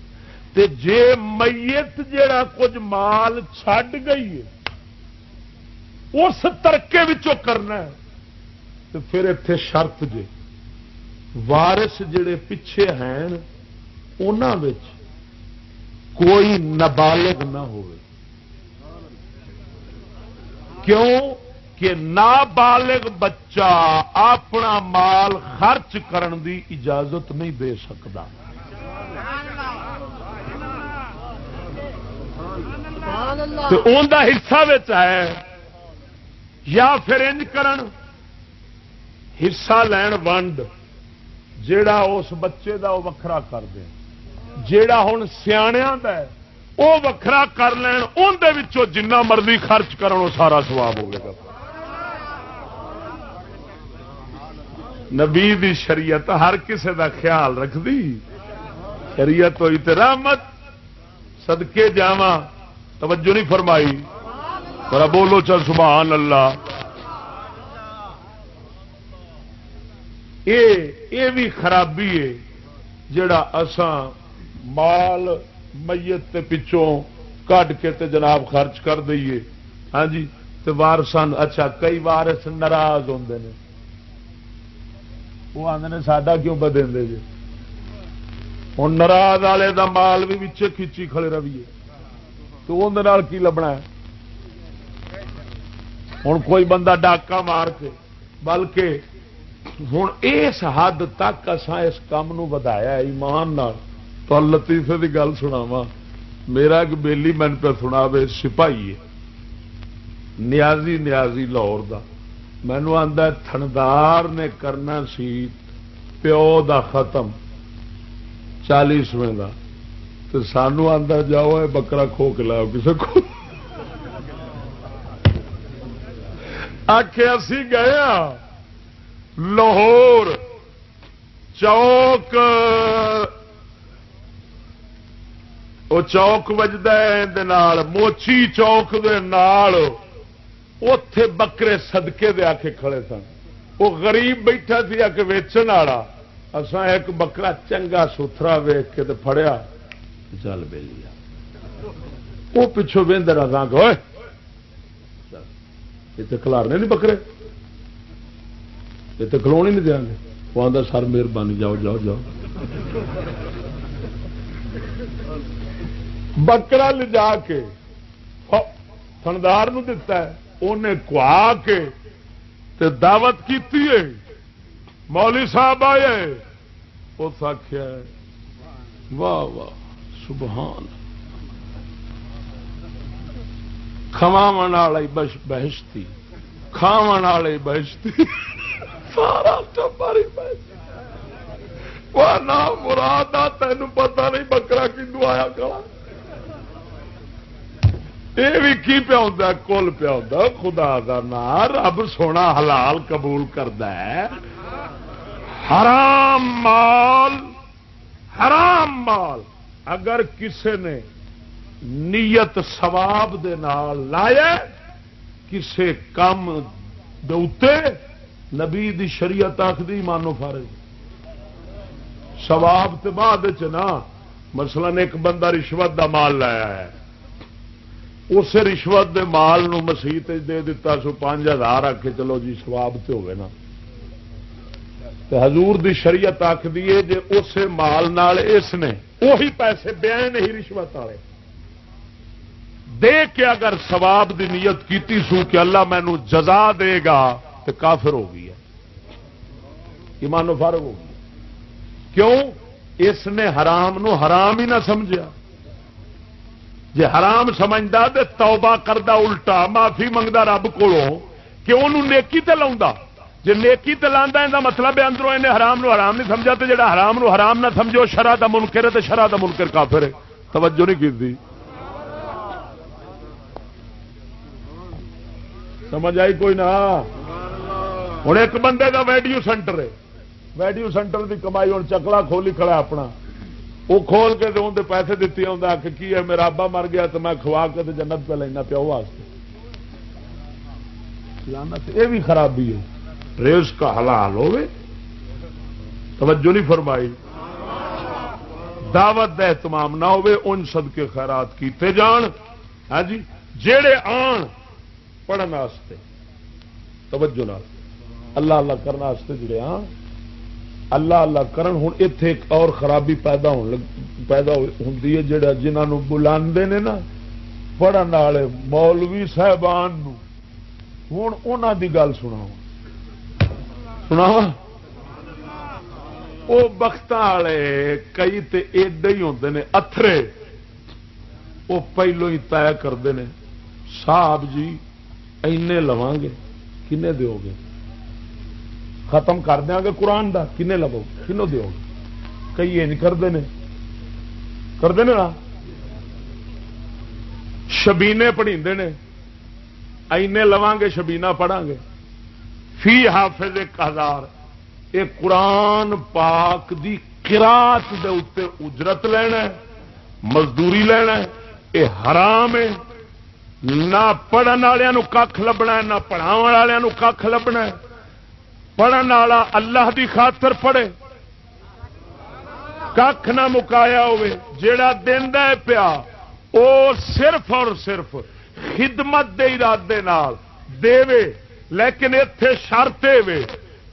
تے جے میت جیڑا کچھ مال چھڈ گئی ہے اس ترکے وچوں کرنا ہے تو پھر اتنے شرط جے وارث جڑے پیچھے ہیں انہاں وچ کوئی نابالغ نہ ہوئے. کیوں کہ نابالغ بچہ اپنا مال خرچ کرن دی اجازت نہیں دے سکتا. تو ان دا حصہ ہے یا پھر انج کرن حصہ لین ونڈ جیڑا اس بچے دا وہ وکھرا کر دے. جیڑا ہن سیاںیاں دا ہے وہ وکھرا کر لین ان دے وچوں جنہ مرضی خرچ کرن وہ سارا ثواب ہوگا. نبی دی شریعت ہر کسے دا خیال رکھ دی. شریعت ہوئی تے رحمت صدقے جاواں. توجہ نہیں فرمائی. ذرا بولو چل سبحان اللہ. یہ بھی خرابی ہے جڑا اساں مال میت تے پچھوں کڈ کے تے جناب خرچ کر دئیے. ہاں جی تے وارثاں اچھا کئی وارث ناراض ہوندے نے وہ آندے نے ساڈا کیوں بدیندے جی. ہن ناراض والے دا مال بھی وچے کھچی کھڑے رویے تو اون دے نال کی لبنا ہے. ہن کوئی بندہ ڈاکا مار کے بلکہ ہوں اس حد تک اساں اس کام نو ودایا ایمان نال. تو لطیفے کی گل سناواں. میرا ایک بیلی من پہ سناوے سپاہی ہے نیازی لاہور دا. مینو آندا تھندار نے کرنا سی پیو دا ختم 40ویں دا تو سانو آندا جاؤ بکرا کھو کے لاؤ کسی کو. آخے اسی گئے لاہور چوک وہ چوک وجدا موچی چوک دے نال اوتھے بکرے صدقے دے آ کے کھڑے سن. وہ غریب بیٹھا سی کہ ویچن والا اساں ایک بکرا چنگا ستھرا ویخ کے فڑیا چل بے لیا وہ پچھوں وہد رہا کہ یہ تو کلارنے نہیں بکرے یہ تو کھلو نہیں دیا گے وہ آتا سر مہربانی جاؤ جاؤ جاؤ بکرا لے جا کے تھندار دتا ہے انہیں کوا کے تے دعوت کی مولی صاحب آئے اس آخیا واہ واہ سبحان کھواو والے بہشتی کھاو والے بہشتی سارا ٹبر وہ نہ مراد آ تین پتا نہیں بکرا کنو آیا کلا یہ بھی کی پیا ہوتا کل پیا ہوتا خدا کا نا رب سونا حلال قبول کرتا ہے حرام مال اگر کسی نے نیت ثواب دے نال لایا کسے کام دے نبی دی شریعت آخری مانو فارغ ثواب تے بعد نا مثلا ایک بندہ رشوت دا مال لایا ہے اس رشوت دے مال نو مسیت دے دیتا سو 5000 آ کے چلو جی ثواب تے ہوئے نا تے حضور دی شریعت آخری ہے جے اسے مال نال اس نے وہی پیسے بیان ہی رشوت والے دے کے اگر ثواب دی نیت کیتی سو کہ اللہ مینو جزا دے گا تو کافر ہو گئی ہے ایمان و فارغ ہو گئی کیوں اس نے حرام نو حرام ہی نہ سمجھا جے حرام سمجھدا تے توبہ کردا الٹا معافی منگدا رب کولوں کہ انہوں نیکی تے لاوندا جے نیکی تے لاندا ایندا مطلب ہے اندروں انہیں حرام نو حرام نہیں سمجھا تے جڑا حرام نو حرام نہ سمجھو شرع دا منکر ہے تے شرع دا منکر کافر ہے توجہ نہیں کیتی سمجھ آئی کوئی نہ ہوں ایک بندے کا ویڈیو سینٹر ہے ویڈیو سینٹر کی کمائی ہوں چکلا کھولی کھڑا اپنا وہ کھول کے تو اندر پیسے دیتے آ کہ کی ہے میرا ابا مر گیا تو میں کھوا کے تو جنت پہ لینا پیو واسطے یہ بھی خرابی ہے ریز کا حلال ہوئے توجہ نہیں فرمائی دعوت دا اہتمام نہ ہوئے ان صدقے خیرات کیتے جان ہاں جی جیڑے آن پڑھن واسطے توجہ نال اللہ اللہ کرنے واسطے جڑے ہاں اللہ اللہ کرن ہوں اتے ایک اور خرابی پیدا ہوتی ہے جڑا جنہوں بلاندے نے نا پڑھن والے مولوی صاحبان ہوں انہاں دی گل سناواں وہ بخت والے کئی تے ایڈے ہی ہوندے نے اتھرے وہ پہلو ہی طے کرتے ہیں صاحب جی اینے لواں گے کنے دیو گے ختم کر دیا گے قرآن دا کنے لو کنو دیو گے کئی یہ نہیں کرتے نا شبینے پڑھیندے نے اینے لواں گے شبینہ پڑھاں گے فی حافظ 1000 یہ قرآن پاک دی قرات دے اتے اجرت لینا ہے مزدوری لینا ہے یہ حرام ہے نہ پڑھن والوں کھ لبنا ہے نہ پڑھاو والوں کھ لبنا ہے پڑھن والا اللہ دی خاطر پڑھے کھ نہ مکایا ہوئے جیڑا دیندا ہے پیا او صرف اور صرف خدمت دے ارادے نال دے لیکن ایتھے شرط ہے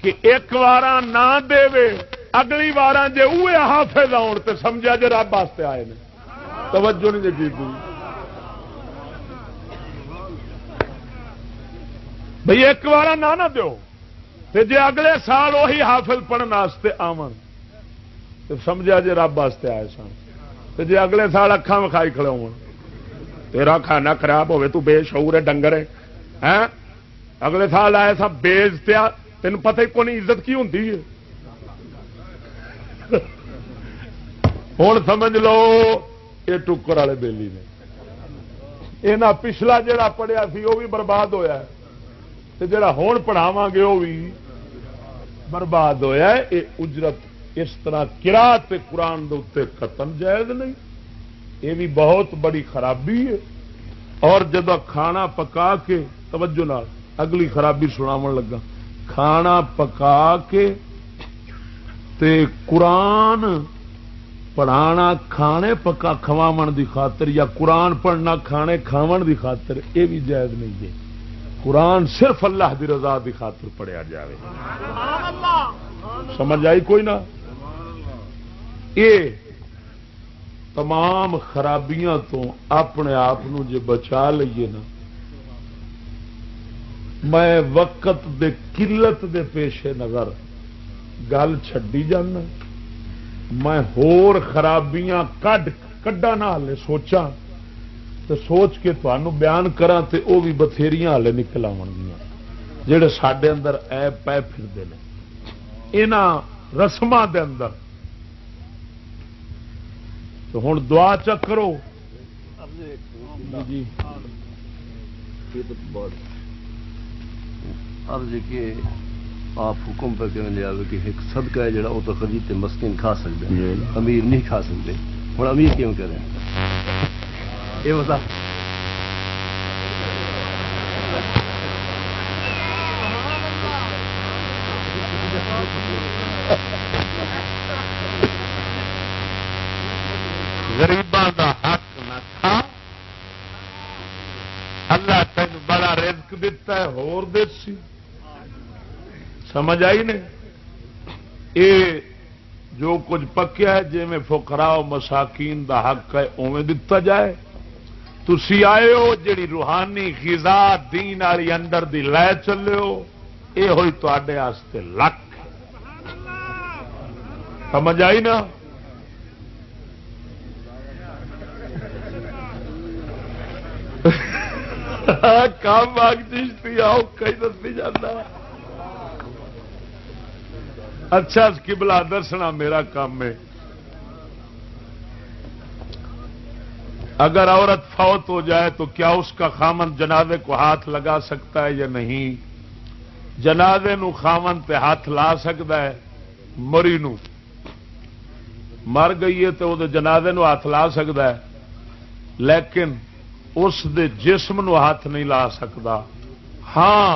کہ ایک وارا نہ دے اگلی وارا جے اوے حافظ آن تے سمجھا جے رب واسطے آئے نے توجہ نہیں دیتی بھئی ایک وارا نہ دیو تے جے اگلے سال وہی حافظ پڑھن واسطے آون تے سمجھا جے رب واسطے آئے سن تے جے اگلے سال اکھاں وکھائی کھڑے ہون تیرا کھانا خراب ہوے تو بے شعور ہے ڈنگر ہے ہیں اگلے سال آئے سب بیچتیا تین پتہ ہی کون عزت کی ہوتی ہے ہوں سمجھ لو یہ ٹکر والے بیلی نے یہاں پچھلا جڑا پڑھیا سی وہ بھی برباد ہویا ہے تے جڑا ہون پڑھاواں گے وہ بھی برباد ہویا ہے یہ اجرت اس طرح قرات قرآن دے اوتے ختم جائز نہیں یہ بھی بہت بڑی خرابی ہے اور جب کھانا پکا کے توجہ نال اگلی خرابی سناون لگا کھانا پکا کے تے قرآن پڑھانا کھانے پکا کھواون دی خاطر یا قرآن پڑھنا کھانے کھاون دی خاطر یہ بھی جائز نہیں ہے. قرآن صرف اللہ دی رضا دی خاطر پڑھیا جائے. سمجھ آئی کوئی نہ؟ یہ تمام خرابیاں تو اپنے آپ جے بچا لئیے نا. میں وقت دے قلت دے پیش نظر گل چھڈی جانا. میں ہور خرابیاں کڈا نہ ہلے سوچا تو سوچ کے تمہوں بیان کرا تے او بھی بتھیریاں ہلے نکل آنگیاں جڑے ساڈے اندر عیب پے پھرتے ہیں انہاں رسماں دے اندر. تو ہوں دعا چکرو جی عرض کہ آپ حکم پہ کہنے لیا کہ ایک صدقہ ہے جڑا وہ تو خرید مسکین کھا سکتے ہیں امیر نہیں کھا سکتے. ہوں امیر کیوں کریں یہ بتا. غریباں دا حق نہ کھا. اللہ تین بڑا رزق دیتا ہے ہور دیسی. سمجھ آئی نے؟ اے جو کچھ پکیا ہے جی میں فقراء و مساکین دا حق ہے اویں دتا جائے. تسی آئے ہو جڑی روحانی غذا دین والی اندر دی لے چلے ہو اے ہوئی تواڈے واسطے لک. سمجھ آئی نا؟ کام باغ چیشتی آؤ کئی دستی جانا. اچھا قبلہ دسنا میرا کام ہے. اگر عورت فوت ہو جائے تو کیا اس کا خامن جنازے کو ہاتھ لگا سکتا ہے یا نہیں؟ جنازے نو خامن پہ ہاتھ لا سکتا ہے. مری نو مر گئی ہے تو وہ جنازے نو ہاتھ لا سکتا ہے لیکن اس دے جسم نو ہاتھ نہیں لا سکتا. ہاں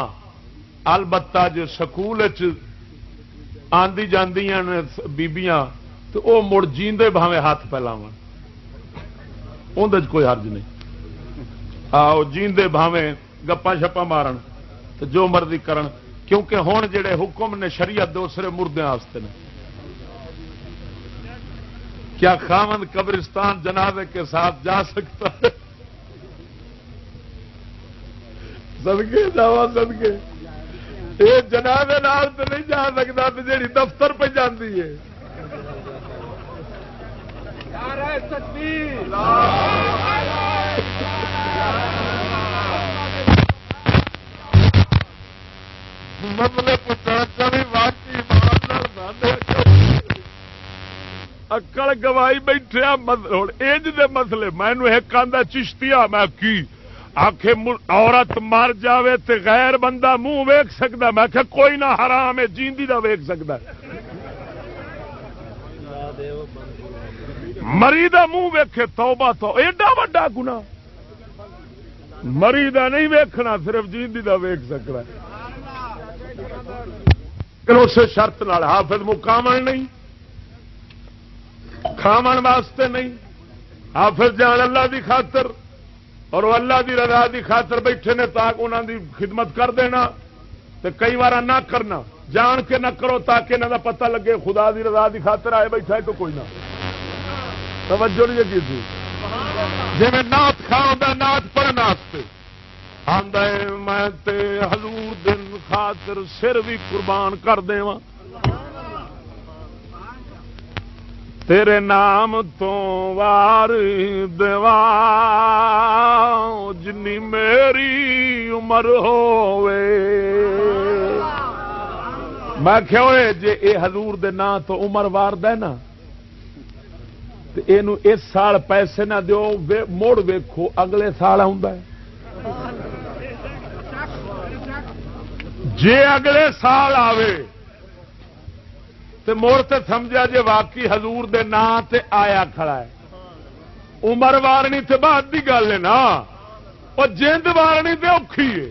البتہ جو سکول آندی جاندیاں نے بیبیاں تو وہ مڑ جیندے بھاویں ہاتھ پھیلاون اندر کوئی حرج نہیں. آؤ جیندے بھاویں گپا شپا مارن تو جو مرضی کرن کیونکہ ہون جڑے حکم نے شریعت دوسرے مردے واسطے نے. کیا خاوند قبرستان جنازے کے ساتھ جا سکتا ہے؟ صدقے جاوا صدقے یہ جنازے نال تو نہیں جا سکتا تو جیڑی دفتر پہ جاندی ہے. مسئلے پوچھنا بھی واقعی اکڑ گوائی بیٹھے ایج دے مسئلے. مینو ایک آدھا چشتیا میں کی آخے عورت مر جاوے تے غیر بندہ منہ ویکھ سکتا. میں کہ کوئی نہ حرام ہے جیندی دا ویکھ سکتا. مری دا منہ ویکھے توبہ تو ایڈا وڈا گناہ. مری دا نہیں ویکھنا صرف جیندی دا ویکھ سکتا. اسے شرط نال حافظ مقامن نہیں کھاون واسطے نہیں. حافظ جان اللہ دی خاطر اور وہ اللہ دی رضا دی خاطر بیٹھے نے تاکہ انہوں دی خدمت کر دینا تو کئی بار نہ کرنا جان کے نہ کرو تاکہ انہوں دا پتہ لگے خدا دی رضا دی خاطر آئے بیٹھا ہے تو کوئی نہ. توجہ نہیں کی تھی جی میں نعت کھاؤں دا نعت پڑھنا واسطے آندا ہے میں تے حضور دن خاطر سر بھی قربان کر دیواں تیرے نام تو وار دیواں جنی میری عمر ہوئے. میں کہ جے اے حضور دے نام تو عمر وار دے نا تے اینو اس سال پیسے نہ دیو موڑ ویکھو اگلے سال آوندا ہے. جے اگلے سال آوے تے موڑ تے سمجھا جے واقعی حضور دے نام تے آیا کھڑا ہے. عمر وارنی تے بعد دی گل ہے نا اور جند وارنی تے اوکھی ہے.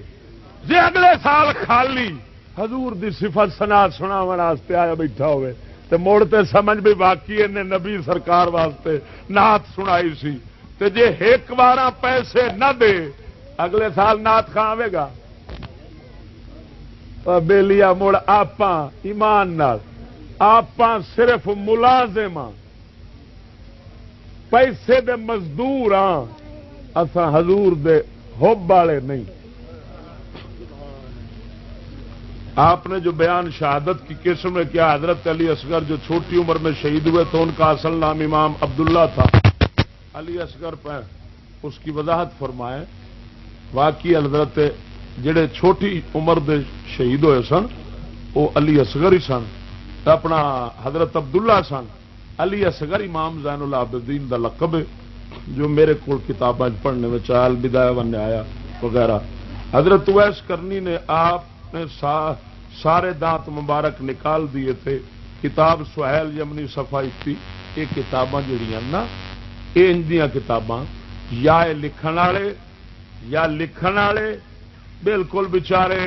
جے اگلے سال خالی حضور دی صفت سنا سناون واسطے آیا بیٹھا ہوئے تے مڑ تے سمجھ بھی باقی نے نبی سرکار واسطے نعت سنائی سی تے جے ایک بار پیسے نہ دے اگلے سال نعت کھاں آئے گا بیلیا مڑ آپاں ایمان نال آپاں صرف ملازم ہاں پیسے دے مزدور ہاں اساں حضور دے حب والے نہیں. آپ نے جو بیان شہادت کی قسم میں کیا حضرت علی اصغر جو چھوٹی عمر میں شہید ہوئے تو ان کا اصل نام امام عبداللہ تھا. علی اصغر پہ اس کی وضاحت فرمائے. واقعی حضرت جڑے چھوٹی عمر دے شہید ہوئے سن وہ علی اصغر ہی سن. اپنا حضرت عبداللہ سن. علی اصغر امام زین العابدین دا لقب ہے جو میرے کو کتابیں پڑھنے میں چال بدایہ و نہایہ وغیرہ. حضرت اویس کرنی نے آپ نے سارے دانت مبارک نکال دیے تھے. کتاب سہیل یمنی صفائی تھی. یہ کتاباں جڑیاں نا یہ اندیاں کتاباں یا لکھن والے یا لکھن والے بالکل بچارے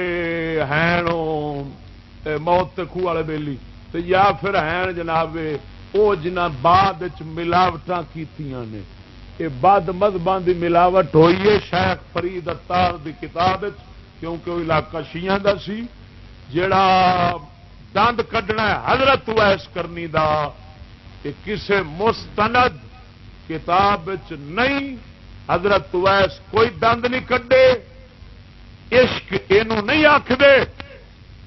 ہیں موت تے خوہ والے بیلی یا پھر ہیں جناب وہ جنہ بعد ملاوٹاں کیتیاں نے. یہ بعد مذہباں دی ملاوٹ ہوئی ہے شیخ فرید اتار دی کتاب کیونکہ وہ علاقہ شیعہ دا سی جڑا دند کڈنا ہے حضرت اویس کرنی دا کہ کسے مستند کتاب نہیں. حضرت اویس کوئی دند نہیں کڈے. عشق اینو نہیں آکھدے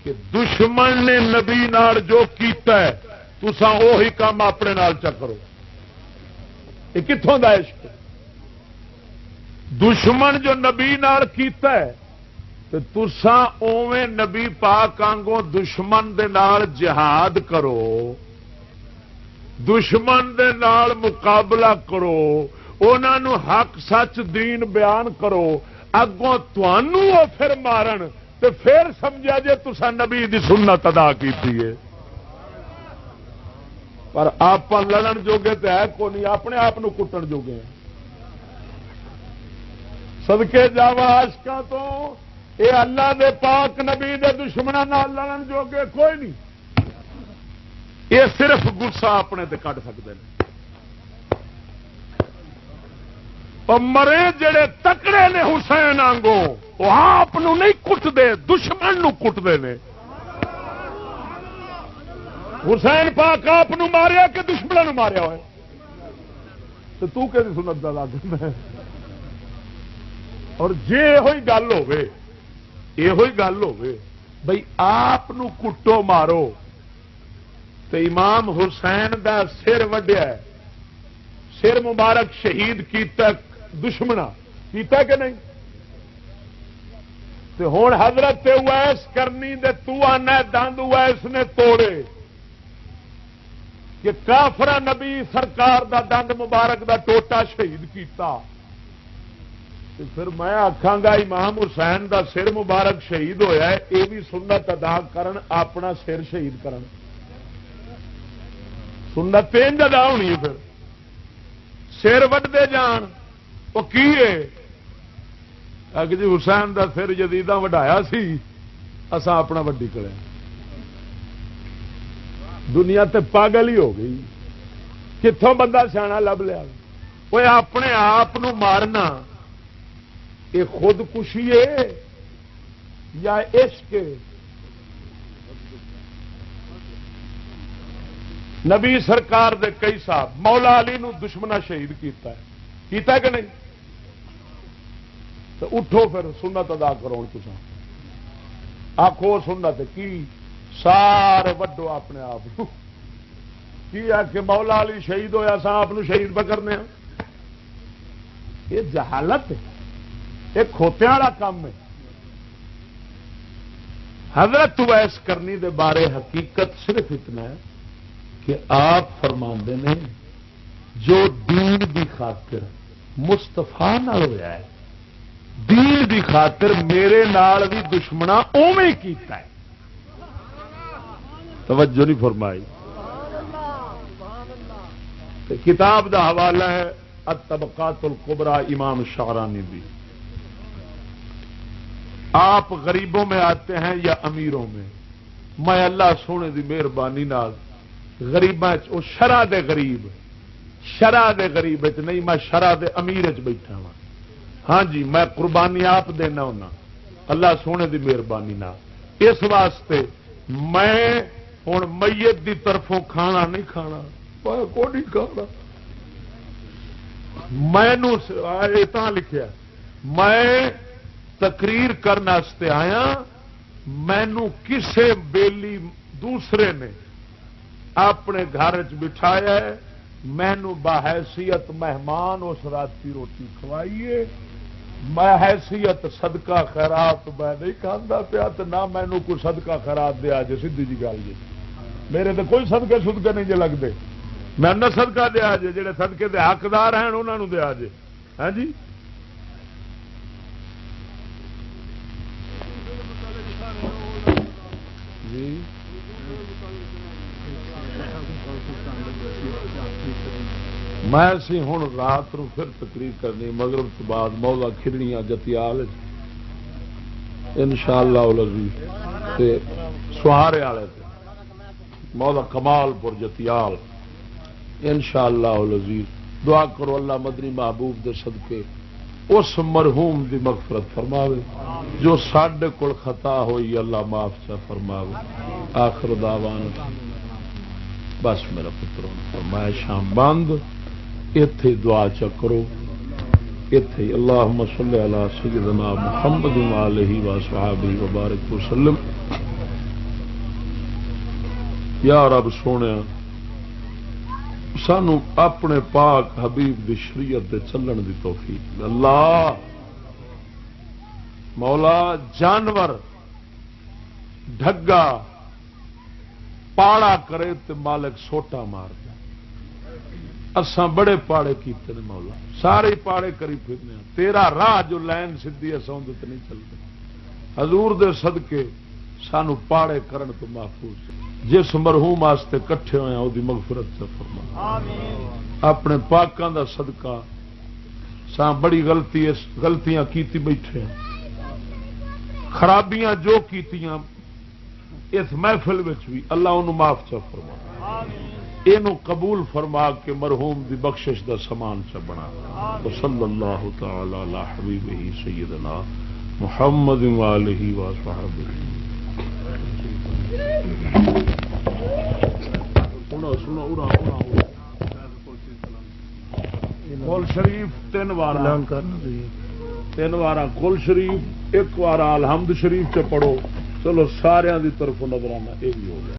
کہ دشمن نے نبی نال جو کیتا ہے تساں وہی کام اپنے نال چا کرو. یہ کتوں دا عشق؟ دشمن جو نبی نال کیتا ہے تو تساں اوویں نبی پاک آنگوں دشمن دے نال جہاد کرو. دشمن دے نال مقابلہ کرو. انہاں نو حق سچ دین بیان کرو. اگوں تھانوں وہ پھر مارن تے پھر سمجھا جے تساں نبی دی سنت ادا کیتی ہے. پر آپ لڑن جوگے تے ہے کو نہیں. اپنے آپ کٹن جوگے ہیں. صدقے جاوا عاشقاں تو اے اللہ دے پاک نبی دے دشمناں نال لڑن جوگے کوئی نہیں. یہ صرف غصہ اپنے تے کٹ سکتے ہیں. اور مرے جڑے تکڑے نے حسین آنگو وہ آپ نہیں کٹتے دشمن نو کٹتے ہیں. حسین پاک آپ ماریا کہ دشمنوں نو ماریا ہوئے تو تو کہ سنت دا لگ. اور جی یہ گل ہوے یہ گل ہوے بھئی آپ کٹو مارو تو امام حسین دا سر وڈیا ہے. سر مبارک شہید کیتا دشمنا کیتا کہ نہیں. تو ہوں حضرت اویس کرنی دے تو آنا دند اویس نے توڑے کہ کافرا نبی سرکار دا دند مبارک دا ٹوٹا شہید کیتا. تو پھر میں آکھاں گا امام حسین دا سر مبارک شہید ہویا ہے یہ بھی سنت ادا کرن اپنا سر شہید کرن. سنت تین ادا ہونی ہے. پھر سر وڈتے جان وہ کی ہے جی حسین دا سر جدیداں وڈایا سی اساں اپنا وڈی کرے. دنیا تے پاگل ہی ہو گئی. کتوں بندہ سیاح لب لیا. وہ اپنے آپ مارنا یہ خودکشی ہے یا عشق؟ نبی سرکار دے کئی صاحب مولا علی نو دشمنا شہید کیتا ہے کہ نہیں. تو اٹھو پھر سنت ادا کرو. تساں آخو سنت کی سارے وڈو اپنے آپ کی آ کے مولا علی شہید ہویا سا آپ شہید پکڑنے. یہ جہالت ہے. یہ کھوتیاں والا کام ہے. حضرت اویس کرنی دے بارے حقیقت صرف اتنا ہے کہ آپ فرماندے نے جو دین دی خاطر مستفا نال ہویا ہے دین دی خاطر میرے نال بھی دشمنا اوویں کیتا ہے. توجہ نہیں فرمائی. کتاب دا حوالہ ہے الطبقات الکبریٰ امام شعرانی دی. آپ غریبوں میں آتے ہیں یا امیروں میں؟ میں اللہ سونے دی مہربانی نال غریباں او شرع دے غریب، شرع دے غریب وچ نہیں، میں شرع دے امیر وچ بیٹھا ہاں۔ ہاں جی، میں قربانی آپ دینا ہونا اللہ سونے دی مہربانی نال۔ اس واسطے میں ہن میت دی طرفوں کھانا نہیں کھانا، میں کوئی نہیں کھانا۔ مینوں اتنا لکھیا میں تقریر کرنے آیا، مینوں کسے بیلی دوسرے نے اپنے گھر چ بٹھایا ہے، مینوں بحیثیت مہمان اس راتی روٹی کھوائیے، میں حیثیت صدقہ خیرات میں نہیں کھانا پیا، تو نہ مینوں کوئی صدقہ خیرات دیا جی، سیدھی جی گل جی، میرے تو کوئی صدقے صدقے نہیں جی لگتے، میں نہ صدقہ دیا جی، جہے صدقے دے حقدار ہیں انہوں دیا جی۔ ہاں جی، میں سی ہوں رات نو پھر تقریر کرنی مغرب تو بعد مولا کھرنیاں جتیال انشاءاللہ العزیز سہارے والے مولا کمال پور جتیال انشاءاللہ العزیز۔ دعا کرو اللہ مدنی محبوب دے صدقے اس مرحوم دی مغفرت فرماوے، جو ساڈے کول خطا ہوئی اللہ معاف چا فرماوے۔ آخر دعوانا بس میرا پتر فرمایا شام بند ایتھے دعا چکرو ایتھے اللہم صلی علی سیدنا محمد وآلہ وصحبہ وبارک وسلم۔ یا رب سونے سانو اپنے پاک حبیب دی شریعت دے چلن دی توفیق دے۔ اللہ مولا جانور ڈھگا پاڑا کرے تے مالک سوٹا مار دے، اساں بڑے پاڑے کیتے نے مولا، سارے پاڑے کری پھرنے، تیرا راہ جو لین سدھی اساں دے تے نہیں چلتے، حضور دے صدقے سانو پاڑے کرن تو محفوظ، جس مرحوم واسطے کٹھے ہوئے ہیں وہ مغفرت سے فرما، اپنے پاکاں دا صدقہ ساں بڑی غلطیاں کیتی بیٹھے ہیں، خرابیاں جو کیتیاں اس محفل وچ بھی اللہ انہوں معاف چا فرما، اینو قبول فرما کے مرحوم دی بخشش دا سامان چا بنا۔ وصلی اللہ تعالی علی حبیبہ سیدنا محمد وآلہ وصحبہ۔ کل شریف تین وار کل شریف ایک وار الحمد شریف چ پڑھو، چلو سارے دی طرف نظرانہ یہ بھی ہو گیا۔